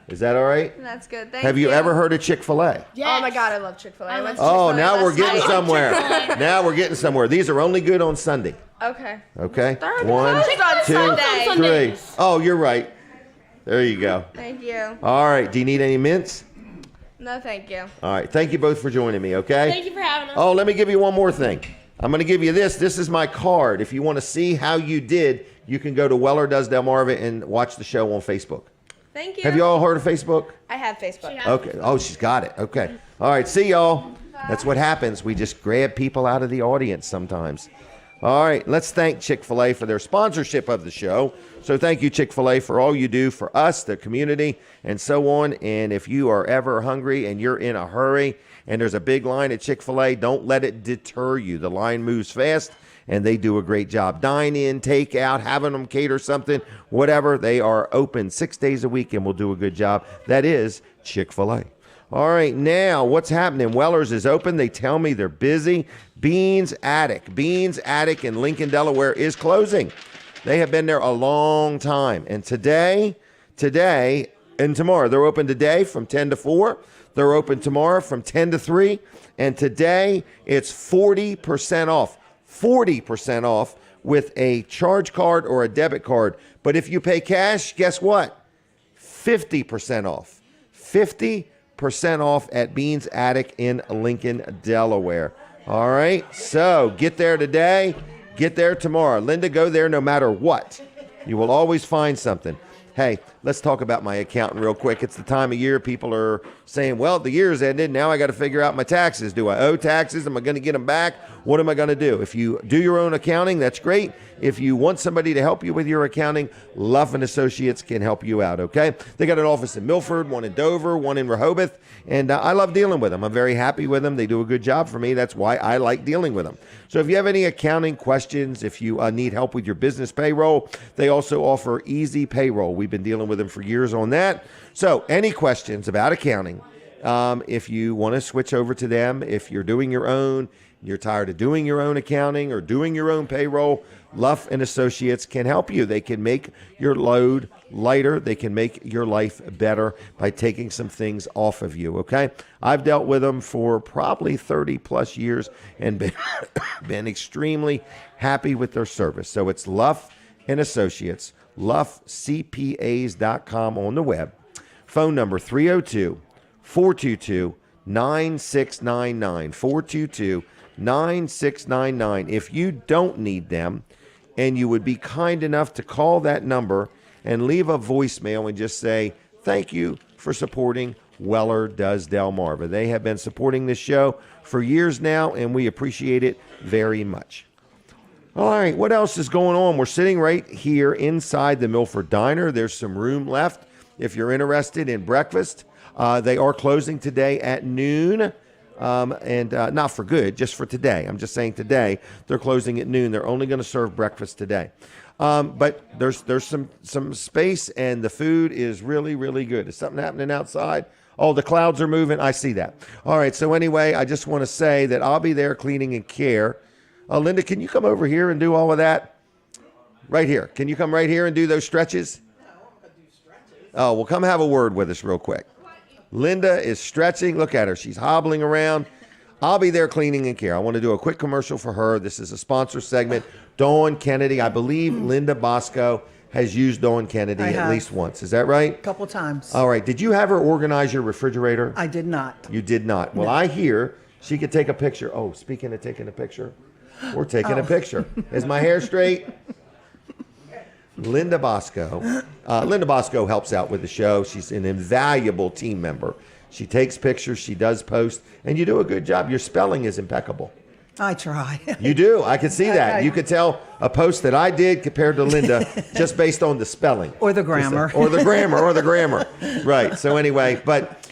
Is that all right? That's good. Thank Have you ever heard of Chick-fil-A? Yes. Oh my God, I love Chick-fil-A. I went to Oh, Chick-fil-A now we're last getting night. somewhere. Now we're getting somewhere. These are only good on Sunday. Okay. Okay? They're 1, closed on 2, Sunday. 3. Oh, you're right. There you go. Thank you. All right. Do you need any mints? No, thank you. All right. Thank you both for joining me, okay? Thank you for having us. Oh, let me give you one more thing. I'm going to give you this. This is my card. If you want to see how you did, you can go to Weller Does Delmarva and watch the show on Facebook. Thank you. Have you all heard of Facebook? I have Facebook. Okay. Oh, she's got it. Okay. All right. See y'all. That's what happens. We just grab people out of the audience sometimes. All right. Let's thank Chick-fil-A for their sponsorship of the show. So thank you, Chick-fil-A, for all you do for us, the community, and so on. And if you are ever hungry and you're in a hurry and there's a big line at Chick-fil-A, don't let it deter you. The line moves fast, and they do a great job. Dine in, take out, having them cater something, whatever. They are open 6 days a week and will do a good job. That is Chick-fil-A. All right, now what's happening? Weller's is open. They tell me they're busy. Beans Attic in Lincoln, Delaware is closing. They have been there a long time. And today and tomorrow, they're open today from 10 to 4. They're open tomorrow from 10 to 3. And today it's 40% off. 40% off with a charge card or a debit card. But if you pay cash, guess what? 50% off. 50% off at Beans Attic in Lincoln, Delaware. All right, so get there today, get there tomorrow. Linda, go there no matter what. You will always find something. Hey, let's talk about my accountant real quick. It's the time of year people are saying, well, the year's ended. Now I got to figure out my taxes. Do I owe taxes? Am I going to get them back? What am I going to do? If you do your own accounting, that's great. If you want somebody to help you with your accounting, Luff and Associates can help you out, okay? They got an office in Milford, one in Dover, one in Rehoboth, and I love dealing with them. I'm very happy with them. They do a good job for me. That's why I like dealing with them. So if you have any accounting questions, if you need help with your business payroll, they also offer easy payroll. We've been dealing with them for years on that. So any questions about accounting, if you want to switch over to them, if you're doing your own, you're tired of doing your own accounting or doing your own payroll, Luff and Associates can help you. They can make your load lighter. They can make your life better by taking some things off of you, okay? I've dealt with them for probably 30 plus years and been extremely happy with their service. So it's Luff and Associates, luffcpas.com on the web. Phone number 302-422-9699, 422-9699. If you don't need them and you would be kind enough to call that number and leave a voicemail and just say, thank you for supporting Weller Does Delmarva. They have been supporting this show for years now, and we appreciate it very much. All right, what else is going on? We're sitting right here inside the Milford Diner. There's some room left if you're interested in breakfast. They are closing today at noon. And not for good, just for today. I'm just saying today they're closing at noon. They're only going to serve breakfast today. But there's some space, and the food is really, really good. Is something happening outside? Oh, the clouds are moving. I see that. All right. So anyway, I just want to say that I'll be there cleaning and care. Linda, can you come over here and do all of that? Right here. Can you come right here and do those stretches? No, I'm going to do stretches. Oh, well, come have a word with us real quick. Linda is stretching. Look at her. She's hobbling around. I'll be there cleaning and care. I want to do a quick commercial for her. This is a sponsor segment. Dawn Kennedy. I believe Linda Bosco has used Dawn Kennedy at least once. Is that right? A couple times. All right. Did you have her organize your refrigerator? I did not. You did not. Well, I hear she could take a picture. Oh, speaking of taking a picture, we're taking a picture. Is my hair straight? Linda Bosco. Linda Bosco helps out with the show. She's an invaluable team member. She takes pictures. She does post. And you do a good job. Your spelling is impeccable. I try. You do. I can see that. You could tell a post that I did compared to Linda just based on the spelling. Or the grammar. Or the grammar. Right. So anyway, but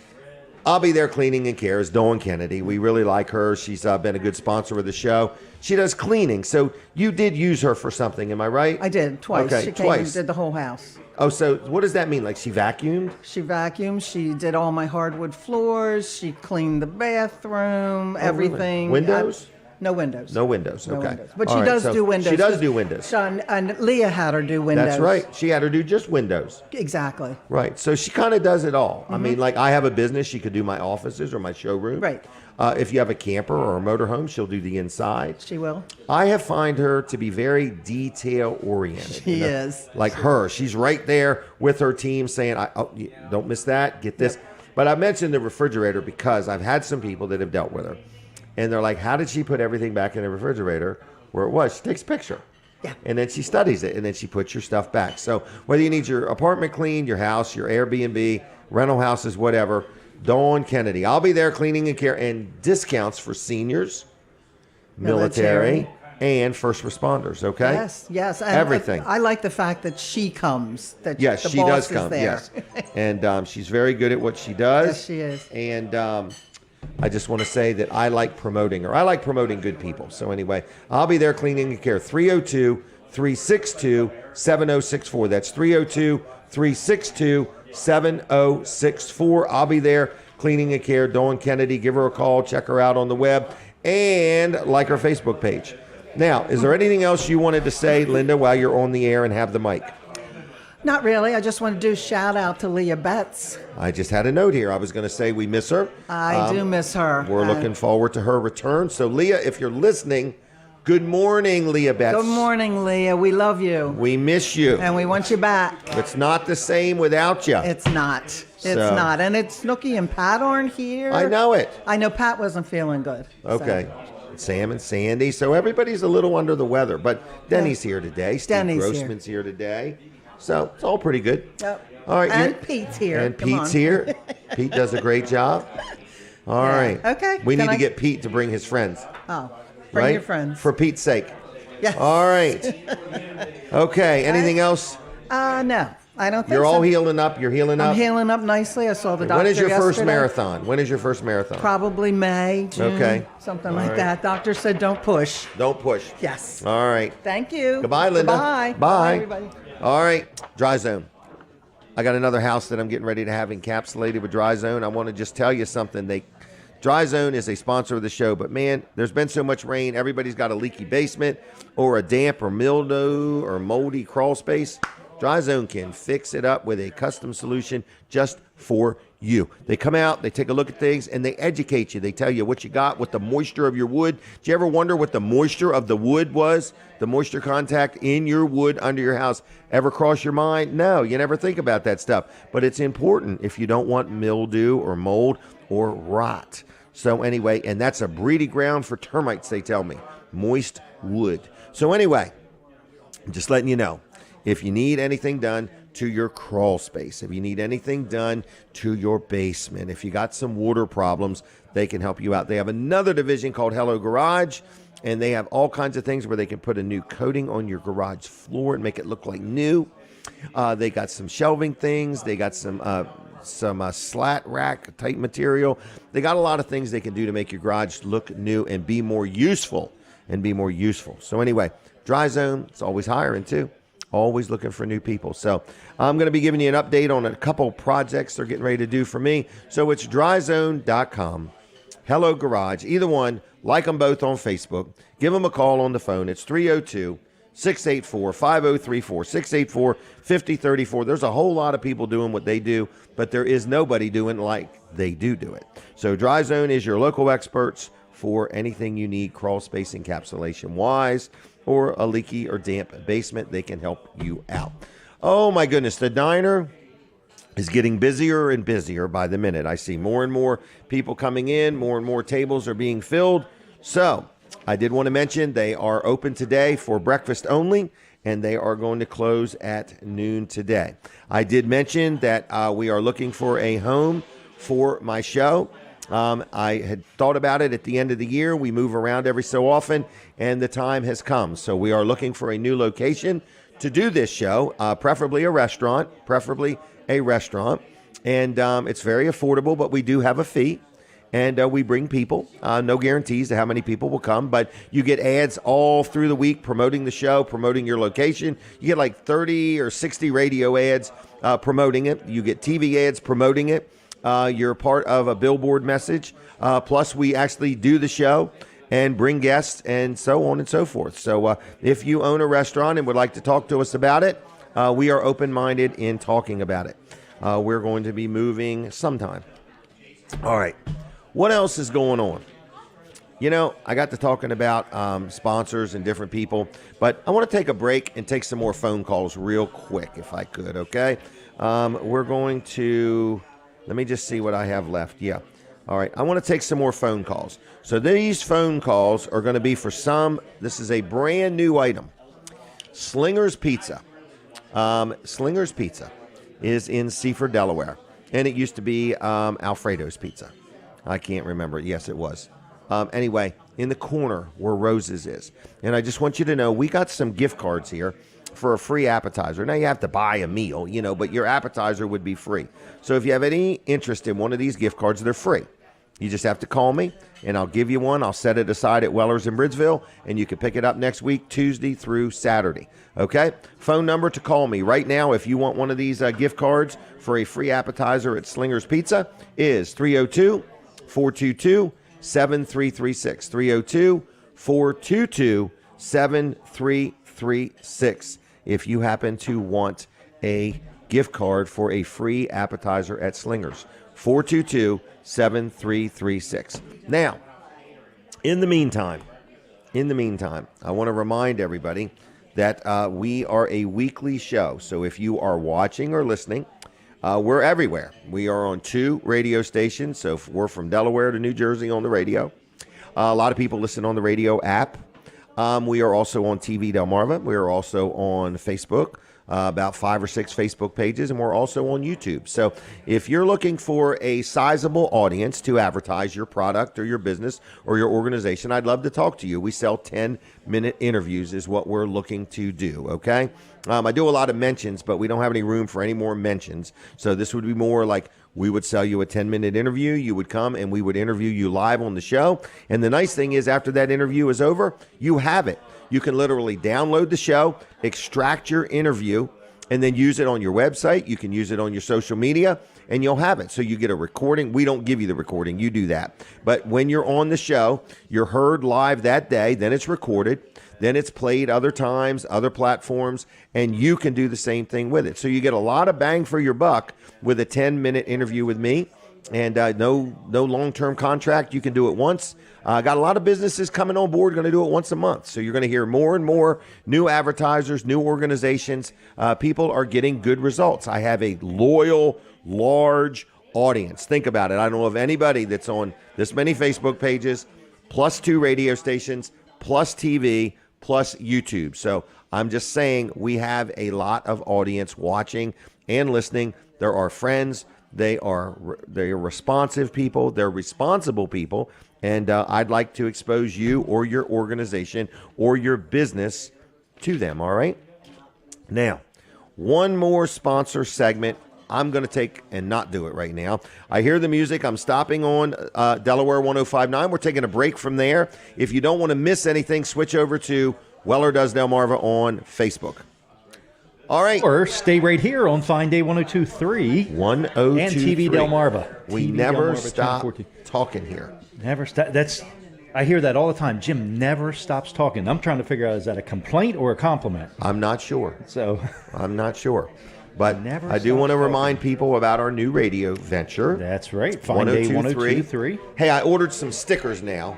I'll be there cleaning and care is Dawn Kennedy. We really like her. She's been a good sponsor of the show. She does cleaning. So you did use her for something. Am I right? I did twice. Okay, She came twice. and did the whole house. Oh, so what does that mean? Like she vacuumed? She vacuumed. She did all my hardwood floors. She cleaned the bathroom, everything. Windows? No windows. No windows. No Okay. windows. But All she right, does so do windows. She does do windows. And Leah had her do windows. That's right. She had her do just windows. Exactly. Right. So she kind of does it all. I mean, like I have a business. She could do my offices or my showroom. Right. If you have a camper or a motorhome, she'll do the inside. She will. I have find her to be very detail oriented. She is. Like her. She's right there with her team saying, don't miss that. Get this. But I mentioned the refrigerator because I've had some people that have dealt with her. And they're like, how did she put everything back in the refrigerator where it was? She takes a picture. Yeah. And then she studies it, and then she puts your stuff back. So whether you need your apartment cleaned, your house, your Airbnb, rental houses, whatever, Dawn Kennedy. I'll be there cleaning and care and discounts for seniors, military, and first responders, okay? Yes. And everything. I like the fact that she comes. That Yes, the she boss does come, is there. yes. And she's very good at what she does. Yes, she is. And I just want to say that I like promoting her. I like promoting good people. So anyway, I'll be there cleaning and care. 302-362-7064. That's 302-362-7064. I'll be there cleaning and care. Dawn Kennedy, give her a call. Check her out on the web. And like her Facebook page. Now, is there anything else you wanted to say, Linda, while you're on the air and have the mic? Not really. I just want to do a shout out to Leah Betts. I just had a note here. I was going to say we miss her. I do miss her. We're looking forward to her return. So, Leah, if you're listening, good morning, Leah Betts. Good morning, Leah. We love you. We miss you. And we want you back. It's not the same without you. It's not. It's not. And it's Snooky and Pat aren't here. I know it. I know Pat wasn't feeling good. Okay. Sam and Sandy. So everybody's a little under the weather. But Denny's here today. Steve Grossman's here today. So it's all pretty good. Yep. All right. And Pete's here. And Come Pete's on. here. Pete does a great job. All right. Okay. We Can need to I- get Pete to bring his friends. Oh, bring right? your friends. For Pete's sake. Yes. All right. Okay. Anything else? No, I don't think You're so. all healing up. You're healing up. I'm healing up nicely. I saw the doctor When is your first yesterday. marathon? When is your first marathon? Probably May, June, Okay. something All like right. that. Doctor said don't push. Don't push. Yes. All right. Thank you. Goodbye, Linda. Goodbye. Bye. everybody. All right. Dry Zone. I got another house that I'm getting ready to have encapsulated with Dry Zone. I want to just tell you something. Dry Zone is a sponsor of the show, but man, there's been so much rain. Everybody's got a leaky basement or a damp or mildew or moldy crawl space. Dry Zone can fix it up with a custom solution just for you. They come out, they take a look at things, and they educate you. They tell you what you got, what the moisture of your wood. Did you ever wonder what the moisture of the wood was? The moisture contact in your wood under your house ever cross your mind? No, you never think about that stuff. But it's important if you don't want mildew or mold or rot. So anyway, and that's a breeding ground for termites, they tell me. Moist wood. So anyway, I'm just letting you know. If you need anything done to your crawl space, if you need anything done to your basement, if you got some water problems, they can help you out. They have another division called Hello Garage, and they have all kinds of things where they can put a new coating on your garage floor and make it look like new. They got some shelving things. They got some slat rack type material. They got a lot of things they can do to make your garage look new and be more useful. So anyway, Dry Zone, it's always hiring too. Always looking for new people. So I'm going to be giving you an update on a couple projects they're getting ready to do for me. So it's dryzone.com, Hello Garage, either one. Like them both on Facebook. Give them a call on the phone. It's 684-5034. There's a whole lot of people doing what they do, but there is nobody doing like they do it. So Dry Zone is your local experts for anything you need crawl space encapsulation wise or a leaky or damp basement. They can help you out. Oh my goodness, the diner is getting busier and busier by the minute. I see more and more people coming in, more and more tables are being filled. So I did want to mention they are open today for breakfast only, and they are going to close at noon today. I did mention that we are looking for a home for my show. I had thought about it at the end of the year. We move around every so often, and the time has come. So we are looking for a new location to do this show, preferably a restaurant, and it's very affordable, but we do have a fee, and we bring people. No guarantees to how many people will come, but you get ads all through the week promoting the show, promoting your location. You get like 30 or 60 radio ads promoting it. You get TV ads promoting it. You're part of a billboard message. Plus, we actually do the show and bring guests and so on and so forth. So if you own a restaurant and would like to talk to us about it, we are open-minded in talking about it. We're going to be moving sometime. All right. What else is going on? You know, I got to talking about sponsors and different people, but I want to take a break and take some more phone calls real quick, if I could, okay? We're going to, let me just see what I have left. Yeah. All right. I want to take some more phone calls. So these phone calls are going to be for this is a brand new item. Slinger's Pizza. Slinger's Pizza is in Seaford, Delaware, and it used to be Alfredo's Pizza. I can't remember. Yes, it was. Anyway, in the corner where Rose's is. And I just want you to know, we got some gift cards here for a free appetizer. Now, you have to buy a meal, but your appetizer would be free. So if you have any interest in one of these gift cards, they're free. You just have to call me, and I'll give you one. I'll set it aside at Weller's in Bridgeville, and you can pick it up next week, Tuesday through Saturday. Okay? Phone number to call me right now if you want one of these gift cards for a free appetizer at Slinger's Pizza is 302-422-7336. 302-422-7336 if you happen to want a gift card for a free appetizer at Slinger's. 422-7336. Now, in the meantime, I want to remind everybody that we are a weekly show. So if you are watching or listening, we're everywhere. We are on 2 radio stations. So if we're from Delaware to New Jersey on the radio. A lot of people listen on the radio app. We are also on TV Delmarva. We are also on Facebook. About 5 or 6 Facebook pages, and we're also on YouTube. So if you're looking for a sizable audience to advertise your product or your business or your organization, I'd love to talk to you. We sell 10-minute interviews is what we're looking to do, okay? I do a lot of mentions, but we don't have any room for any more mentions. So this would be more like we would sell you a 10-minute interview. You would come, and we would interview you live on the show. And the nice thing is after that interview is over, you have it. You can literally download the show, extract your interview, and then use it on your website. You can use it on your social media, and you'll have it. So you get a recording. We don't give you the recording. You do that. But when you're on the show, you're heard live that day. Then it's recorded. Then it's played other times, other platforms, and you can do the same thing with it. So you get a lot of bang for your buck with a 10-minute interview with me. And no long-term contract. You can do it once. Got a lot of businesses coming on board, going to do it once a month. So you're going to hear more and more new advertisers, new organizations. People are getting good results. I have a loyal, large audience. Think about it. I don't know of anybody that's on this many Facebook pages, plus 2 radio stations, plus TV, plus YouTube. So I'm just saying we have a lot of audience watching and listening. There are friends. They are responsive people. They're responsible people. And I'd like to expose you or your organization or your business to them, all right? Now, one more sponsor segment. I'm going to take and not do it right now. I hear the music. I'm stopping on Delaware 105.9. We're taking a break from there. If you don't want to miss anything, switch over to Weller Does Delmarva on Facebook. All right. Or stay right here on Fine Day 102.3 102.3 and TV Delmarva. We TV never Delmarva, stop talking here. Never stop. That's I hear that all the time. Jim never stops talking. I'm trying to figure out, is that a complaint or a compliment? I'm not sure. So I'm not sure. But Never I do stops want to talking. remind people about our new radio venture. That's right. Fine Day 1023. Hey, I ordered some stickers now.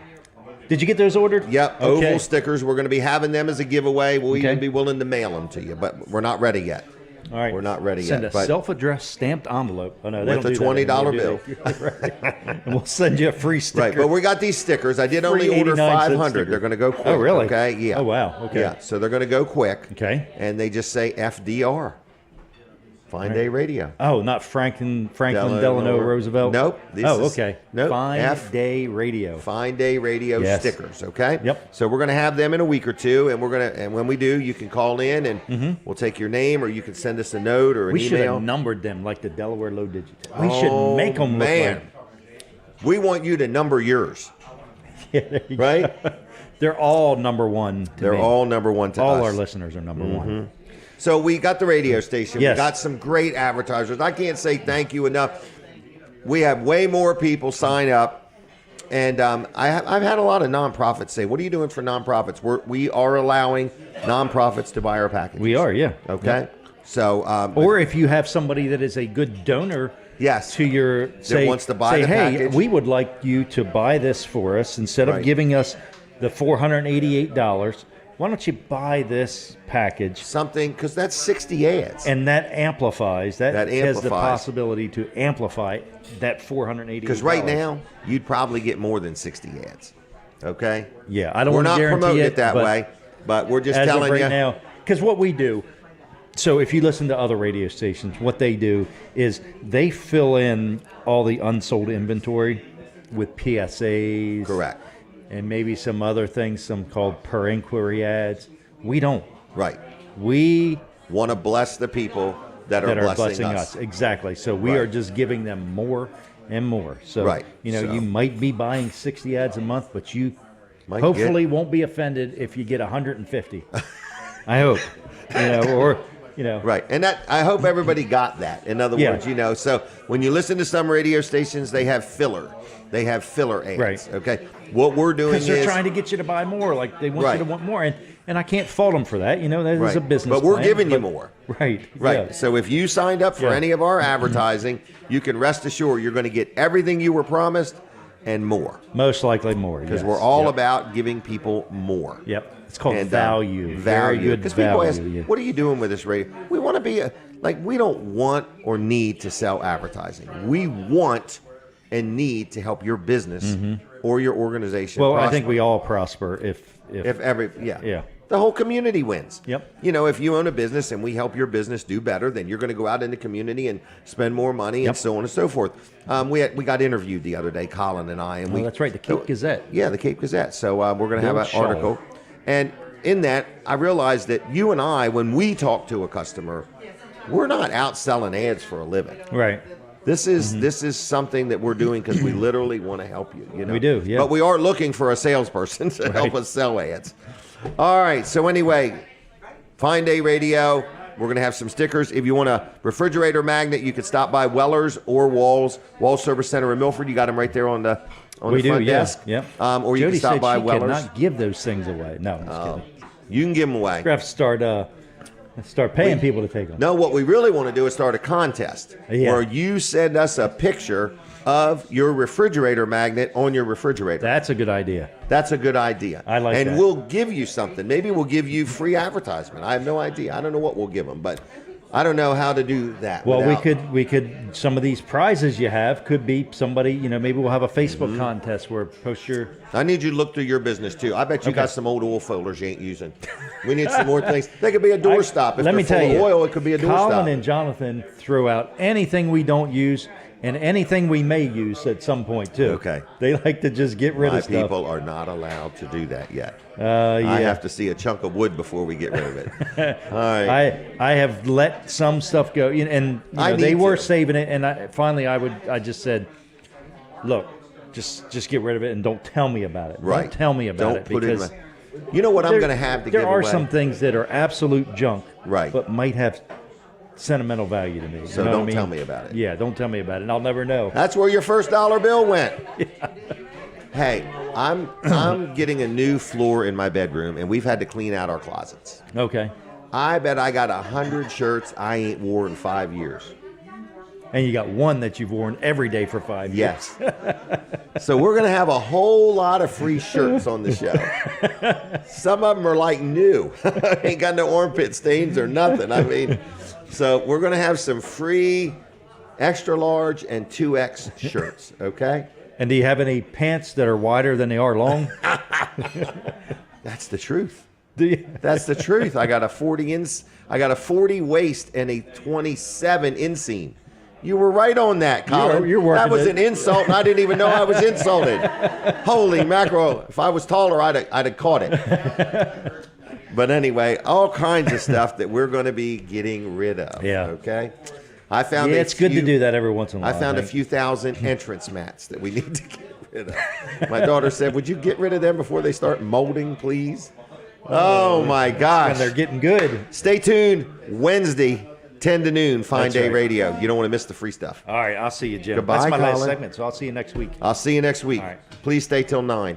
Did you get those ordered? Yep, Okay. oval stickers. We're going to be having them as a giveaway. We'll Okay. even be willing to mail them to you, but we're not ready yet. All right. We're not ready Send yet. a But self-addressed stamped envelope. Oh, no, they with don't a do that $20 anymore, do they? Right. And we'll send you a free sticker. right, but we got these stickers. I did only Free order 89-cent 500. sticker. They're going to go quick. Oh, really? Okay, yeah. Oh, wow. Okay. Yeah, so they're going to go quick. Okay. And they just say FDR. Fine Day Radio. Oh, not Franklin Delano Roosevelt? Nope. Okay. Nope. Fine Day Radio. Fine Day Radio Yes. stickers, okay? Yep. So we're going to have them in a week or two, and when we do, you can call in, and we'll take your name, or you can send us a note or an We should email. have numbered them like the Delaware Low Digit. We should make them look man. like... We want you to number yours, Yeah, there you right? go. They're all number one to They're me. all number one to all us. our listeners are number one. So we got the radio station. Yes. We got some great advertisers. I can't say thank you enough. We have way more people sign up. And I've had a lot of nonprofits say, what are you doing for nonprofits? We are allowing nonprofits to buy our packages. We are, yeah. Okay? So, Or if you have somebody that is a good donor yes, to your, say, wants to buy the hey, package. we would like you to buy this for us. Instead of Right. giving us the $488, why don't you buy this package? something, because that's 60 ads. And that amplifies, that has the amplifies. possibility to amplify that $488. Because right now, you'd probably get more than 60 ads. Okay? Yeah, I don't We're want to not guarantee promoting it, it that but way, but we're just as telling of right you. now, because what we do, so if you listen to other radio stations, what they do is they fill in all the unsold inventory with PSAs. Correct. And maybe some other things, some called per inquiry ads. We don't. Right. We Want to bless the people that are blessing us. Exactly. So we Right. are just giving them more and more. So, Right. so So- you might be buying 60 ads a month, but you Might hopefully won't be offended if you get 150. I hope. Or Right. And that I hope everybody got that. In other Yeah. words, so when you listen to some radio stations, they have filler. They have filler ads. Right. Okay. What we're doing because they're is trying to get you to buy more. Like they want Right. you to want more. And I can't fault them for that. That is right. a business But we're plan, giving you but- more. Right. Right. Yeah. So if you signed up for Yeah. any of our advertising, you can rest assured you're going to get everything you were promised and more. Most likely more. Because yes. we're all Yep. about giving people more. Yep. It's called And, value. Very value. good Because value. people ask, yeah. what are you doing with this radio? We want to be we don't want or need to sell advertising. We want and need to help your business or your organization. Well, I prosper. think we all prosper if Yeah. The whole community wins. Yep. If you own a business and we help your business do better, then you're going to go out in the community and spend more money and so on and so forth. We got interviewed the other day, Colin and I, and that's right, the Cape Gazette. Yeah, the Cape Gazette. So we're going to have Bill an Shaw. article, and in that, I realized that you and I, when we talk to a customer, we're not out selling ads for a living. Right. This is something that we're doing because we literally want to help you. We do, yeah. But we are looking for a salesperson to help us sell ads. All right. So anyway, Fine Day Radio. We're going to have some stickers. If you want a refrigerator magnet, you can stop by Weller's or Walls Service Center in Milford. You got them right there on the we do, front yeah. desk. Yep. Or you Jody can stop said by she Weller's. cannot give those things away. No, I'm just kidding. You can give them away. We're gonna have to start paying people to take them. No, what we really want to do is start a contest where you send us a picture of your refrigerator magnet on your refrigerator. That's a good idea. That's a good idea. I like that. And we'll give you something. Maybe we'll give you free advertisement. I have no idea. I don't know what we'll give them, but I don't know how to do that. Well, without- we could some of these prizes you have could be somebody, maybe we'll have a Facebook contest where post your. I need you to look through your business too. I bet you Okay. got some old oil folders you ain't using. We need some more things. They could be a doorstop. If Let me they're tell full you, of oil, it could be a doorstop. Colin and Jonathan throw out anything we don't use and anything we may use at some point too. Okay. They like to just get rid My of stuff. people are not allowed to do that yet. Yeah. I have to see a chunk of wood before we get rid of it. All right. I have let some stuff go, and they were saving it, and I just said, look, just get rid of it and don't tell me about it. Right. Don't tell me about Don't it put it in because you know what I'm going to have to give there are away? some things that are absolute junk, Right. but might have sentimental value to me. So You know what don't I mean? tell me about it. Yeah, don't tell me about it, and I'll never know. That's where your first dollar bill went. Hey, I'm getting a new floor in my bedroom, and we've had to clean out our closets. Okay. I bet I got 100 shirts I ain't worn in 5 years. And you got one that you've worn every day for 5 years. Yes. So we're going to have a whole lot of free shirts on the show. Some of them are like new. Ain't got no armpit stains or nothing. I mean, so we're going to have some free extra large and 2X shirts, okay? And do you have any pants that are wider than they are long? That's the truth. Do you? That's the truth. I got a 40 waist and a 27 inseam. You were right on that, Colin. You're working that was it. an insult, and I didn't even know I was insulted. Holy mackerel. If I was taller, I'd have caught it. But anyway, all kinds of stuff that we're going to be getting rid of. Yeah. Okay? I found It's good to do that every once in a while. I found a think. few thousand entrance mats that we need to get rid of. My daughter said, would you get rid of them before they start molding, please? Oh, my gosh. And they're getting good. Stay tuned. Wednesday, 10 to noon, Fine That's Day right. Radio. You don't want to miss the free stuff. All right, I'll see you, Jim. Goodbye, That's my last Colin. segment, so I'll see you next week. I'll see you next week. All right. Please stay till 9.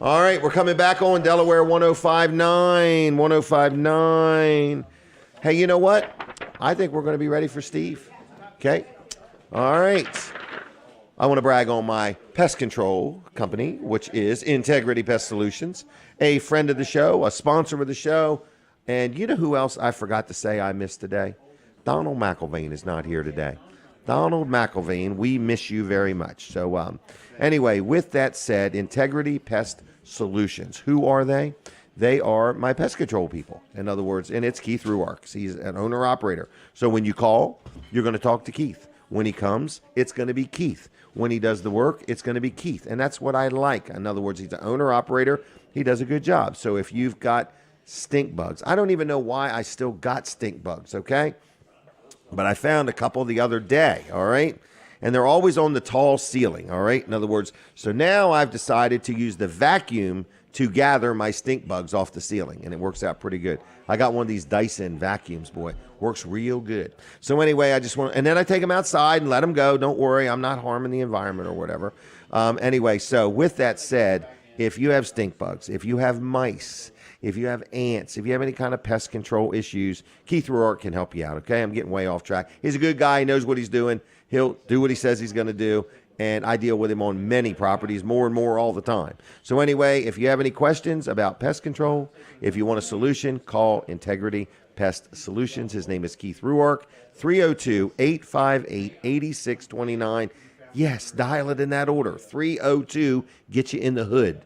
All right, we're coming back on Delaware 105.9. 105.9. Hey, you know what? I think we're going to be ready for Steve. Okay? All right. I want to brag on my pest control company, which is Integrity Pest Solutions, a friend of the show, a sponsor of the show. And you know who else I forgot to say I missed today? Donald McIlvain is not here today. Donald McIlvain, we miss you very much. So anyway, with that said, Integrity Pest Solutions, who are they? They are my pest control people. In other words, and it's Keith Ruark. He's an owner-operator. So when you call, you're going to talk to Keith. When he comes, it's going to be Keith. When he does the work, it's going to be Keith. And that's what I like. In other words, he's an owner-operator. He does a good job. So if you've got stink bugs, I don't even know why I still got stink bugs, okay? But I found a couple the other day, all right? And they're always on the tall ceiling, all right? In other words, so now I've decided to use the vacuum to gather my stink bugs off the ceiling, and it works out pretty good. I got one of these Dyson vacuums, boy. Works real good. So anyway, I just want, and then I take them outside and let them go. Don't worry, I'm not harming the environment or whatever. Anyway, so with that said, if you have stink bugs, if you have mice, if you have ants, if you have any kind of pest control issues, Keith Ruark can help you out, okay? I'm getting way off track. He's a good guy. He knows what he's doing. He'll do what he says he's going to do, and I deal with him on many properties, more and more all the time. So anyway, if you have any questions about pest control, if you want a solution, call Integrity Pest Solutions. His name is Keith Ruark, 302-858-8629. Yes, dial it in that order. 302, get you in the hood.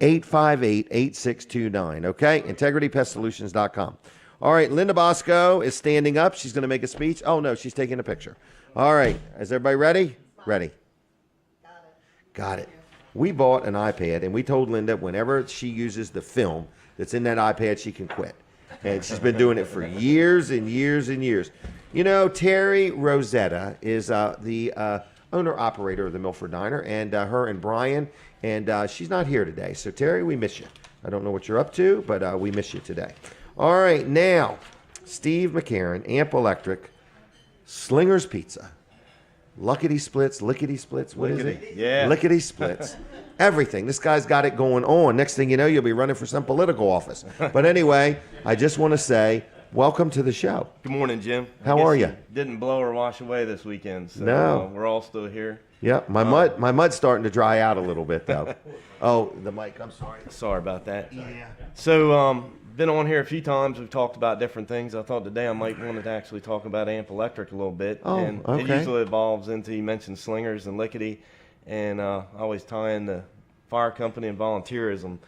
858-8629, okay? IntegrityPestSolutions.com. All right, Linda Bosco is standing up. She's going to make a speech. Oh, no, she's taking a picture. All right, is everybody ready? Ready. Got it. We bought an iPad, and we told Linda whenever she uses the film that's in that iPad, she can quit. And she's been doing it for years and years and years. You know, Terri Rosetta is the owner-operator of the Milford Diner, and her and Brian, and she's not here today. So, Terri, we miss you. I don't know what you're up to, but we miss you today. All right, now, Steve McCarron, Amp Electric, Slinger's Pizza, Lickety Splits, what is it? Yeah. Lickety Splits. Everything. This guy's got it going on. Next thing you know, you'll be running for some political office. But anyway, I just want to say, welcome to the show. Good morning, Jim. How are you? Didn't blow or wash away this weekend, so No. we're all still here. Yeah, my mud's starting to dry out a little bit though. Oh, the mic. I'm sorry. Sorry about that. Yeah. So, been on here a few times. We've talked about different things. I thought today I might want to actually talk about Amp Electric a little bit. Oh, and okay. It usually evolves into, you mentioned slingers and lickety, and I always tie in the fire company and volunteerism.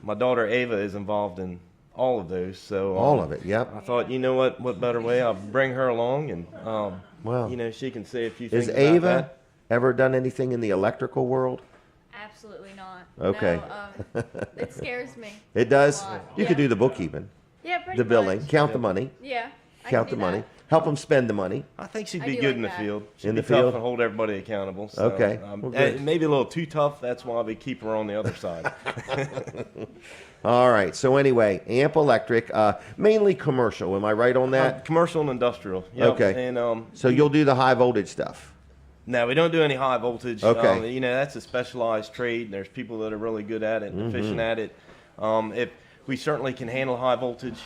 My daughter Ava is involved in all of those. So all of it, yep. I thought, you know what better way? I'll bring her along, and well, you know, she can say a few things Is about Ava that. ever done anything in the electrical world? Absolutely not. Okay. No, it scares me. It does? a lot. You Yeah. could do the bookkeeping. Yeah, pretty The billing, much. count the money. Yeah. I Count can the do money. that. Help them spend the money. I think she'd I be do good like in the that. field. She'd In be the tough field? and hold everybody accountable. So, Okay. Well, good. Maybe a little too tough. That's why we keep her on the other side. All right. So anyway, Amp Electric, mainly commercial. Am I right on that? Commercial and industrial. Yep. Okay. And so you'll do the high voltage stuff. No, we don't do any high voltage. Okay. You know, that's a specialized trade. There's people that are really good at it and efficient at it. If we certainly can handle high voltage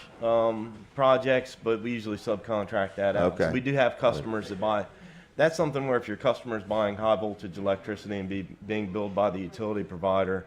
projects, but we usually subcontract that out. Okay. So we do have customers that buy. That's something where if your customer is buying high voltage electricity and being billed by the utility provider,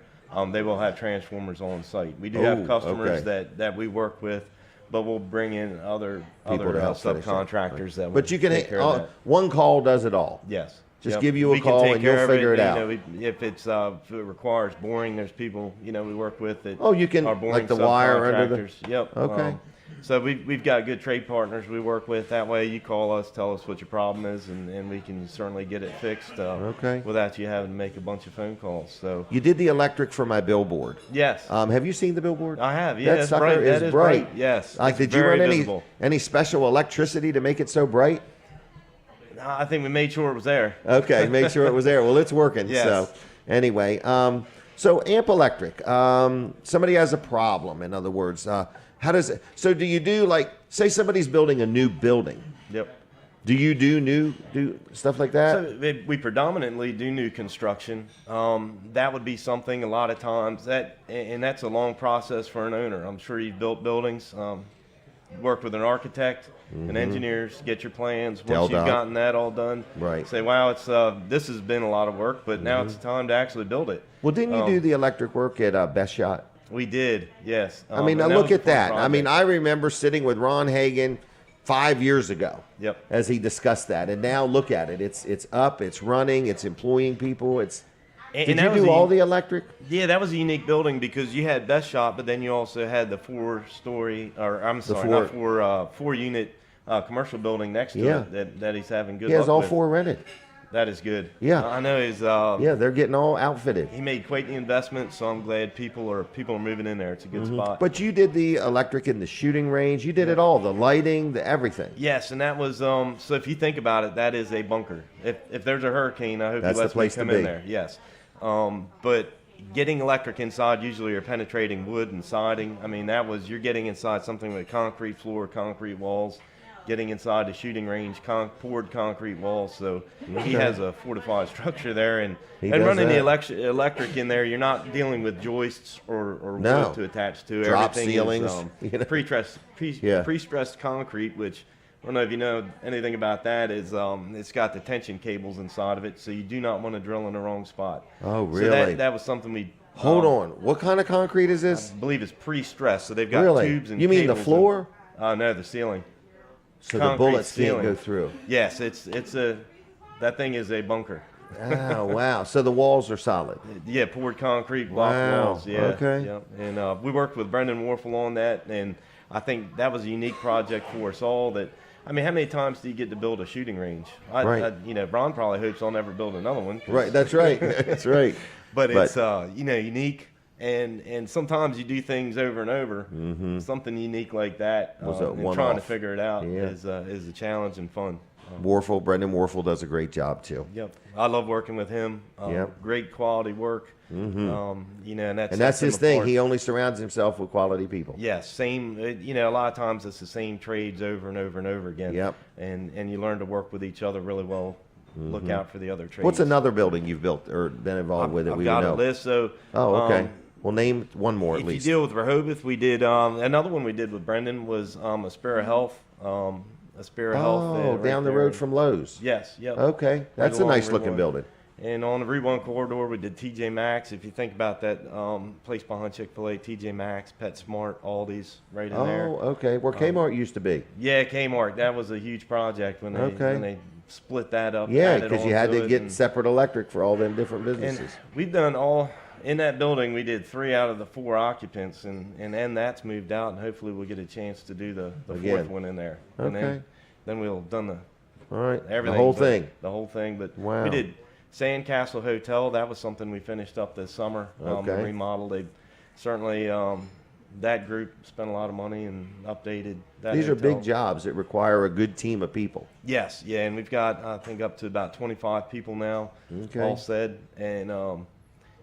they will have transformers on site. We do have customers that we work with, but we'll bring in other People to help finish it. subcontractors that will But you can take care of that. one call does it all. Yes. Just Yep. give you a We can call take and care you'll of figure it You out. know, if it requires boring, there's people we work with that. Oh, you can, are boring like the wire under the. subcontractors. Yep. Okay. So we've got good trade partners we work with. That way, you call us, tell us what your problem is, and we can certainly get it fixed. Without you having to make a bunch of phone calls. So You did the electric for my billboard. yes. Have you seen the billboard? I have, yeah, That it's sucker bright. is That is bright. bright, yes. Like, It's did you very run visible. any special electricity to make it so bright? I think we made sure it was there. Okay, make sure it was there. Well, it's working. Yes. So, anyway, so Amp Electric. Somebody has a problem. In other words, how does it? So, do you do like, say, somebody's building a new building? Yep. Do you do stuff like that? So we predominantly do new construction. That would be something a lot of times and that's a long process for an owner. I'm sure you've built buildings, worked with an architect and engineers, get your plans. Once you've gotten that all done, Right. say, wow, this has been a lot of work, but now it's time to actually build it. Well, didn't you do the electric work at Best Shot? We did, yes. I mean, now and look was at a fun that. I mean, project. I remember sitting with Ron Hagan 5 years ago. Yep. As he discussed that, and now look at it. It's up. It's running. It's employing people. Did you that was do all the electric? Yeah, that was a unique building because you had Best Shot, but then you also had the four-unit commercial building next to it that he's having good He has luck all with. 4 rented. That is good. Yeah. I know he's. Yeah, they're getting all outfitted. He made quite the investment, so I'm glad people are moving in there. It's a good spot. But you did the electric in the shooting range. You did it all, the lighting, the everything. Yes, and that was so. If you think about it, that is a bunker. If there's a hurricane, I hope That's you the let me place to come be. in there. Yes, but getting electric inside, usually you're penetrating wood and siding. I mean, you're getting inside something with concrete floor, concrete walls. Getting inside the shooting range, poured concrete walls. So he has a fortified structure there, and running the electric in there, you're not dealing with joists or wood to attach to. Drop Everything ceilings. is pre-stressed concrete, which I don't know if you know anything about that. Is it's got the tension cables inside of it, so you do not want to drill in the wrong spot. Oh, really? So that was something we. Hold on. What kind of concrete is this? I believe it's pre-stressed, so they've got tubes and. You mean the cables floor? No, the ceiling. So the bullets can't go through. Yes, that thing is a bunker. Oh, wow. So the walls are solid. Yeah, poured concrete, block walls. Yeah. Okay. Yeah. And we worked with Brendan Warfel on that, and I think that was a unique project for us all. I mean, how many times do you get to build a shooting range? Right. Ron probably hopes I'll never build another one. Right, that's right. That's right. But it's unique. And sometimes you do things over and over. Something unique like that, and trying to figure it out is a challenge and fun. Brendan Warfel does a great job too. Yep, I love working with him. Great quality work. And that's his thing. He only surrounds himself with quality people. Yes, same. A lot of times it's the same trades over and over and over again. Yep. And you learn to work with each other really well. Look out for the other trades. What's another building you've built or been involved with that we got know? a list. So. Oh, okay. Well, name one more at least. If you deal with Rehoboth, we did another one we did with Brendan was Aspera Health. Aspera Health. Oh, down the road from Lowe's. Yes. Yep. Okay, that's a nice looking building. And on the Route 1 corridor, we did TJ Maxx. If you think about that place behind Chick-fil-A, TJ Maxx, PetSmart, Aldi's, right in there. Oh, okay. Where Kmart used to be. Yeah, Kmart. That was a huge project when they split that up. Yeah, because you had to get separate electric for all them different businesses. And we've done all. In that building, we did 3 out of the 4 occupants, and that's moved out, and hopefully we'll get a chance to do the fourth one in there. Okay. And then we'll have done everything. The whole thing. The whole thing. But wow. We did Sandcastle Hotel. That was something we finished up this summer. Remodeled. They certainly that group spent a lot of money and updated that. These hotel. are big jobs that require a good team of people. Yes, yeah, and we've got I think up to about 25 people now. Okay. All said, and.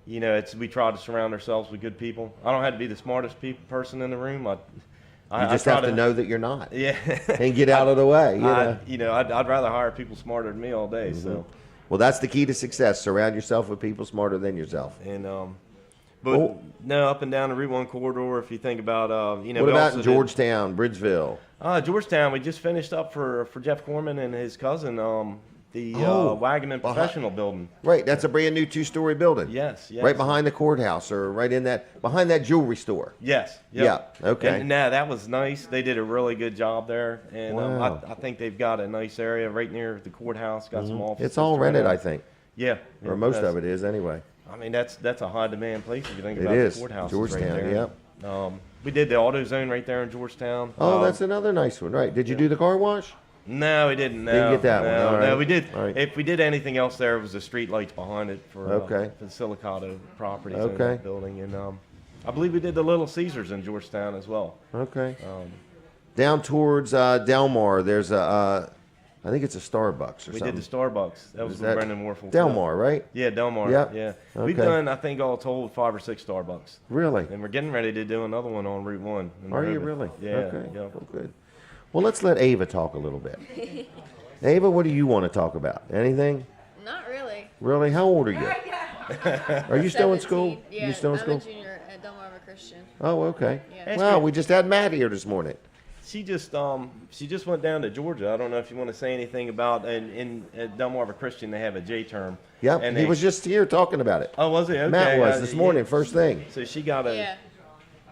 We try to surround ourselves with good people. I don't have to be the smartest person in the room. You just have to know that you're not. Yeah. And get out of the way. I'd rather hire people smarter than me all day. So. Well, that's the key to success. Surround yourself with people smarter than yourself. And but no, up and down the Route 1 corridor. If you think about, you know, What about in Georgetown, Bridgeville? Georgetown, we just finished up for Jeff Corman and his cousin, the Wagaman Professional Building. Right, that's a brand new 2-story building. Yes. Right behind the courthouse, or right in that behind that jewelry store. Yes. Yep. Yeah. Okay. And that was nice. They did a really good job there, and Wow. I think they've got a nice area right near the courthouse. Got some offices. It's all rented, I think. Yeah. Or most of it is anyway. I mean, that's a high demand place if you think It about is. the courthouse. Georgetown, right there. yep. We did the AutoZone right there in Georgetown. Oh, that's another nice one, right? Did you do the car wash? No, we didn't. No, Didn't get that one. All right. No, we did. All right. If we did anything else, there was the street lights behind it for Okay. the Silicato properties in Okay. that building, and I believe we did the Little Caesars in Georgetown as well. Okay. Down towards Delmar, there's I think it's a Starbucks or We something. did the Starbucks. That was Is with that Brendan Warfel. Delmar, right? Yeah, Delmar. Yep. Yeah. Okay. We've done, I think, all told, 5 or 6 Starbucks. Really? And we're getting ready to do another one on Route 1. in Are you Rehoboth. really? Yeah. Okay. Yeah. Well, good. Well, let's let Ava talk a little bit. Ava, what do you want to talk about? Anything? Not really. Really? How old are you? Are you still in school? 17. Yeah, you still in school? I'm a junior at Delmarva Christian. Oh, okay. Yeah. Wow, we just had Matt here this morning. She just went down to Georgia. I don't know if you want to say anything about at Delmarva Christian they have a J term. Yep, and he they- was just here talking about it. Oh, was he? Okay. Matt was this morning, first thing. So she got a. Yeah.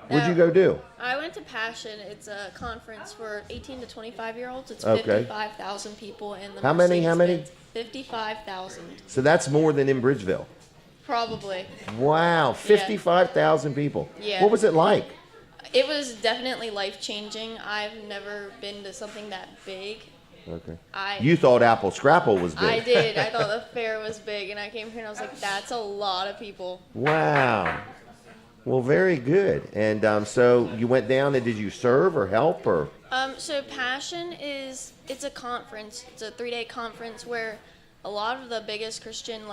What'd you go do? I went to Passion. It's a conference for 18 to 25-year-olds. It's Okay. 55,000 people in the How many? 55,000. So that's more than in Bridgeville. Probably. Wow, 55,000 people. Yeah. What was it like? It was definitely life-changing. I've never been to something that big. Okay. I- You thought Apple Scrapple was big. I did. I thought the fair was big, and I came here and I was like, that's a lot of people. Wow. Well, very good. And so you went down and did you serve or help or? So Passion it's a conference. It's a 3-day conference where a lot of the biggest Christian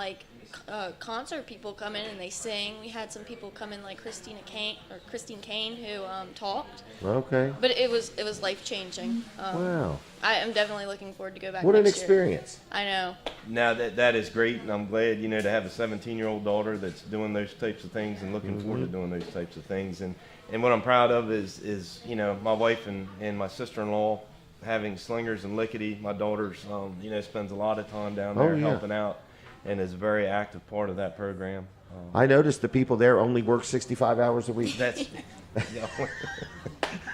concert people come in and they sing. We had some people come in like Christine Kane who talked. Okay. But it was life changing. Wow. I am definitely looking forward to go back. What an next year. experience. I know. Now that is great, and I'm glad to have a 17-year-old daughter that's doing those types of things and looking forward to doing those types of things. And what I'm proud of is my wife and my sister-in-law having slingers and lickety. My daughter's spends a lot of time down there helping out, and is a very active part of that program. I noticed the people there only work 65 hours a week. That's.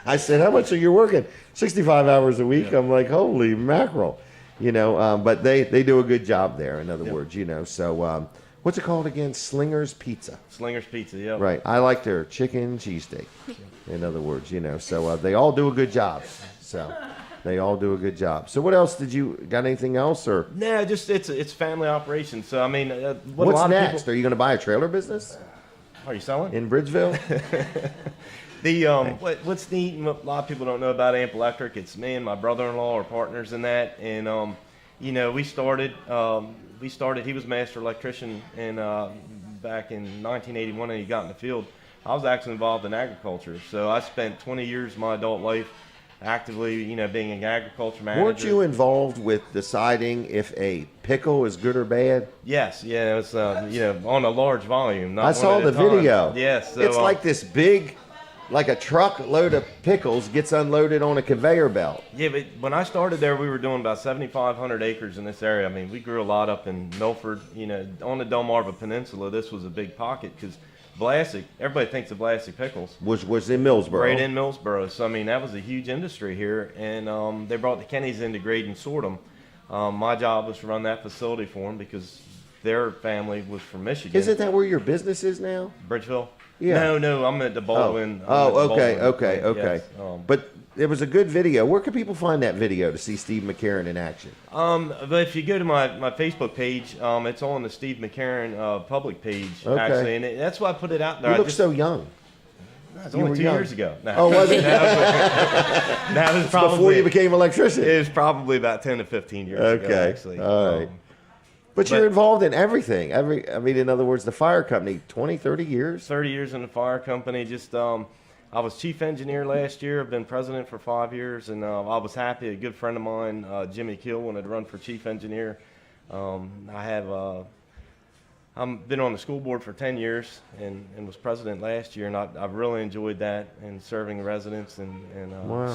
I said, how much are you working? 65 hours a week. I'm like, holy mackerel. But they do a good job there, in other words, So what's it called again? Slinger's Pizza. Slinger's Pizza, yeah. Right. I like their chicken cheesesteak, in other words, So they all do a good job. So they all do a good job. So what else got anything else or? No, just it's family operation. So I mean, What's next? Are you going to buy a trailer business? Are you selling? In Bridgeville? What's neat and what a lot of people don't know about Amp Electric, it's me and my brother-in-law are partners in that, and we started. He was master electrician back in 1981, and he got in the field. I was actually involved in agriculture, so I spent 20 years of my adult life actively, being an agriculture manager. Weren't you involved with deciding if a pickle is good or bad? Yes, yeah, it's on a large volume. Not I saw one at the a time. video. Yes, so, it's like this big, like a truck load of pickles gets unloaded on a conveyor belt. Yeah, but when I started there, we were doing about 7,500 acres in this area. I mean, we grew a lot up in Milford, on the Delmarva Peninsula. This was a big pocket because Vlasic, everybody thinks of Vlasic pickles. Was in Millsboro. Right in Millsboro. So, I mean, that was a huge industry here. And they brought the Kennys in to grade and sort them. My job was to run that facility for them because their family was from Michigan. Isn't that where your business is now? Bridgeville? Yeah. No, I'm at the Baldwin. Okay. Yes. But it was a good video. Where can people find that video to see Steve McCarron in action? But if you go to my Facebook page, it's on the Steve McCarron public page, Okay. actually, and that's why I put it out there. You look so young. It's You only were 2 young. years ago. No. Oh, was it? That was probably before you became an electrician. It was probably about 10 to 15 years ago, Okay. actually. All right. But you're involved in everything. In other words, the fire company, 20, 30 years? 30 years in the fire company. Just I was chief engineer last year. I've been president for 5 years, and I was happy. A good friend of mine, Jimmy Kill, wanted to run for chief engineer. I have I've been on the school board for 10 years and was president last year, and I've really enjoyed that and serving residents and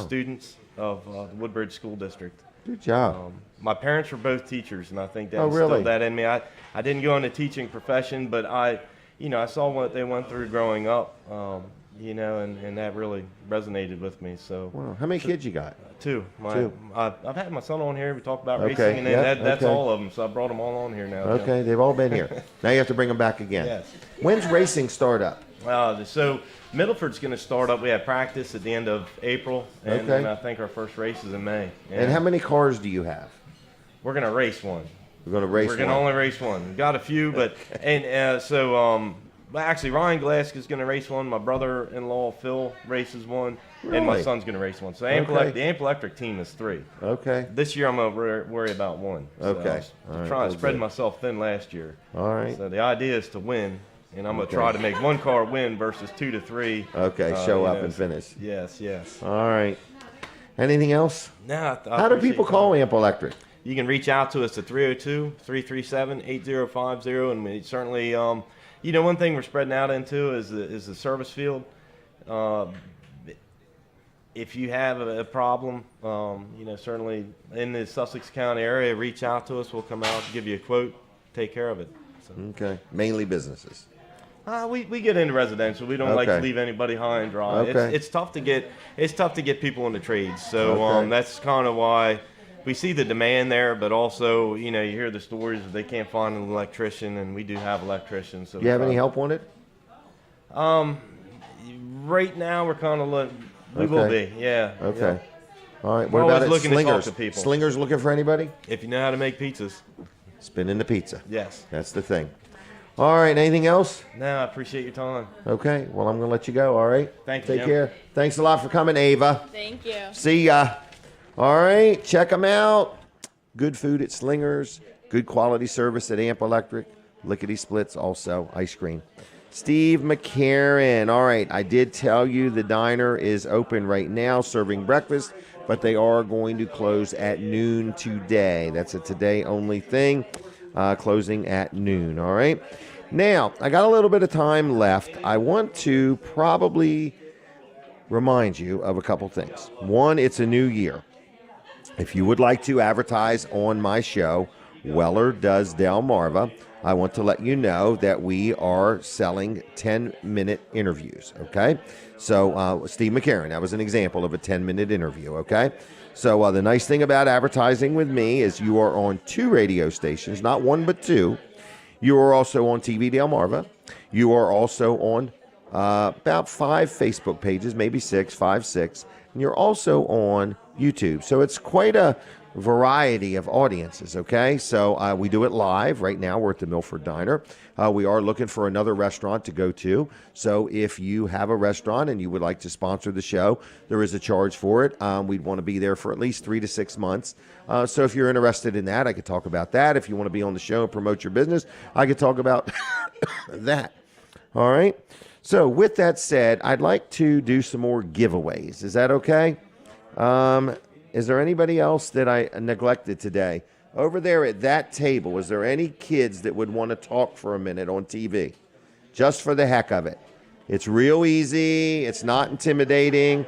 students of the Woodbridge School District. Good job. My parents were both teachers, and I think that really? instilled that in me. I didn't go into teaching profession, but I saw what they went through growing up, and that really resonated with me. So, wow. How many kids you got? Two. Two. I've had my son on here. We talked about Okay, racing, and then yep, that's okay. all of them. So I brought them all on here now. Okay, they've all been here. Now you have to bring them back again. Yes. When's racing start up? So Middleford's going to start up. We have practice at the end of April, and Okay. then I think our first race is in May. And how many cars do you have? We're going to race one. We're going to race We're going to one. only race one. We've got a few, but well, actually, Ryan Glask is going to race one. My brother-in-law, Phil, races one. And my Really? son's going to race one. So Okay. the Amp Electric team is 3. Okay. This year, I'm going to worry about 1. So Okay. I was All right, trying well, to spread good. myself thin last year. All right. So the idea is to win, and I'm going Okay. to try to make 1 car win versus 2 to 3. Okay, show up and finish. Yes, yes. All right. Anything else? No, I How do appreciate people your call time. Amp Electric? You can reach out to us at 302-337-8050, and we certainly, one thing we're spreading out into is the service field. If you have a problem, certainly in the Sussex County area, reach out to us. We'll come out, give you a quote, take care of it. So. Okay. Mainly businesses. We get into residential. We don't like to Okay. leave anybody high and dry. Okay. It's tough to get people in the trades. So Okay. that's kind of why we see the demand there. But also, you hear the stories that they can't find an electrician, and we do have electricians. So Do you have any help on it? Right now, we're kind of we will Okay. be. Yeah. Okay. Yeah. All right. We're What about always it? looking to talk Slingers? to people. Slingers looking for anybody? If you know how to make pizzas. Spinning the pizza. Yes. That's the thing. All right. Anything else? No, I appreciate your time. Okay. Well, I'm going to let you go. All right. Thank you, Take Jim. care. Thanks a lot for coming, Ava. Thank you. See ya. All right. Check them out. Good food at Slingers. Good quality service at Amp Electric. Lickety Splits also. Ice cream. Steve McCarron. All right. I did tell you the diner is open right now serving breakfast, but they are going to close at noon today. That's a today only thing. Closing at noon. All right. Now, I got a little bit of time left. I want to probably remind you of a couple things. One, it's a new year. If you would like to advertise on my show, Weller Does Delmarva, I want to let you know that we are selling 10-minute interviews, okay? So Steve McCarron, that was an example of a 10-minute interview, okay? So the nice thing about advertising with me is you are on 2 radio stations, not 1 but 2. You are also on TV Delmarva. You are also on about 5 Facebook pages, maybe 6, 5, 6. And you're also on YouTube. So it's quite a variety of audiences, okay? So we do it live. Right now we're at the Milford Diner. We are looking for another restaurant to go to. So if you have a restaurant and you would like to sponsor the show, there is a charge for it. We'd want to be there for at least 3 to 6 months. So if you're interested in that, I could talk about that. If you want to be on the show and promote your business, I could talk about that. All right? So with that said, I'd like to do some more giveaways. Is that okay? Is there anybody else that I neglected today? Over there at that table, is there any kids that would want to talk for a minute on TV? Just for the heck of it. It's real easy. It's not intimidating.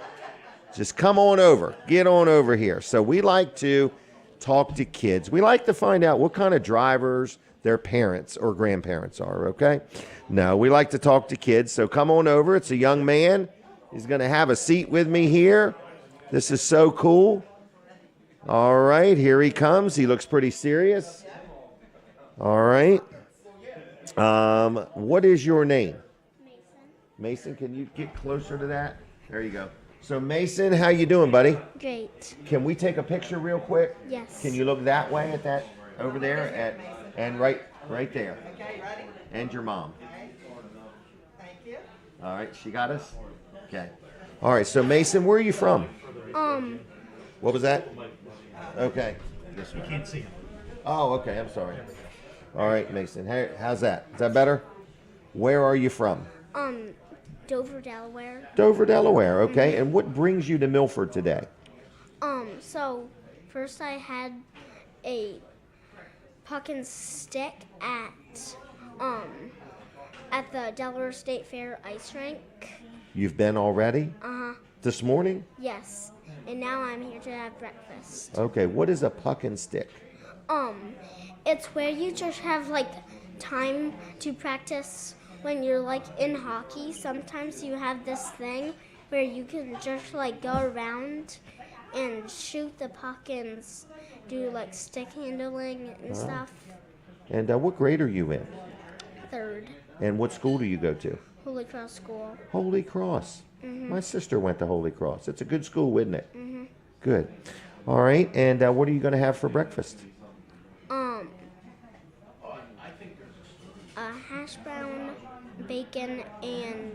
Just come on over. Get on over here. So we like to talk to kids. We like to find out what kind of drivers their parents or grandparents are, okay? No, we like to talk to kids. So come on over. It's a young man. He's going to have a seat with me here. This is so cool. All right, here he comes. He looks pretty serious. All right. What is your name? Mason, can you get closer to that? There you go. So Mason, how you doing, buddy? Great. Can we take a picture real quick? Yes. Can you look that way at that over there and right there? And your mom. Thank you. All right, she got us? Okay. All right, so Mason, where are you from? What was that? Okay. This one. You can't see him. Oh, okay. I'm sorry. All right, Mason. Hey, how's that? Is that better? Where are you from? Dover, Delaware. Dover, Delaware. Okay. And what brings you to Milford today? So first I had a puck and stick at the Delaware State Fair ice rink. You've been already? This morning? Yes. And now I'm here to have breakfast. Okay, what is a puck and stick? It's where you just have like time to practice when you're like in hockey. Sometimes you have this thing where you can just like go around and shoot the puck and do like stick handling and stuff. And what grade are you in? 3rd. And what school do you go to? Holy Cross School. Holy Cross. My sister went to Holy Cross. It's a good school, isn't it? Good. All right, and what are you going to have for breakfast? A hash brown, bacon, and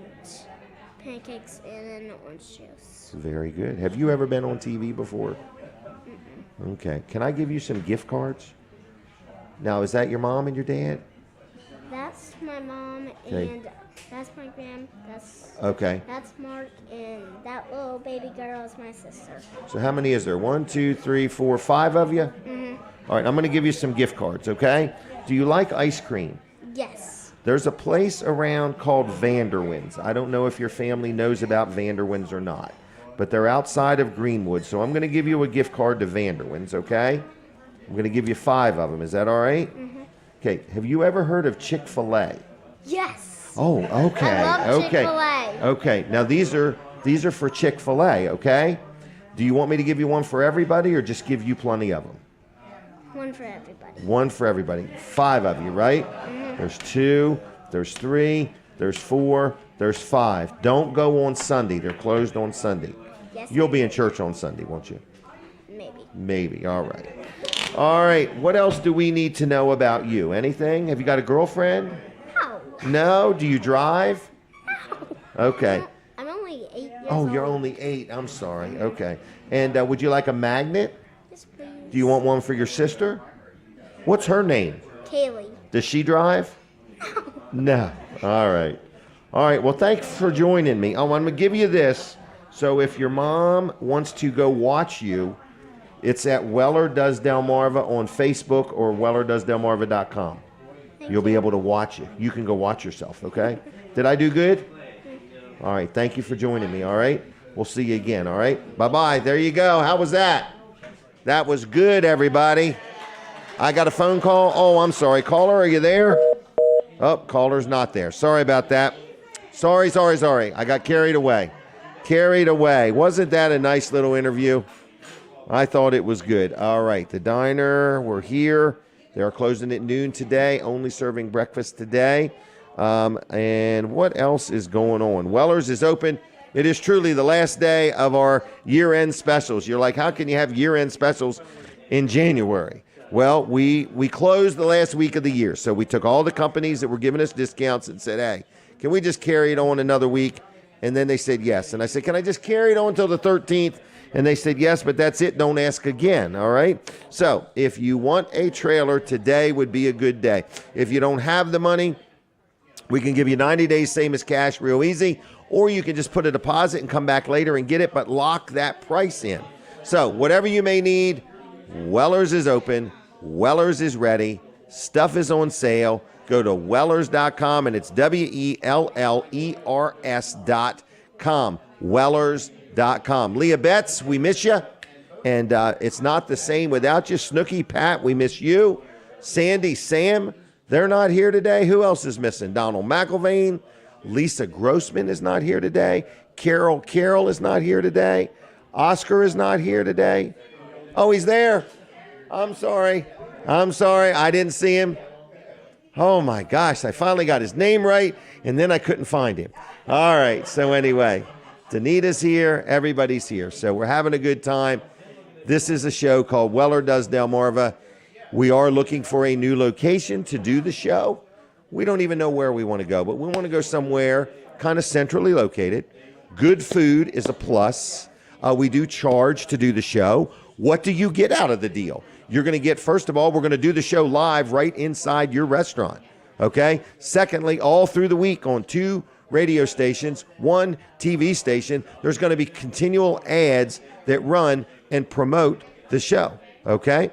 pancakes and an orange juice. Very good. Have you ever been on TV before? Okay. Can I give you some gift cards? Now, is that your mom and your dad? That's my mom, Okay. and that's my grand. Okay. That's Mark, and that little baby girl is my sister. So how many is there? 1, 2, 3, 4, 5 of you? All right, I'm going to give you some gift cards, okay? Do you like ice cream? Yes. There's a place around called Vanderwin's. I don't know if your family knows about Vanderwin's or not, but they're outside of Greenwood. So I'm going to give you a gift card to Vanderwin's, okay? I'm going to give you 5 of them. Is that all right? Okay. Have you ever heard of Chick-fil-A? Yes. Oh, okay. I love okay. Chick-fil-A. Okay. Now these are for Chick-fil-A, okay? Do you want me to give you one for everybody or just give you plenty of them? One for everybody. One for everybody. 5 of you, right? There's 2, there's 3, there's 4, there's 5. Don't go on Sunday. They're closed on Sunday. Yes. You'll be in church on Sunday, won't you? Maybe. Maybe. All right. All right. What else do we need to know about you? Anything? Have you got a girlfriend? No. No? Do you drive? No. Okay. I'm only 8 years Oh, old. you're only 8. I'm sorry. Okay. And would you like a magnet? Yes, please. Do you want one for your sister? What's her name? Kaylee. Does she drive? No. All right. All right. Well, thanks for joining me. Oh, I'm going to give you this. So if your mom wants to go watch you, it's at Weller Does Delmarva on Facebook or wellerdoesdelmarva.com. You'll be able to watch it. You can go watch yourself, okay? Did I do good? All right. Thank you for joining me, all right? We'll see you again, all right? Bye-bye. There you go. How was that? That was good, everybody. I got a phone call. Oh, I'm sorry. Caller, are you there? Oh, caller's not there. Sorry about that. Sorry. I got carried away. Wasn't that a nice little interview? I thought it was good. All right, the diner, we're here. They are closing at noon today, only serving breakfast today. And what else is going on? Weller's is open. It is truly the last day of our year-end specials. You're like, how can you have year-end specials in January? Well, we closed the last week of the year. So we took all the companies that were giving us discounts and said, hey, can we just carry it on another week? And then they said yes. And I said, can I just carry it on until the 13th? And they said, yes, but that's it. Don't ask again, all right? So if you want a trailer, today would be a good day. If you don't have the money, we can give you 90 days, same as cash, real easy. Or you can just put a deposit and come back later and get it, but lock that price in. So whatever you may need, Weller's is open. Weller's is ready. Stuff is on sale. Go to Wellers.com, and it's WELLERS.com. Wellers.com. Leah Betts, we miss you. And it's not the same without you. Snooky, Pat, we miss you. Sandy, Sam, they're not here today. Who else is missing? Donald McIlvain. Lisa Grossman is not here today. Carol is not here today. Oscar is not here today. Oh, he's there. I'm sorry. I didn't see him. Oh, my gosh. I finally got his name right, and then I couldn't find him. All right. So anyway, Danita's here. Everybody's here. So we're having a good time. This is a show called Weller Does Delmarva. We are looking for a new location to do the show. We don't even know where we want to go, but we want to go somewhere kind of centrally located. Good food is a plus. We do charge to do the show. What do you get out of the deal? You're going to get, first of all, we're going to do the show live right inside your restaurant, okay? Secondly, all through the week on 2 radio stations, 1 TV station, there's going to be continual ads that run and promote the show, okay?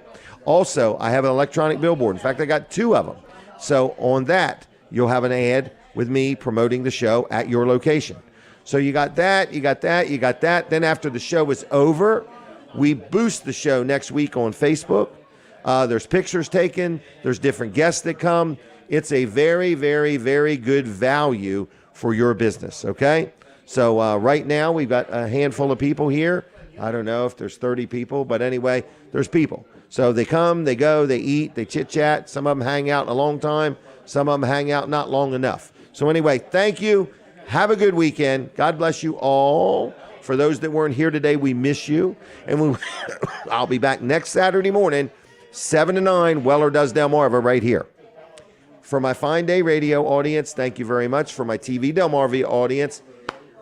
Also, I have an electronic billboard. In fact, I got 2 of them. So on that, you'll have an ad with me promoting the show at your location. So you got that, you got that, you got that. Then after the show is over, we boost the show next week on Facebook. There's pictures taken. There's different guests that come. It's a very, very, very good value for your business, okay? So right now, we've got a handful of people here. I don't know if there's 30 people, but anyway, there's people. So they come, they go, they eat, they chit-chat. Some of them hang out a long time. Some of them hang out not long enough. So anyway, thank you. Have a good weekend. God bless you all. For those that weren't here today, we miss you. And I'll be back next Saturday morning, 7 to 9, Weller Does Delmarva right here. For my Fine Day Radio audience, thank you very much. For my TV Delmarva audience,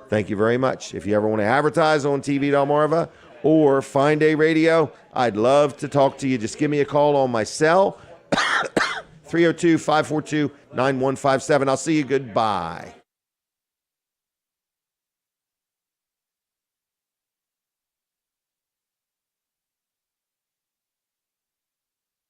thank you very much. If you ever want to advertise on TV Delmarva or Fine Day Radio, I'd love to talk to you. Just give me a call on my cell, 302-542-9157. I'll see you. Goodbye.